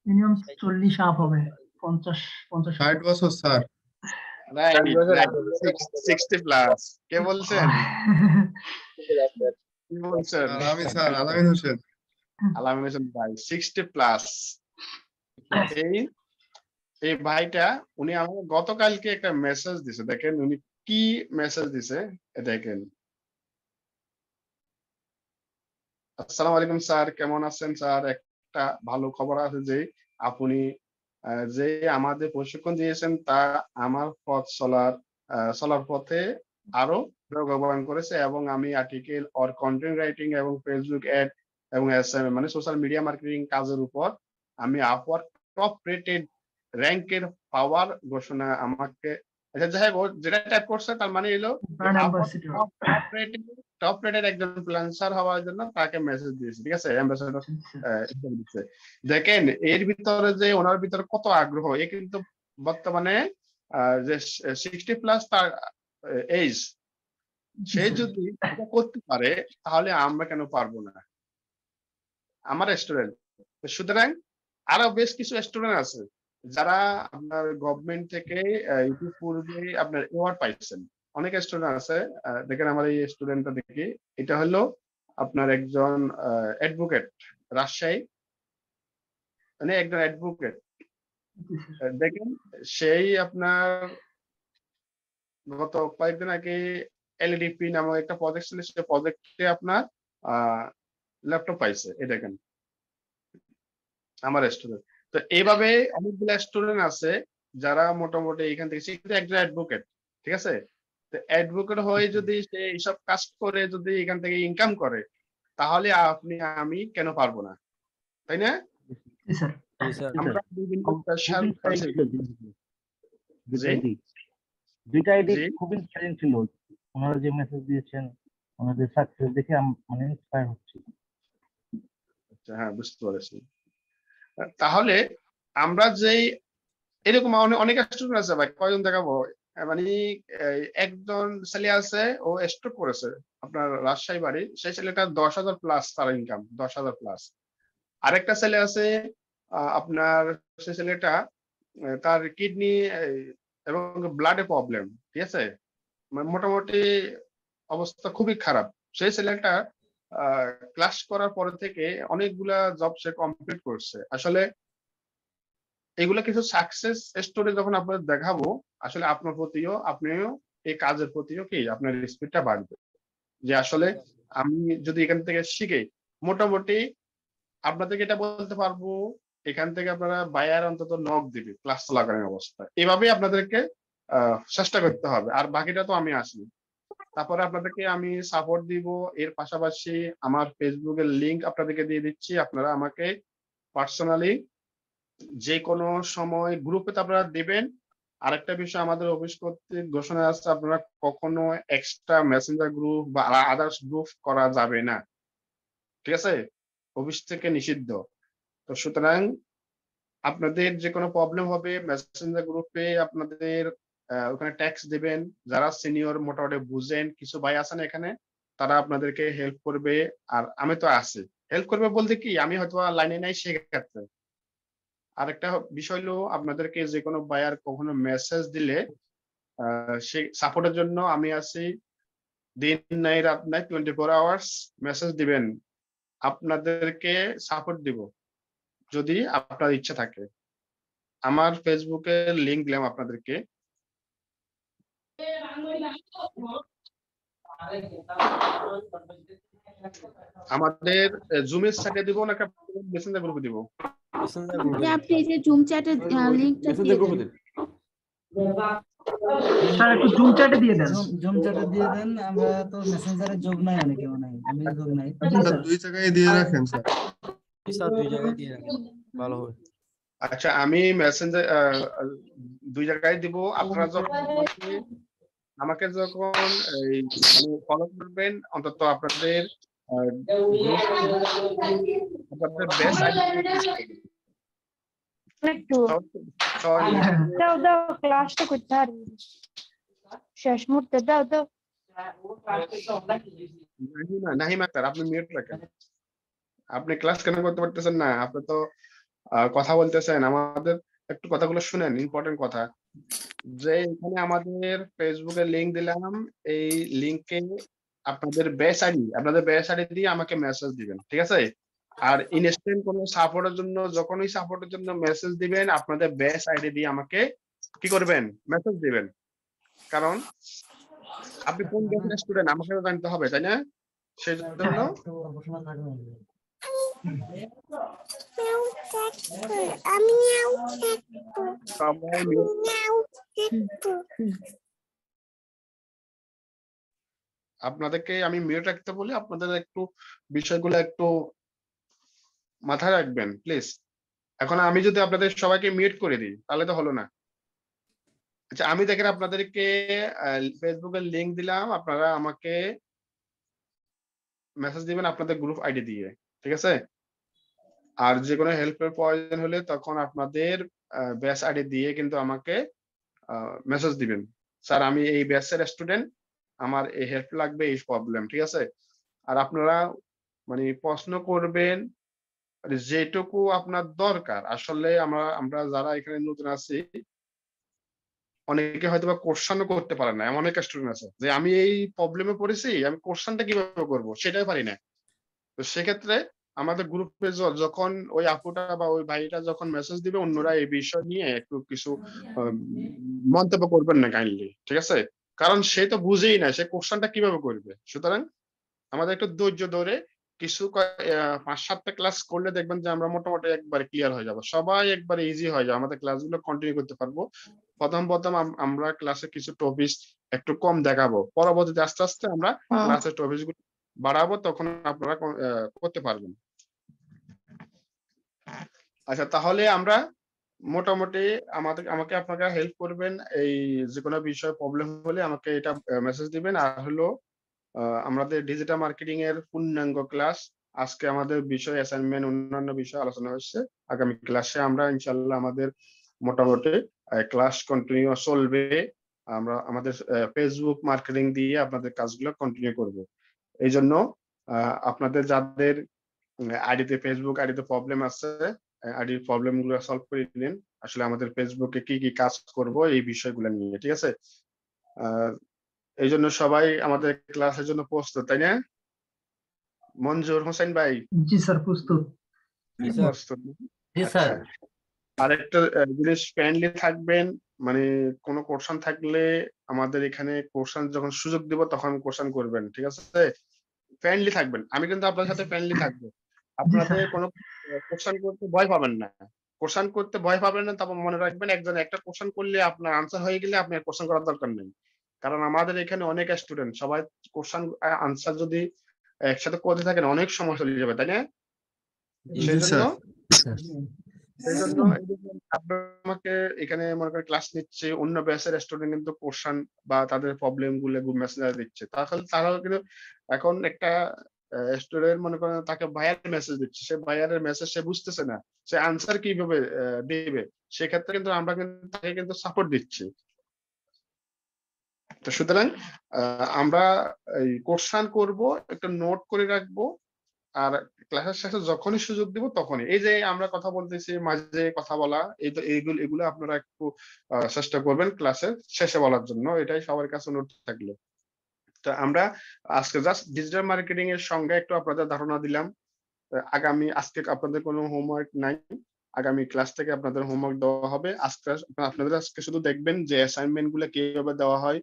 [SPEAKER 15] মিনিমাম 40 আপ হবে, 50
[SPEAKER 1] 60 বছর স্যার। Right, 60 plus. কে বলছেন? কি বলছেন?
[SPEAKER 17] আলামিন স্যার, আলামিন হোসেন।
[SPEAKER 1] আলামিন হোসেন ভাই 60 প্লাস। এই ভাইটা উনি আমাকে গতকালকে একটা মেসেজ দিছে, দেখেন উনি কি মেসেজ দিছে, দেখেন। আসসালামু আলাইকুম স্যার, কেমন আছেন স্যার? একটা ভালো খবর আছে যে আপনি যে আমাদের প্রশিক্ষণ দিয়েছেন তা আমার পথ চলার পথে আরো বেগবান করেছে, এবং আমি আর্টিকেল অর কন্টেন্ট রাইটিং এবং ফেসবুক অ্যাড এবং এসএমএম মানে সোশ্যাল মিডিয়া মার্কেটিং কাজের উপর আমি আপওয়ার্ক টপ রেটেড র্যাঙ্কের পাওয়ার ঘোষণা আমাকে, আচ্ছা যাই হোক যেটা টাইপ করছে তার মানে হলো টপ রেটেড একজন ফ্রিল্যান্সার হওয়ার জন্য তাকে মেসেজ দিয়েছে, ঠিক আছে, অ্যাম্বাসেডর দিচ্ছে। দেখেন এর ভিতরে যে ওনার ভিতরে কত আগ্রহ, এ কিন্তু বর্তমানে যে 60 প্লাস তার এজ, সে যদি এটা করতে পারে তাহলে আমরা কেন পারবো না? আমার স্টুডেন্ট, সুতরাং আরো বেশ কিছু স্টুডেন্ট আছে যারা আপনার গভর্নমেন্ট থেকে ইতিপূর্বে আপনার অ্যাওয়ার্ড পাইছেন। অনেক স্টুডেন্ট আছে, দেখেন আমার এই স্টুডেন্টটা দেখি, এটা হলো আপনার একজন অ্যাডভোকেট, রাজশাহী, মানে একজন অ্যাডভোকেট। দেখেন সেই আপনার গত কয়েকদিন আগে এলডিপি নামক একটা প্রজেক্ট ছিল, সেই প্রজেক্টে আপনার ল্যাপটপ পাইছে, এই দেখেন আমার স্টুডেন্ট। তো এইভাবে অনেকগুলো স্টুডেন্ট আছে যারা মোটামুটি এখান থেকে শিখতে, একজন অ্যাডভোকেট, ঠিক আছে। তো অ্যাডভোকেট হয়ে যদি সে এইসব কাজ করে যদি এখান থেকে ইনকাম করে, তাহলে আপনি আমি কেন পারবো না, তাই না? আমরা বিভিন্ন
[SPEAKER 11] দুইটা আইডি খুব ইন্সপায়ারিং ছিল। ওনারা যে মেসেজ দিয়েছেন, ওনাদের সাকসেস দেখে মানে ইন্সপায়ার হচ্ছি।
[SPEAKER 1] আচ্ছা, হ্যাঁ বুঝতে পারছি। তাহলে আমরা যেই এরকম অনেক স্টুডেন্ট আছে ভাই, কয়জন দেখাবো, মানে একজন ছেলে আছে ও স্ট্রোক করেছে, আপনার রাজশাহী বাড়ি, সেই ছেলেটা 10,000 প্লাস তার ইনকাম, 10,000 প্লাস। আরেকটা ছেলে আছে আপনার, সেই ছেলেটা তার কিডনি এবং ব্লাডে প্রবলেম, ঠিক আছে, মোটামুটি অবস্থা খুবই খারাপ। সেই ছেলেটা ক্লাস করার পর থেকে অনেকগুলা জব সে কমপ্লিট করছে। আসলে এগুলা কিছু সাকসেস স্টোরি যখন আপনাদের দেখাবো, আসলে আপনার প্রতিও আপনিও এই কাজের প্রতিও কি আপনার স্পিডটা বাড়বে, যে আসলে আমি যদি এখান থেকে শিখে মোটামুটি আপনাদেরকে এটা বলতে পারবো, এখান থেকে আপনারা বায়ার অন্তত নক দিবে ক্লাস চলাকালীন অবস্থায়। এভাবেই আপনাদেরকে চেষ্টা করতে হবে, আর বাকিটা তো আমি আসি। তারপরে আপনাদেরকে আমি সাপোর্ট দিব, এর পাশাপাশি আমার ফেসবুকের লিংক আপনাদেরকে দিয়ে দিচ্ছি, আপনারা আমাকে পার্সোনালি যে কোনো সময় গ্রুপে তো আপনারা দিবেন। আরেকটা বিষয়, আমাদের অফিস কর্তৃক ঘোষণা আছে, আপনারা কখনো এক্সট্রা মেসেঞ্জার গ্রুপ বা আদার্স গ্রুপ করা যাবে না, ঠিক আছে, অফিস থেকে নিষিদ্ধ। তো সুতরাং আপনাদের যে কোনো প্রবলেম হবে মেসেঞ্জার গ্রুপে আপনাদের ওখানে ট্যাক্স দিবেন, যারা সিনিয়র মোটামুটি বুঝেন, কিছু ভাই আছেন এখানে, তারা আপনাদেরকে হেল্প করবে। আর আমি তো আছি, হেল্প করবে বলতে কি, আমি হয়তো লাইনে নাই সেক্ষেত্রে। আরেকটা বিষয় হলো, আপনাদেরকে যে কোনো বায়ার কখনো মেসেজ দিলে সেই সাপোর্টের জন্য আমি আছি, দিন নাই রাত নাই 24 আওয়ার্স মেসেজ দিবেন, আপনাদেরকে সাপোর্ট দিব যদি আপনার ইচ্ছা থাকে। আমার ফেসবুকে লিংক দিলাম আপনাদেরকে, আমাদের জুমের সাথে দিব না একটা মেসেঞ্জার গ্রুপে দিব।
[SPEAKER 13] মেসেঞ্জার গ্রুপে
[SPEAKER 10] আপনি এই যে জুম চ্যাটের লিংকটা দিয়ে দেন।
[SPEAKER 15] স্যার একটু জুম চ্যাটে দিয়ে দেন।
[SPEAKER 6] জুম চ্যাটে দিয়ে দেন, আমরা তো মেসেঞ্জারে যোগ নাই, অনেকে মনে হয়, আমি যোগ নাই।
[SPEAKER 15] স্যার
[SPEAKER 1] দুই জায়গায় দিয়ে রাখেন স্যার।
[SPEAKER 13] স্যার 2 জায়গায় দিয়ে রাখেন, ভালো হবে।
[SPEAKER 1] আচ্ছা, আমি মেসেঞ্জার 2 জায়গায় দিব। আপনারা যখন আমাকে যখন এই ফলো করবেন, অন্তত আপনাদের গ্রুপ আপনাদের বেস্ট
[SPEAKER 17] একটু দাও দাও, ক্লাসটা করতে পারি শেষ মুহূর্তে, দাও দাও।
[SPEAKER 1] নাহিমা স্যার, আপনি মিউট রাখেন। আপনি ক্লাস কেন করতে পারতেছেন না? আপনি তো কথা বলতেছেন, আমাদের একটু কথাগুলো শুনেন, ইম্পর্টেন্ট কথা। যে এখানে আমাদের ফেসবুকে লিংক দিলাম, এই লিংকে আপনাদের বেস আইডি দিয়ে আমাকে মেসেজ দিবেন, ঠিক আছে? আর ইনস্ট্যান্ট কোনো সাপোর্টের জন্য, যখনই সাপোর্টের জন্য মেসেজ দিবেন, আপনাদের বেস আইডি দিয়ে আমাকে কি করবেন? মেসেজ দিবেন। কারণ আপনি কোন ব্যাচের স্টুডেন্ট আমাকে তো জানতে হবে, তাই না? সেই জন্য আপনাদেরকে আমি মিউট রাখতে বলি, আপনাদের একটু বিষয়গুলো একটু মাথায় রাখবেন প্লিজ। এখন আমি যদি আপনাদের সবাইকে মিউট করে দিই তাহলে তো হলো না। আচ্ছা, আমি দেখেন আপনাদেরকে ফেসবুকের লিংক দিলাম, আপনারা আমাকে মেসেজ দিবেন আপনাদের গ্রুপ আইডি দিয়ে, ঠিক আছে? আর যে কোনো হেল্পের প্রয়োজন হলে তখন আপনাদের ব্যাচ আইডি দিয়ে কিন্তু আমাকে মেসেজ দিবেন, স্যার আমি এই ব্যাচের স্টুডেন্ট, আমার এই হেল্প লাগবে, এই প্রবলেম, ঠিক আছে? আর আপনারা মানে প্রশ্ন করবেন যেটুকু আপনার দরকার। আসলে আমরা যারা এখানে নতুন আছি, অনেকে হয়তো বা কোশ্চেনও করতে পারে না। এমন অনেক স্টুডেন্ট আছে যে আমি এই প্রবলেমে পড়েছি, আমি কোশ্চেনটা কিভাবে করব সেটাই পারি না। তো সেক্ষেত্রে আমাদের গ্রুপে যখন ওই আপুটা বা ওই ভাইটা যখন মেসেজ দিবে, অন্যরা এই বিষয় নিয়ে একটু কিছু মন্তব্য করবেন না কাইন্ডলি, ঠিক আছে? কারণ সে তো বুঝেই না সে কোশ্চেনটা কিভাবে করবে। সুতরাং আমাদের একটু ধৈর্য ধরে কিছু 5-7টা ক্লাস করলে দেখবেন যে আমরা মোটামুটি একবারে ক্লিয়ার হয়ে যাবো, সবাই একবারে ইজি হয়ে যাবে, আমাদের ক্লাসগুলো কন্টিনিউ করতে পারবো। প্রথম আমরা ক্লাসে কিছু টপিক একটু কম দেখাবো, পরবর্তীতে আস্তে আস্তে আমরা ক্লাসের টপিকগুলো বাড়াবো, তখন আপনারা করতে পারবেন। আচ্ছা, তাহলে আমরা মোটামুটি আমাকে আপনারা হেল্প করবেন, এই যে কোনো বিষয়ে প্রবলেম হলে আমাকে এটা মেসেজ দিবেন। আর হলো আমাদের ডিজিটাল মার্কেটিং এর পূর্ণাঙ্গ ক্লাস, আজকে আমাদের বিষয় অ্যাসাইনমেন্ট, অন্যান্য বিষয় আলোচনা হচ্ছে। আগামী ক্লাসে আমরা ইনশাআল্লাহ আমাদের মোটামুটি ক্লাস কন্টিনিউ চলবে। আমরা আমাদের ফেসবুক মার্কেটিং দিয়ে আপনাদের কাজগুলো কন্টিনিউ করব। এই জন্য আপনাদের যাদের আইডিতে ফেসবুক আইডিতে প্রবলেম আছে, আইডির প্রবলেম গুলো সলভ করে দিন। আসলে আমাদের ফেসবুকে কি কি কাজ করব এই বিষয়গুলো নিয়ে, ঠিক আছে? এই জন্য সবাই আমাদের ক্লাসের জন্য প্রস্তুত, তাই না? মঞ্জুর হোসেন ভাই?
[SPEAKER 15] জি স্যার, প্রস্তুত।
[SPEAKER 1] প্রস্তুত। আচ্ছা, আরেকটা জিনিস, ফ্রেন্ডলি থাকবেন, মানে কোনো কোশ্চেন থাকলে আমাদের এখানে কোশ্চেন যখন সুযোগ দিব তখন কোশ্চেন করবেন, ঠিক আছে? ফ্রেন্ডলি থাকবেন, আমি কিন্তু আপনার সাথে ফ্রেন্ডলি থাকবো। আপনাদের কোনো কোশ্চেন করতে ভয় পাবেন না, তারপর মনে রাখবেন একজন একটা কোশ্চেন করলে আপনার আনসার হয়ে গেলে আপনার কোশ্চেন করার দরকার নেই। কারণ আমাদের এখানে অনেক স্টুডেন্ট, সবাই কোশ্চেন আনসার যদি একসাথে করতে থাকেন অনেক সময় চলে যাবে, তাই না? সেই জন্য আপনার আমাকে এখানে মনে করেন ক্লাস নিচ্ছে, অন্য ব্যাচের স্টুডেন্ট কিন্তু কোশ্চেন বা তাদের প্রবলেম গুলো মেসেজ দিচ্ছে, তাহলে কিন্তু এখন একটা স্টুডেন্ট মনে করেন তাকে ভাইয়ার মেসেজ দিচ্ছে, সে ভাইয়ারের মেসেজ সে বুঝতেছে না, সে আনসার কিভাবে দিবে, সেক্ষেত্রে কিন্তু আমরা কিন্তু তাকে কিন্তু সাপোর্ট দিচ্ছি। তো সুতরাং আমরা এই কোশ্চেন করব, একটা নোট করে রাখবো, আর ক্লাসের শেষে যখনই সুযোগ দিব তখনই, এই যে আমরা কথা বলতেছি মাঝে কথা বলা, এগুলো আপনারা একটু চেষ্টা করবেন ক্লাসের শেষে বলার জন্য, এটাই সবার কাছে অনুরোধ থাকলো। তো আমরা আজকে জাস্ট ডিজিটাল মার্কেটিং এর সঙ্গে একটু আপনাদের ধারণা দিলাম। আজকে আপনাদের কোনো হোমওয়ার্ক নাই, আগামী ক্লাস থেকে আপনাদের হোমওয়ার্ক দেওয়া হবে। আপনাদের আজকে শুধু দেখবেন যে অ্যাসাইনমেন্ট গুলো কিভাবে দেওয়া হয়।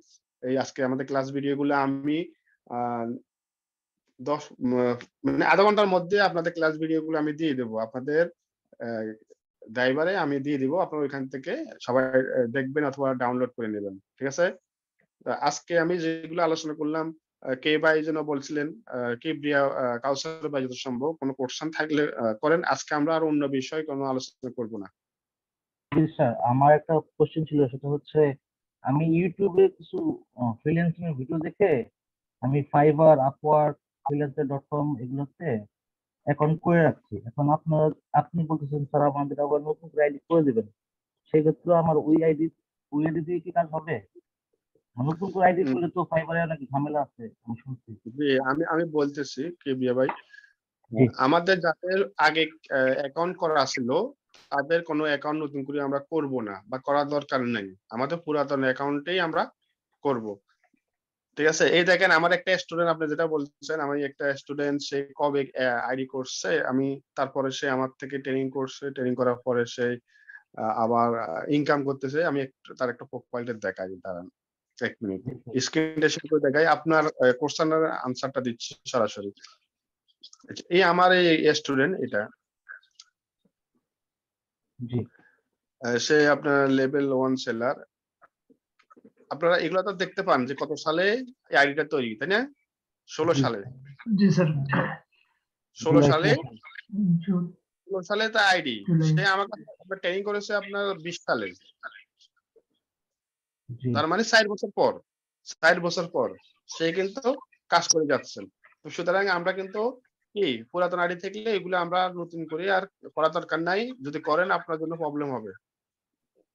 [SPEAKER 1] এই আজকে আমাদের ক্লাস ভিডিও গুলো আমি 10 মানে আধা ঘন্টার মধ্যে আপনাদের ক্লাস ভিডিও গুলো আমি দিয়ে দেবো। আপনাদের ড্রাইভারে আমি দিয়ে দিব, আপনারা ওইখান থেকে সবাই দেখবেন অথবা ডাউনলোড করে নেবেন, ঠিক আছে? আজকে আমি যেগুলো আলোচনা করলাম, কে ভাই যেন বলছিলেন, কিবরিয়া কাউসার ভাই যত সম্ভব কোনো কোশ্চেন থাকলে করেন। আজকে আমরা আর অন্য বিষয় কোনো আলোচনা করব না।
[SPEAKER 11] জি স্যার, আমার একটা কোশ্চেন ছিল, সেটা হচ্ছে আমি ইউটিউবে কিছু ফ্রিল্যান্সিং এর ভিডিও দেখে আমি ফাইবার, আপওয়ার্ক, freelancer.com এগুলোতে অ্যাকাউন্ট করে রাখছি। এখন আপনি বলতেছেন স্যার আমাদের আবার নতুন করে আইডি করে দিবেন, সেক্ষেত্রে আমার ওই আইডি দিয়ে কি কাজ হবে? নতুন করে আইডি করলে তো ফাইবারে নাকি ঝামেলা আছে আমি শুনছি।
[SPEAKER 1] জি, আমি বলতেছি কিবরিয়া ভাই,
[SPEAKER 11] জি
[SPEAKER 1] আমাদের যাদের আগে অ্যাকাউন্ট করা ছিল তাদের কোনো অ্যাকাউন্ট নতুন করে আমরা করব না বা করার দরকার নেই, আমাদের পুরাতন অ্যাকাউন্টেই আমরা করব, ঠিক আছে? এই দেখেন আমার একটা স্টুডেন্ট, আপনি যেটা বলছেন, আমি একটা স্টুডেন্ট, সে কবে আইডি করছে, আমি তারপরে সে আমার থেকে ট্রেনিং করছে, ট্রেনিং করার পরে সে আবার ইনকাম করতেছে। আমি তার একটা প্রোফাইলটা দেখাই, দাঁড়ান 1 মিনিট, স্ক্রিনটা শেয়ার করে দেখাই, আপনার কোশ্চেনের আনসারটা দিচ্ছি সরাসরি। আচ্ছা, এই আমার এই স্টুডেন্ট এটা,
[SPEAKER 11] জি
[SPEAKER 1] সে আপনার লেভেল 1 সেলার। আপনারা এগুলো তো দেখতে পান যে কত সালে এই আইডিটা তৈরি, তাই না? 16 সালে,
[SPEAKER 15] জি স্যার
[SPEAKER 1] 16 সালে,
[SPEAKER 15] জুন
[SPEAKER 1] 16 সালে তার আইডি।
[SPEAKER 15] জুলাই
[SPEAKER 1] সে আমাকে ট্রেনিং করেছে আপনার 20 সালে,
[SPEAKER 11] জি
[SPEAKER 1] তার মানে 4 বছর পর, 4 বছর পর সে কিন্তু কাজ করে যাচ্ছেন। তো সুতরাং আমরা কিন্তু কি পুরাতন আইডি থাকলে এগুলো আমরা নতুন করে আর করা দরকার নাই, যদি করেন আপনার জন্য প্রবলেম হবে,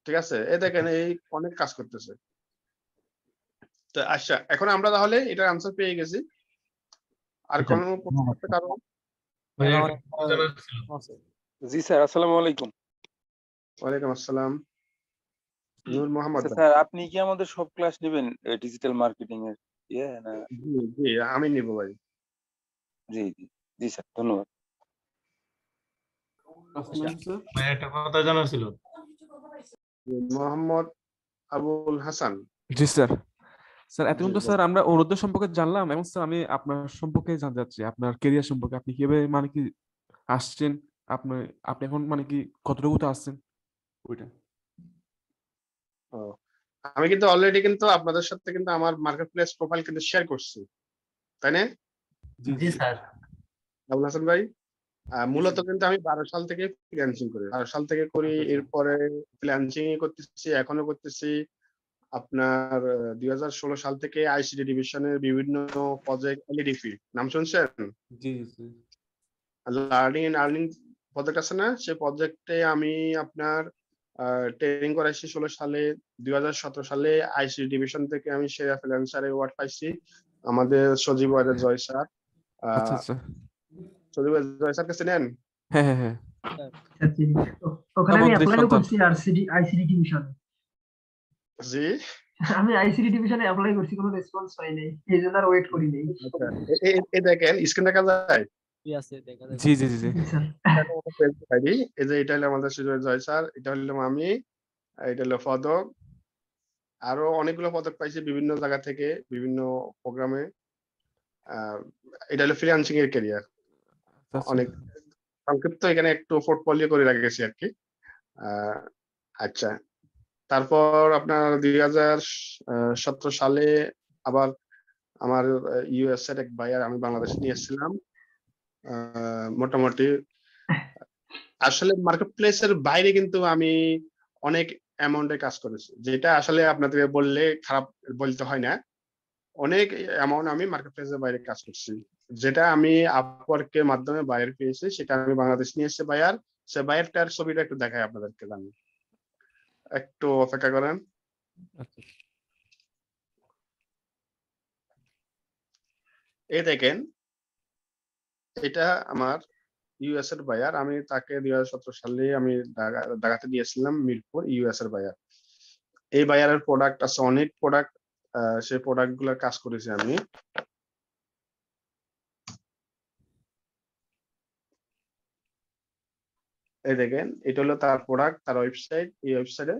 [SPEAKER 1] ঠিক আছে? এই দেখেন এই অনেক কাজ করতেছে। তো আচ্ছা, এখন আমরা তাহলে এটার আনসার পেয়ে গেছি। আর
[SPEAKER 11] আচ্ছা,
[SPEAKER 1] কোনো প্রশ্ন করতে কারো?
[SPEAKER 18] জি স্যার, আসসালামু আলাইকুম।
[SPEAKER 1] ওয়ালাইকুম আসসালাম, নূর মোহাম্মদ ভাই।
[SPEAKER 18] স্যার আপনি কি আমাদের সব ক্লাস নেবেন ডিজিটাল মার্কেটিং এর? না
[SPEAKER 1] জি জি, আমি নিব ভাই।
[SPEAKER 18] জি জি জি স্যার, ধন্যবাদ।
[SPEAKER 19] একটা কথা জানার ছিল।
[SPEAKER 1] মোহাম্মদ আবুল হাসান।
[SPEAKER 9] জি স্যার। স্যার এতক্ষণ তো
[SPEAKER 1] জি,
[SPEAKER 9] স্যার আমরা অনুরোধ সম্পর্কে জানলাম, এবং স্যার আমি আপনার সম্পর্কে জানতে চাচ্ছি, আপনার কেরিয়ার সম্পর্কে। আপনি কিভাবে মানে কি আসছেন, আপনি আপনি এখন মানে কি কতটুকুতে আসছেন ওইটা।
[SPEAKER 1] ও, আমি কিন্তু অলরেডি কিন্তু আপনাদের সাথে কিন্তু আমার মার্কেট প্লেস প্রোফাইল কিন্তু শেয়ার করছি, তাই না
[SPEAKER 3] জি স্যার।
[SPEAKER 1] আবুল হাসান ভাই? মূলত কিন্তু আমি 12 সাল থেকে ফ্রিল্যান্সিং করি, 12 সাল থেকে করি। এরপরে ফ্রিল্যান্সিং করতেছি, এখনো করতেছি। আপনার 2016 সাল থেকে আইসিটি ডিভিশনের বিভিন্ন প্রজেক্ট, এলইডিপি নাম শুনছেন?
[SPEAKER 9] জি জি
[SPEAKER 1] লার্নিং এন্ড আর্নিং প্রজেক্ট আছে না, সেই প্রজেক্টে আমি আপনার ট্রেনিং করাইছি 16 সালে। 2017 সালে আইসিটি ডিভিশন থেকে আমি সেরা ফ্রিল্যান্সার অ্যাওয়ার্ড পাইছি। আমাদের সজীব ওয়াদের জয় স্যার,
[SPEAKER 9] আচ্ছা আচ্ছা।
[SPEAKER 1] সজীব ওয়াদের জয় স্যারকে চেনেন?
[SPEAKER 9] হ্যাঁ হ্যাঁ হ্যাঁ।
[SPEAKER 15] ওখানে আমি
[SPEAKER 9] আমাদের
[SPEAKER 15] অ্যাপ্লাইও
[SPEAKER 9] সন্তান।
[SPEAKER 15] করছি আইসিডি ডিভিশন।
[SPEAKER 1] জি,
[SPEAKER 15] আমি আইসিডি ডিভিশনে অ্যাপ্লাই করছি, কোনো রেসপন্স পাই নাই, এই জন্য আর ওয়েট করি নাই।
[SPEAKER 1] আচ্ছা, এই দেখেন স্ক্রিন দেখা যায়?
[SPEAKER 9] জি জি জি জি।
[SPEAKER 1] এই যে এটা হলো আমাদের সজীব জয় স্যার, এটা হলো আমি, এটা হলো পদক। আরো অনেকগুলো পদক পাইছি বিভিন্ন জায়গা থেকে, বিভিন্ন প্রোগ্রামে। এটা হলো ফ্রিল্যান্সিং এর ক্যারিয়ার। অনেক সংক্ষিপ্ত, এখানে একটু পোর্টফোলিও করে রেখেছি আর কি। আচ্ছা, তারপর আপনার 2017 সালে আবার আমার ইউএস এর এক ভাইয়ার আমি বাংলাদেশে নিয়ে এসেছিলাম। মোটামুটি আসলে মার্কেট প্লেসের বাইরে কিন্তু আমি অনেক অ্যামাউন্টে কাজ করেছি, যেটা আসলে আপনাদের বললে খারাপ বলতে হয় না। অনেক অ্যামাউন্ট আমি মার্কেট প্লেসের বাইরে কাজ করছি, যেটা আমি আপওয়ার্কের মাধ্যমে বায়ার পেয়েছি, সেটা আমি বাংলাদেশ নিয়ে এসেছি বায়ার। সে বায়ারটার ছবিটা একটু দেখাই আপনাদেরকে, জানি একটু অপেক্ষা করেন। এই দেখেন, এটা আমার ইউএস এর বায়ার। আমি তাকে 2017 সালে আমি ঢাকাতে দিয়েছিলাম, মিরপুর, ইউএস এর বায়ার। এই বায়ারের প্রোডাক্ট আছে, অনেক প্রোডাক্ট, সেই প্রোডাক্ট গুলোর কাজ করেছি আমি। এই দেখেন, এটা হলো তার প্রোডাক্ট, তার ওয়েবসাইট। এই ওয়েবসাইটে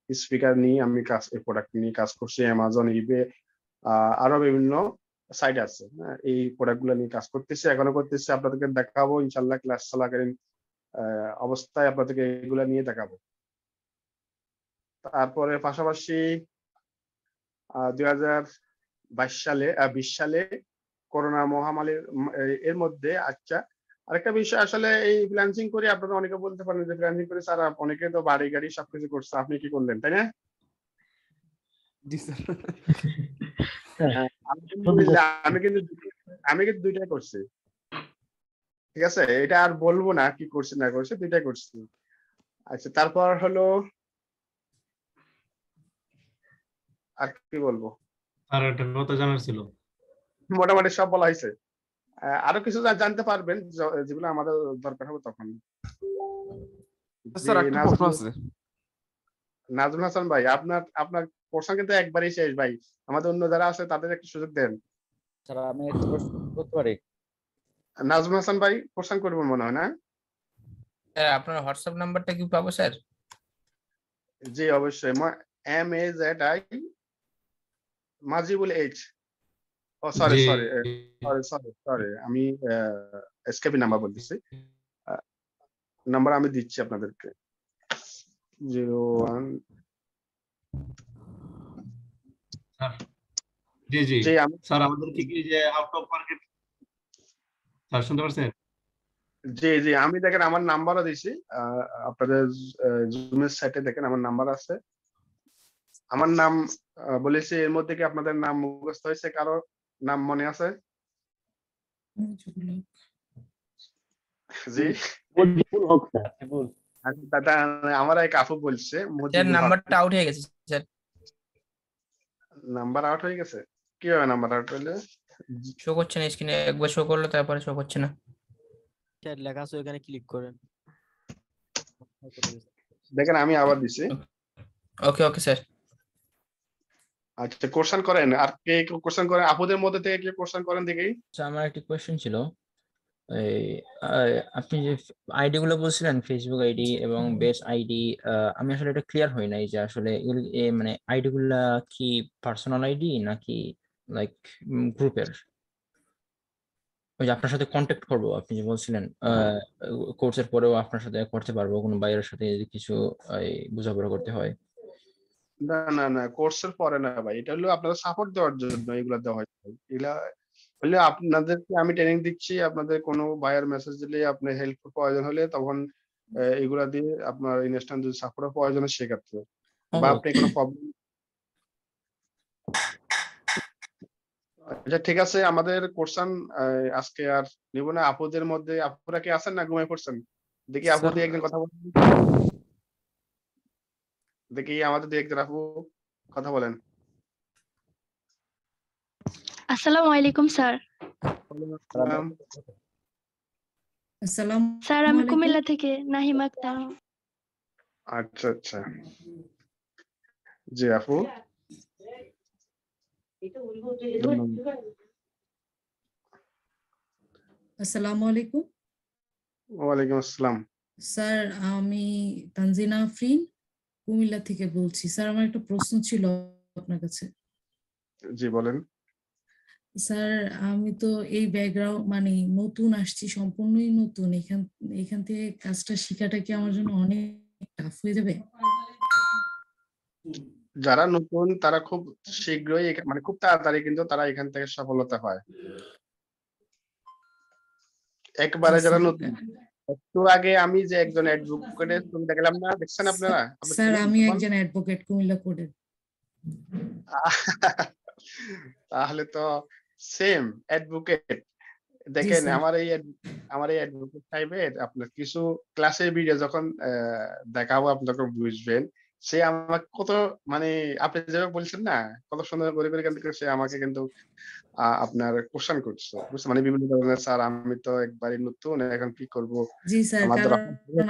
[SPEAKER 1] স্পিকার নিয়ে আমি কাজ, এই প্রোডাক্ট নিয়ে কাজ করছি। অ্যামাজন, ইবে, আরো বিভিন্ন সাইট আছে, এই প্রোডাক্ট গুলো নিয়ে কাজ করতেছি, এখনো করতেছি। আপনাদেরকে দেখাবো ইনশাল্লাহ ক্লাস চলাকালীন অবস্থায় আপনাদেরকে এগুলা নিয়ে দেখাবো। তারপরে পাশাপাশি 2022 সালে 20 সালে করোনা মহামারীর এর মধ্যে আচ্ছা আরেকটা বিষয় আসলে এই ফ্রিল্যান্সিং করে আপনারা অনেকে বলতে পারেন যে ফ্রিল্যান্সিং করে স্যার অনেকে তো বাড়ি গাড়ি সবকিছু করছে, আপনি কি করলেন, তাই না?
[SPEAKER 9] জি স্যার।
[SPEAKER 1] আলহামদুলিল্লাহ, আমি কিন্তু দুইটাই করছি, ঠিক আছে? এটা আর বলবো না কি করছি না করছি, দুইটাই করছি। আচ্ছা, তারপর হলো আর কি বলবো,
[SPEAKER 19] আর একটা কথা জানার ছিল।
[SPEAKER 1] মোটামুটি সব বলা হয়েছে। আরো কিছু জানতে পারবেন যেগুলো আমাদের দরকার হবে তখন।
[SPEAKER 9] স্যার একটা প্রশ্ন আছে।
[SPEAKER 1] নাজমুল হাসান ভাই, আপনার প্রশ্ন কিন্তু একবারই শেষ ভাই, আমাদের অন্য যারা আছে তাদের একটু সুযোগ দেন।
[SPEAKER 12] স্যার আমি একটা প্রশ্ন করতে পারি?
[SPEAKER 1] নাজমুল হাসান ভাই প্রশ্ন করবেন মনে হয় না?
[SPEAKER 8] স্যার আপনার হোয়াটসঅ্যাপ নাম্বারটা কি পাবো স্যার?
[SPEAKER 1] জি অবশ্যই, MAZI মাজিবুল এইচ। ও সরি আমি এসকেপি নাম্বার বলতেছি। নাম্বার আমি দিচ্ছি আপনাদেরকে, 01
[SPEAKER 19] জি জি
[SPEAKER 1] জি আমি
[SPEAKER 19] স্যার, আমাদের কি যে আউট অফ মার্কেট স্যার শুনতে পাচ্ছেন?
[SPEAKER 1] জি আমি দেখেন আমার নাম্বারও দিছি, আপনাদের জুমের সাইটে দেখেন আমার নাম্বার আছে। আমার নাম বলেছি, এর মধ্যে কি আপনাদের নাম মুখস্থ হয়েছে? কারো নাম মনে আছে? জি
[SPEAKER 11] মুজিবুল হক স্যার।
[SPEAKER 1] আচ্ছা, দাদা আমার এক আপু বলছে
[SPEAKER 8] স্যার
[SPEAKER 1] মুজিবুল হক।
[SPEAKER 8] নাম্বারটা আউট হয়ে গেছে স্যার।
[SPEAKER 1] নাম্বার আউট হয়ে গেছে? কিভাবে নাম্বার আউট হইলে?
[SPEAKER 8] শো করছে না স্ক্রিনে, একবার শো করলো তারপরে শো করছে না।
[SPEAKER 13] স্যার লেখা আছে ওখানে ক্লিক করেন।
[SPEAKER 1] দেখেন আমি আবার দিছি।
[SPEAKER 8] Okay sir.
[SPEAKER 1] আচ্ছা, কোশ্চেন করেন। আর কে কোশ্চেন করেন? আপুদের মধ্যে থেকে কে কোশ্চেন করেন দেখি।
[SPEAKER 20] আমার একটা কোয়েশ্চেন ছিল, এই আপনি যে আইডি গুলো বলছিলেন, ফেসবুক আইডি এবং বেস আইডি, আমি আসলে এটা ক্লিয়ার হই নাই যে আসলে মানে আইডি গুলা কি পার্সোনাল আইডি নাকি লাইক গ্রুপের? ওই যে আপনার সাথে কন্ট্যাক্ট করবো আপনি যে বলছিলেন কোর্সের পরেও আপনার সাথে করতে পারবো কোনো বাইরের সাথে যদি কিছু বোঝাপড়া করতে হয়।
[SPEAKER 1] না কোর্সের পরে না ভাই, এটা হলো আপনাদের সাপোর্ট দেওয়ার জন্য এগুলা দেওয়া হয়। এগুলা হলে আপনাদেরকে আমি ট্রেনিং দিচ্ছি, আপনাদের কোনো বায়ার মেসেজ দিলে আপনি হেল্প প্রয়োজন হলে তখন এগুলা দিয়ে আপনার ইনস্ট্যান্ট যদি সাপোর্টের প্রয়োজন হয় সেক্ষেত্রে, বা আপনি কোনো প্রবলেম। আচ্ছা ঠিক আছে, আমাদের কোশ্চেন আজকে আর নিব না। আপুদের মধ্যে আপুরা কি আছেন না ঘুমায় পড়ছেন? দেখি আপু দিয়ে একজন কথা বলেন, দেখি আমাদের দিয়ে একজন আপু কথা বলেন।
[SPEAKER 17] আসসালামু আলাইকুম স্যার। স্যার আমি কুমিল্লা থেকে নাহিমা আক্তার।
[SPEAKER 1] আচ্ছা জি আপু।
[SPEAKER 4] আসসালামু আলাইকুম।
[SPEAKER 1] ওয়ালাইকুম আসসালাম।
[SPEAKER 4] স্যার আমি তানজিনা আফরিন কুমিল্লা থেকে বলছি। স্যার আমার একটা প্রশ্ন ছিল আপনার কাছে।
[SPEAKER 1] জি বলেন।
[SPEAKER 4] স্যার আমি তো এই ব্যাকগ্রাউন্ড মানে নতুন আসছি, সম্পূর্ণই নতুন। এখান থেকে কাজটা শেখাটা কি আমার জন্য অনেক টাফ হয়ে যাবে?
[SPEAKER 1] যারা নতুন তারা খুব শীঘ্রই মানে খুব তাড়াতাড়ি কিন্তু তারা এখান থেকে সফলতা পায়। একবারে যারা নতুন, একটু আগে আমি যে একজন অ্যাডভোকেটের ছবি দেখালাম না, দেখছেন আপনারা?
[SPEAKER 4] স্যার আমি একজন অ্যাডভোকেট কুমিল্লা কোর্টের।
[SPEAKER 1] তাহলে তো সেম অ্যাডভোকেট। দেখেন আমার এই অ্যাডভোকেট সাহেবের আপনার কিছু ক্লাসের ভিডিও যখন দেখাবো আপনি তখন বুঝবেন সে আমাকে কত মানে আপনি যেভাবে বলছেন না কত সুন্দর করে কিন্তু সে আমাকে কিন্তু আপনার কোশ্চেন করছে, বুঝছেন? মানে বিভিন্ন ধরনের, স্যার আমি তো একবারই নতুন, এখন কি করব?
[SPEAKER 4] জি স্যার, কারণ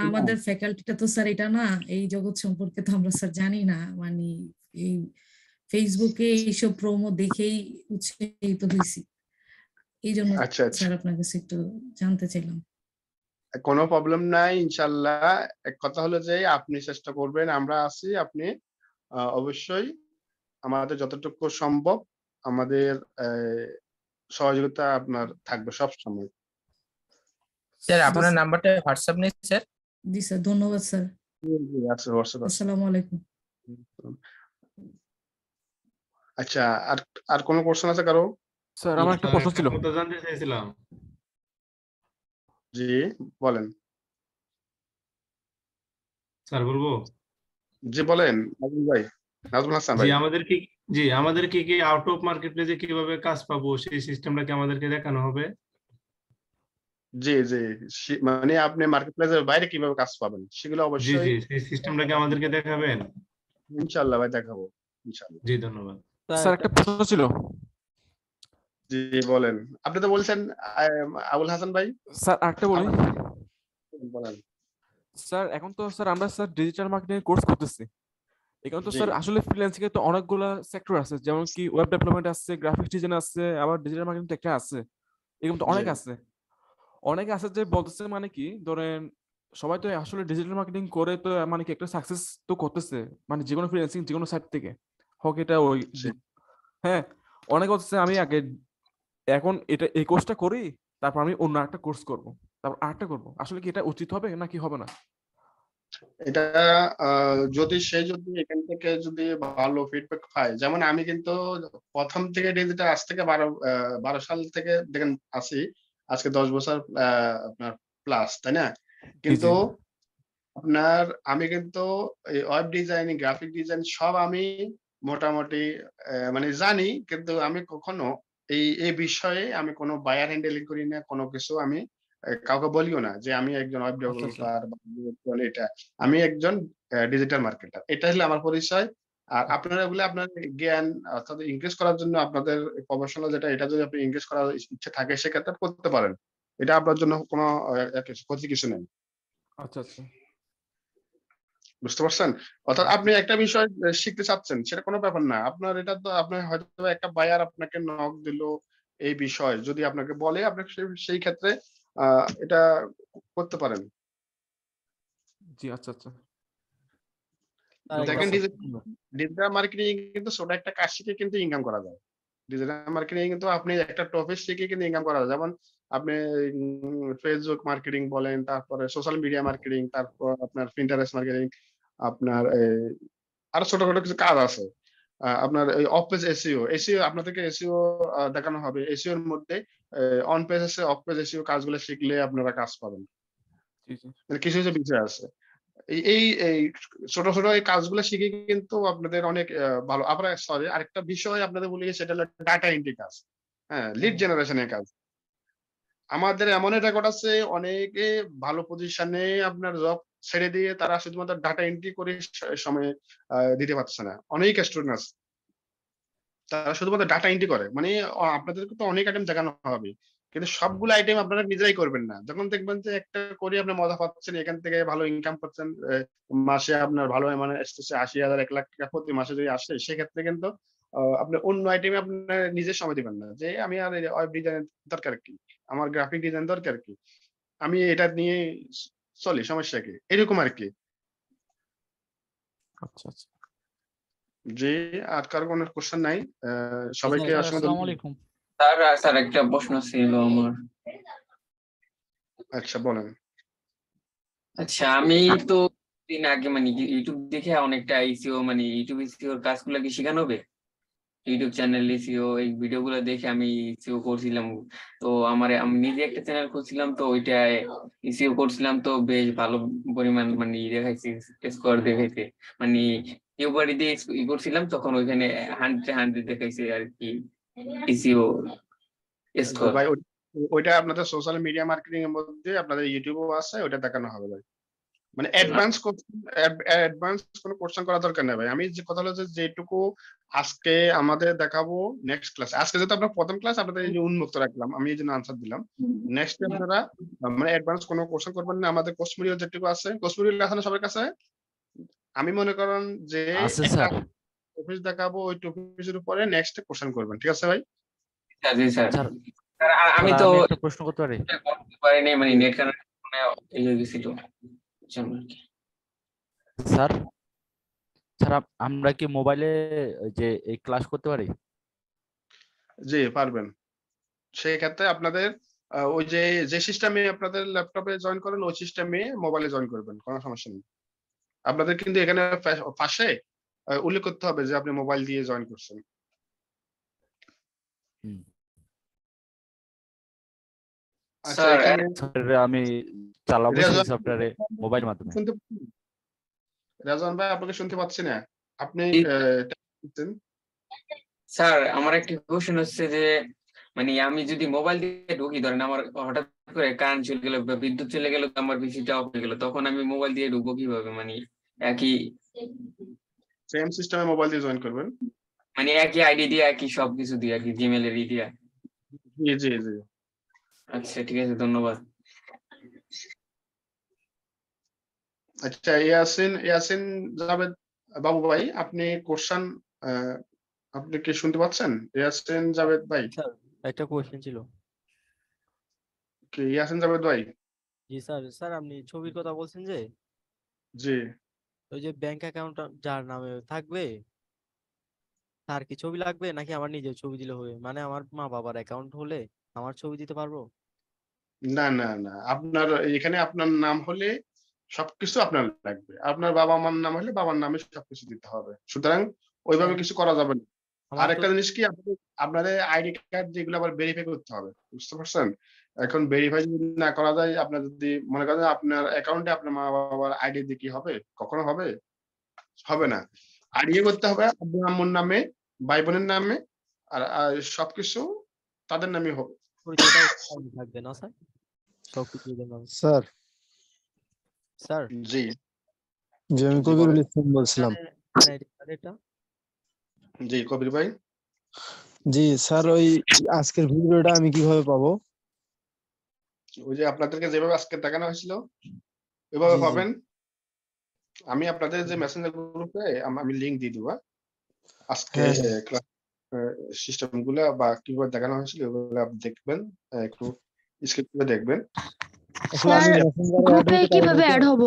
[SPEAKER 4] আমাদের ফ্যাকাল্টিটা তো স্যার এটা না, এই জগৎ সম্পর্কে তো আমরা স্যার জানি না। মানে এই ফেসবুকে এইসব প্রোমো দেখেই উৎসাহিত হয়েছি, এই জন্য স্যার আপনার কাছে একটু জানতে চাইলাম।
[SPEAKER 1] কোনো প্রবলেম নাই ইনশাআল্লাহ। এক কথা হলো যে আপনি চেষ্টা করবেন, আমরা আছি, আপনি অবশ্যই আমাদের যতটুকু সম্ভব আমাদের সহযোগিতা আপনার থাকবে সব সময়।
[SPEAKER 8] স্যার আপনার নাম্বারটা হোয়াটসঅ্যাপ নেই স্যার?
[SPEAKER 4] জি স্যার, ধন্যবাদ স্যার।
[SPEAKER 1] জি, আছে হোয়াটসঅ্যাপ আছে।
[SPEAKER 4] আসসালামু আলাইকুম।
[SPEAKER 1] আচ্ছা, আর আর কোনো কোশ্চেন আছে কারো?
[SPEAKER 9] স্যার আমার একটা প্রশ্ন ছিল।
[SPEAKER 19] কথা জানতে চাইছিলাম।
[SPEAKER 1] জি, বলেন।
[SPEAKER 19] স্যার বলবো?
[SPEAKER 1] জি বলেন নাজমুল ভাই, নাজমুল হাসান
[SPEAKER 19] জি
[SPEAKER 1] ভাই।
[SPEAKER 19] আমাদেরকে কি আউট অফ মার্কেট প্লেসে কিভাবে কাজ পাবো সেই সিস্টেমটা কি আমাদেরকে দেখানো হবে?
[SPEAKER 1] জি, জি। মানে আপনি মার্কেট প্লেসের বাইরে কিভাবে কাজ পাবেন সেগুলো
[SPEAKER 19] জি
[SPEAKER 1] অবশ্যই
[SPEAKER 19] জি সেই সিস্টেমটা কি আমাদেরকে দেখাবেন?
[SPEAKER 1] ইনশাআল্লাহ ভাই দেখাবো ইনশাআল্লাহ।
[SPEAKER 19] জি ধন্যবাদ।
[SPEAKER 9] স্যার একটা প্রশ্ন ছিল।
[SPEAKER 1] জি বলেন। আপনি তো বলছেন আবুল হাসান ভাই।
[SPEAKER 9] স্যার আরেকটা বলি।
[SPEAKER 1] বলেন।
[SPEAKER 9] স্যার এখন তো স্যার আমরা স্যার ডিজিটাল মার্কেটিং এর কোর্স করতেছি। এখানে তো
[SPEAKER 1] জি।
[SPEAKER 9] স্যার আসলে ফ্রিল্যান্সিং এর তো অনেকগুলা সেক্টর আছে, যেমন কি ওয়েব ডেভেলপমেন্ট আছে, গ্রাফিক্স ডিজাইন আছে, আবার ডিজিটাল মার্কেটিং তো একটা আছে। এরকম তো অনেক
[SPEAKER 1] জি।
[SPEAKER 9] আছে। অনেকে আছে যে বলতেছে মানে কি ধরেন সবাই তো আসলে ডিজিটাল মার্কেটিং করে তো মানে কি একটা সাকসেস তো করতেছে, মানে যেকোনো ফ্রিল্যান্সিং যেকোনো সাইট থেকে হোক এটা ওই
[SPEAKER 1] জি।
[SPEAKER 9] হ্যাঁ অনেকে হচ্ছে আমি আগে এখন এটা এই কোর্সটা করি, তারপর আমি অন্য একটা কোর্স করব, তারপর আরেকটা করব। আসলে কি এটা উচিত হবে নাকি হবে না?
[SPEAKER 1] এটা যদি এখান থেকে যদি ভালো ফিডব্যাক পায়, যেমন আমি কিন্তু প্রথম থেকে ডিজিটাল আজ থেকে 12 সাল থেকে দেখেন আছি, আজকে 10 বছর আপনার প্লাস, তাই না? কিন্তু আপনার আমি কিন্তু এই ওয়েব ডিজাইনিং, গ্রাফিক ডিজাইন সব আমি মোটামুটি মানে জানি, কিন্তু আমি কখনো এই বিষয়ে আমি কোনো বায়ার হ্যান্ডেলিং করি না, কোনো কিছু আমি কাউকে বলিও না যে আমি একজন ওয়েব ডেভেলপার বা এটা। আমি একজন ডিজিটাল মার্কেটার। এটা হলো আমার পরিচয়। আর আপনারা এগুলো আপনার জ্ঞান অর্থাৎ ইনক্রিজ করার জন্য আপনাদের প্রফেশনাল যেটা, এটা যদি আপনি ইনক্রিজ করার ইচ্ছে থাকে সেক্ষেত্রে করতে পারেন। এটা আপনার জন্য কোনো ক্ষতি কিছু নেই।
[SPEAKER 9] আচ্ছা আচ্ছা।
[SPEAKER 1] বুঝতে পারছেন? অর্থাৎ আপনি একটা বিষয় শিখতে চাচ্ছেন, সেটা কোনো ব্যাপার না। আপনার এটা তো আপনার হয়তো একটা বায়ার আপনাকে নক দিল এই বিষয় যদি আপনাকে বলে, আপনি সেই ক্ষেত্রে এটা করতে পারেন।
[SPEAKER 9] জি আচ্ছা আচ্ছা।
[SPEAKER 1] দেখেন ডিজিটাল মার্কেটিং কিন্তু ছোট একটা কাজ শিখে কিন্তু ইনকাম করা যায়। ডিজিটাল মার্কেটিং কিন্তু আপনি একটা টপিক শিখে কিন্তু ইনকাম করা যায়। যেমন আপনি ফেসবুক মার্কেটিং বলেন, তারপরে সোশ্যাল মিডিয়া মার্কেটিং, তারপর আপনার পিন্টারেস্ট মার্কেটিং, আপনার আরো ছোটখাটো কিছু কাজ আছে। আপনার এই অফ পেজ এসইও আপনাদেরকে এসইও দেখানো হবে। এসইও এর মধ্যে অন পেজ আছে, অফ পেজ এসইও কাজগুলো শিখলে আপনারা কাজ পাবেন।
[SPEAKER 9] জি জি।
[SPEAKER 1] মানে কিছু বিষয় আছে। এই ছোট এই কাজগুলো শিখে কিন্তু আপনাদের অনেক ভালো। আবার সরি আরেকটা বিষয় আপনাদের বলি, সেটা হলো ডাটা এন্ট্রি কাজ। হ্যাঁ, লিড জেনারেশনের কাজ। আমাদের এমন রেকর্ড আছে, অনেকে ভালো পজিশনে আপনার জব ছেড়ে দিয়ে তারা শুধুমাত্র ডাটা এন্ট্রি করে সময় দিতে পারছে না। অনেক স্টুডেন্ট আছে। তারা শুধুমাত্র ডাটা এন্ট্রি করে। মানে আপনাদেরকে তো অনেক আইটেম দেখানো হবে। কিন্তু সবগুলো আইটেম আপনারা নিজেরাই করবেন না। যখন দেখবেন যে একটা করে আপনি মজা পাচ্ছেন, এখান থেকে ভালো ইনকাম করছেন, মাসে আপনার ভালো মানে আসতেছে ৮০,০০০ ১,০০,০০০ টাকা প্রতি মাসে যদি আসে, সেক্ষেত্রে কিন্তু আপনি অন্য আইটেমে আপনার নিজে সময় দিবেন না। যে আমি আর ওয়েব ডিজাইন দরকার কি? আমার গ্রাফিক ডিজাইন দরকার কি? আমি এটা নিয়ে চলি, সমস্যা কি? এরকম আরকি।
[SPEAKER 9] আচ্ছা আচ্ছা।
[SPEAKER 1] জি, আর কারো কোনো কোয়েশ্চেন নাই? সবাইকে অসংখ্য ধন্যবাদ।
[SPEAKER 2] স্যার একটা প্রশ্ন ছিল আমার।
[SPEAKER 1] আচ্ছা বলেন।
[SPEAKER 2] আচ্ছা, আমি তো দিন আগে মানে ইউটিউব দেখে অনেকটা ইসিও মানে ইউটিউব ইসিওর কাজগুলো কি শেখানো হবে? ইউটিউব চ্যানেল ইসিও এই ভিডিওগুলো দেখে আমি ইসিও করছিলাম। তো আমি নিজে একটা চ্যানেল খুলছিলাম, তো ওইটায় ইসিও করছিলাম, তো বেশ ভালো পরিমাণ মানে দেখাইছি, স্কোর দেখাইছে। মানে ইউবারি দিয়ে করছিলাম, তখন ওইখানে 100 দেখাইছে আর কি ইসিও স্কোর।
[SPEAKER 1] ভাই ওইটা আপনাদের সোশ্যাল মিডিয়া মার্কেটিং এর মধ্যে আপনাদের ইউটিউবও আছে, ওইটা দেখানো হবে ভাই। মানে অ্যাডভান্স কোনো কোশ্চেন করা দরকার নেই ভাই। আমি যে কথা হলো যে যেটুকু আজকে আমাদের দেখাবো নেক্সট ক্লাস। আজকে যেহেতু আপনার প্রথম ক্লাস, আপনাদের এই যে উন্মুক্ত রাখলাম, আমি এই জন্য আনসার দিলাম। নেক্সট আপনারা মানে অ্যাডভান্স কোনো কোশ্চেন করবেন না। আমাদের কোর্স ভিডিও যেটুকু আছে, কোর্স ভিডিও আছে না সবার কাছে? আমি মনে করেন যে একটা টপিক দেখাবো, ওই টপিকের উপরে নেক্সট কোশ্চেন করবেন। ঠিক আছে ভাই?
[SPEAKER 2] জি স্যার। আমি তো
[SPEAKER 3] একটা প্রশ্ন করতে পারি?
[SPEAKER 2] পারিনি, মানে নেট কানেকশন এই হয়ে গেছিল।
[SPEAKER 3] স্যার স্যার আমরা কি মোবাইলে যে এই ক্লাস করতে পারি?
[SPEAKER 1] জি পারবেন। সেই ক্ষেত্রে আপনাদের ওই যে সিস্টেমে আপনাদের ল্যাপটপে জয়েন করেন ওই সিস্টেমে মোবাইলে জয়েন করবেন, কোনো সমস্যা নেই। আপনাদের কিন্তু এখানে পাশে উল্লেখ করতে হবে যে আপনি মোবাইল দিয়ে জয়েন করছেন। আচ্ছা,
[SPEAKER 2] স্যার
[SPEAKER 1] এখানে
[SPEAKER 3] আমি চালাবো সেই
[SPEAKER 1] রেজওয়ান
[SPEAKER 3] সফটওয়্যারে মোবাইল মাধ্যমে।
[SPEAKER 1] শুনতে পাচ্ছেন? রেজওয়ান ভাই আপনাকে শুনতে পাচ্ছি না, আপনি
[SPEAKER 2] স্যার আমার একটা কোশ্চেন হচ্ছে যে মানে আমি যদি মোবাইল দিয়ে ঢুকি, ধরেন আমার হঠাৎ করে কারেন্ট চলে গেল বা বিদ্যুৎ চলে গেল, আমার পিসিটা অফ হয়ে গেল, তখন আমি মোবাইল দিয়ে ঢুকবো কিভাবে? মানে একই
[SPEAKER 1] সেম সিস্টেমে মোবাইল দিয়ে জয়েন করবেন।
[SPEAKER 2] মানে একই আইডি দিয়ে একই সবকিছু দিয়ে একই জিমেল এর দিয়ে।
[SPEAKER 1] জি জি জি।
[SPEAKER 2] আচ্ছা ঠিক আছে, ধন্যবাদ।
[SPEAKER 1] আচ্ছা, ইয়াসিন জাভেদ বাবু ভাই, আপনি কোশ্চেন আপনি কি শুনতে পাচ্ছেন? ইয়াসিন জাভেদ ভাই,
[SPEAKER 13] স্যার একটা কোশ্চেন ছিল।
[SPEAKER 1] কি ইয়াসিন জাভেদ ভাই?
[SPEAKER 13] জি স্যার, স্যার আপনি ছবির কথা বলছেন যে
[SPEAKER 1] জি।
[SPEAKER 13] ওই যে ব্যাংক অ্যাকাউন্ট যার নামে থাকবে তার কি ছবি লাগবে নাকি আমার নিজের ছবি দিলে হবে? মানে আমার মা বাবার অ্যাকাউন্ট হলে আমার ছবি দিতে পারবো?
[SPEAKER 1] না না না, আপনার এখানে আপনার নাম হলে সবকিছু আপনার লাগবে, আপনার বাবা মার নাম হলে বাবার নামে সবকিছু দিতে হবে, সুতরাং ওইভাবে কিছু করা যাবে না।
[SPEAKER 13] আমার
[SPEAKER 1] আর
[SPEAKER 13] তো
[SPEAKER 1] একটা জিনিস কি, আপনাদের আইডি কার্ড যেগুলো আবার ভেরিফাই করতে হবে, বুঝতে পারছেন? এখন ভেরিফাই যদি না করা যায়, আপনার যদি মনে করেন আপনার অ্যাকাউন্টে আপনার মা বাবার আইডি দিয়ে কি হবে? কখনো হবে? হবে না। আইডি করতে হবে আপনার আম্মুর নামে, ভাই বোনের নামে, আর সবকিছু তাদের নামে হবে।
[SPEAKER 13] পরিচয়টাও থাকবে না স্যার? সবকিছু
[SPEAKER 21] স্যার
[SPEAKER 13] স্যার
[SPEAKER 21] জি জি, আমি কবিরুল ইসলাম বলছিলাম।
[SPEAKER 1] জি কবির ভাই।
[SPEAKER 21] জি স্যার, ওই আজকের ভিডিওটা আমি কিভাবে পাবো?
[SPEAKER 1] ওই যে আপনাদেরকে যেভাবে আজকে দেখানো হয়েছিল ওইভাবে
[SPEAKER 21] জি, জি।
[SPEAKER 1] পাবেন। আমি আপনাদের যে মেসেঞ্জার গ্রুপে আমি লিংক দিয়ে দিব আজকে
[SPEAKER 21] হ্যাঁ, হ্যাঁ।
[SPEAKER 1] ক্লাস সিস্টেম গুলা বা কিভাবে দেখানো হয়েছিল ওগুলো আপনি দেখবেন, একটু স্কিপ করে দেখবেন।
[SPEAKER 21] আসলে আমি মেসেঞ্জারে অ্যাড
[SPEAKER 17] গ্রুপে
[SPEAKER 21] হতে পারি
[SPEAKER 17] কিভাবে
[SPEAKER 21] নাই তো।
[SPEAKER 17] অ্যাড হব?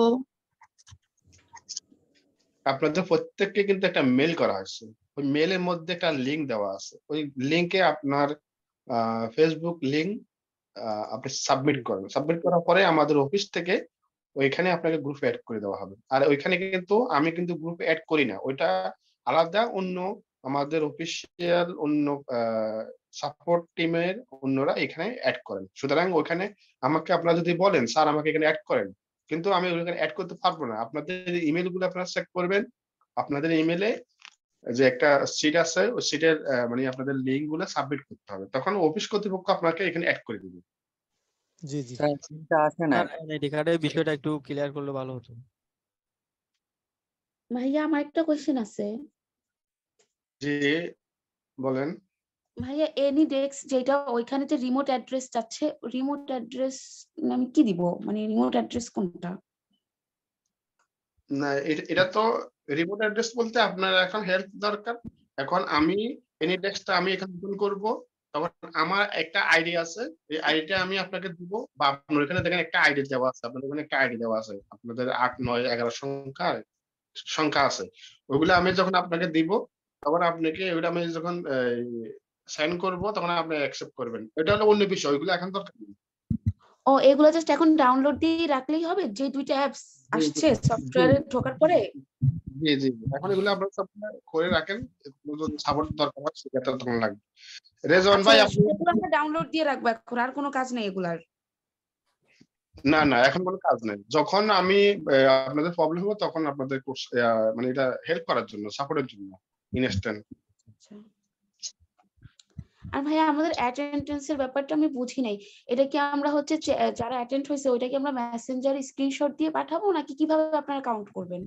[SPEAKER 1] আপনাদের প্রত্যেককে কিন্তু একটা মেল করা হয়েছে, ওই মেলের মধ্যে একটা লিংক দেওয়া আছে, ওই লিংকে আপনার ফেসবুক লিংক আপনি সাবমিট করবেন, সাবমিট করার পরে আমাদের অফিস থেকে ওইখানে আপনাকে গ্রুপে অ্যাড করে দেওয়া হবে। আর ওইখানে কিন্তু আমি কিন্তু গ্রুপে অ্যাড করি না, ওইটা আলাদা অন্য আমাদের অফিসিয়াল অন্য সাপোর্ট টিমের অন্যরা এখানে অ্যাড করেন। সুতরাং ওইখানে আমাকে আপনারা যদি বলেন স্যার আমাকে এখানে অ্যাড করেন, কিন্তু আমি ওইখানে অ্যাড করতে পারবো না। আপনাদের ইমেল গুলো আপনারা চেক করবেন, আপনাদের ইমেলে যে একটা সিট আছে ওই সিটের মানে আপনাদের লিংক গুলো সাবমিট করতে হবে, তখন অফিস কর্তৃপক্ষ আপনাকে এখানে অ্যাড করে দিবে।
[SPEAKER 21] জি জি।
[SPEAKER 13] আইডি কার্ডের বিষয়টা একটু ক্লিয়ার করলে ভালো হতো।
[SPEAKER 10] ভাইয়া আমার একটা কোশ্চেন আছে।
[SPEAKER 1] জি বলেন।
[SPEAKER 10] ভাইয়া এনি ডেস্ক যেটা ওইখানে যে রিমোট অ্যাড্রেস চাচ্ছে, রিমোট অ্যাড্রেস আমি কি দিব? মানে রিমোট অ্যাড্রেস কোনটা?
[SPEAKER 1] না এটা তো রিমোট অ্যাড্রেস বলতে আপনার এখন হেল্প দরকার। এখন আমি এনিডেস্কটা আমি এখানে ওপেন করব, তখন আমার একটা আইডি আছে, এই আইডিটা আমি আপনাকে দিব, বা আপনার এখানে দেখেন একটা আইডি দেওয়া আছে, আপনাদের এখানে একটা আইডি দেওয়া আছে, আপনাদের 8 9 11 সংখ্যা আছে, ওইগুলো আমি যখন আপনাকে দিব তখন আপনাকে ওইটা আমি যখন সেন্ড করব তখন আপনি অ্যাকসেপ্ট করবেন। এটা হলো অন্য বিষয়, ওইগুলো এখন দরকার নেই।
[SPEAKER 10] ও এগুলো জাস্ট এখন ডাউনলোড দিয়ে রাখলেই হবে? যে দুইটা অ্যাপস আসছে সফটওয়্যারে ঢোকার পরে?
[SPEAKER 1] জি জি, এখন এগুলো আপনারা সব করে রাখেন, যদি সাপোর্ট দরকার হয় সেটা তখন লাগবে। রেজন ভাই আপনি
[SPEAKER 10] এগুলো আমরা ডাউনলোড দিয়ে রাখবো এখন, আর কোনো কাজ নেই এগুলার?
[SPEAKER 1] না না, এখন কোনো কাজ নেই, যখন আমি আপনাদের প্রবলেম হবে তখন আপনাদের মানে এটা হেল্প করার জন্য, সাপোর্টের জন্য ইনস্ট্যান্ট।
[SPEAKER 10] আর ভাইয়া আমাদের অ্যাটেন্ডেন্স এর ব্যাপারটা আমি বুঝি নাই, এটা কি আমরা হচ্ছে যারা অ্যাটেন্ড হয়েছে ওইটা কি আমরা মেসেঞ্জার স্ক্রিনশট দিয়ে পাঠাবো নাকি কিভাবে আপনারা কাউন্ট করবেন?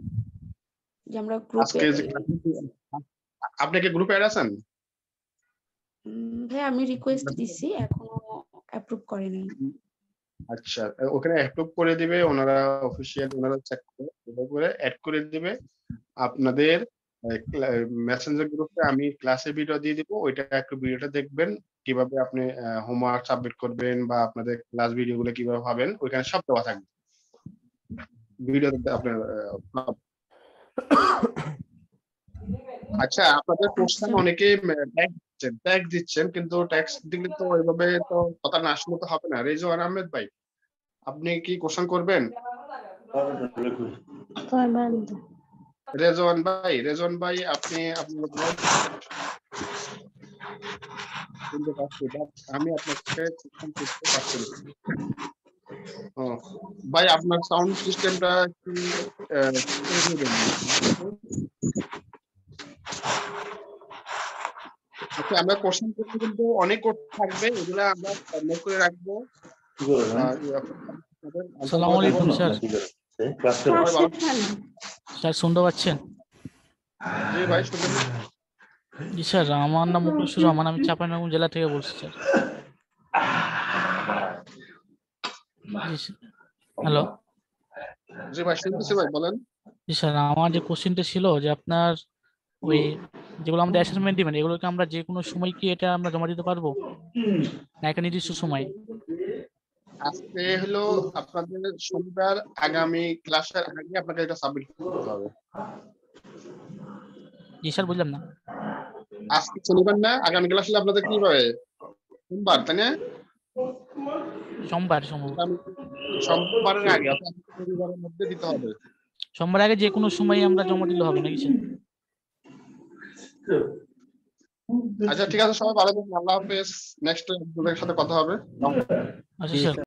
[SPEAKER 10] যে আমরা গ্রুপে
[SPEAKER 1] আপনি কি গ্রুপে অ্যাড আছেন?
[SPEAKER 10] ভাই আমি রিকোয়েস্ট দিছি, এখনো অ্যাপ্রুভ করে নাই।
[SPEAKER 1] আচ্ছা, ওখানে অ্যাপ্রুভ করে দিবে ওনারা, অফিশিয়াল ওনারা চেক করে অ্যাড করে দিবে আপনাদের মেসেঞ্জার গ্রুপে। আমি ক্লাসে ভিডিও দিয়ে দিব, ওইটা একটু ভিডিওটা দেখবেন কিভাবে আপনি হোমওয়ার্ক সাবমিট করবেন বা আপনাদের ক্লাস ভিডিওগুলো কিভাবে পাবেন, ওইখানে সব দেওয়া থাকবে ভিডিওতে আপনার। আচ্ছা, আপনাদের কোশ্চেন অনেকে দিচ্ছেন, ট্যাগ দিচ্ছেন, কিন্তু ট্যাক্স দিলে তো ওইভাবে তো কথা না আসলে তো হবে না। রেজওয়ান আহমেদ ভাই, আপনি কি কোশ্চেন করবেন? রেজওয়ান ভাই আপনি আপনার শুনতে পাচ্ছি, but আমি আপনাকে কোশ্চেন করতে পারছি না। ও ভাই, আপনার সাউন্ড সিস্টেমটা কি করে দিবেন? আচ্ছা, আমরা কোশ্চেন করতে কিন্তু অনেক করতে থাকবে, এগুলা আমরা নোট করে রাখবো।
[SPEAKER 7] আসসালামু আলাইকুম স্যার। স্যার শুনতে পাচ্ছেন?
[SPEAKER 1] জি ভাই, শুনতে পাচ্ছি।
[SPEAKER 7] জি স্যার, আমার নাম মুখলেসুর রহমান, আমি চাঁপাইনবাবগঞ্জ জেলা থেকে বলছি স্যার। হ্যালো।
[SPEAKER 1] জি ভাই, শুনতেছি ভাই, বলেন।
[SPEAKER 7] জি স্যার, আমার যে কোশ্চেনটা ছিল যে আপনার ওই যেগুলো আমাদের অ্যাসেসমেন্ট দিবেন, এগুলোকে আমরা যে কোনো সময় কি এটা আমরা জমা দিতে পারবো, না একটা নির্দিষ্ট সময়?
[SPEAKER 1] আজকে হলো আপনাদের শনিবার, আগামী ক্লাসের আগে আপনাকে এটা সাবমিট করতে হবে।
[SPEAKER 7] জি স্যার, বুঝলাম না।
[SPEAKER 1] আজকে শনিবার না, আগামী ক্লাস হলে আপনাদের কি হবে? সোমবার, তাই না?
[SPEAKER 7] সোমবারের
[SPEAKER 1] আগে, অর্থাৎ রবিবারের মধ্যে দিতে হবে।
[SPEAKER 7] সোমবার আগে যে কোনো সময় আমরা জমা দিলে হবে নাকি স্যার?
[SPEAKER 1] আচ্ছা ঠিক আছে, সবাই ভালো থাকবেন, আল্লাহ হাফেজ। নেক্সট সাথে কথা হবে।
[SPEAKER 7] আচ্ছা স্যার।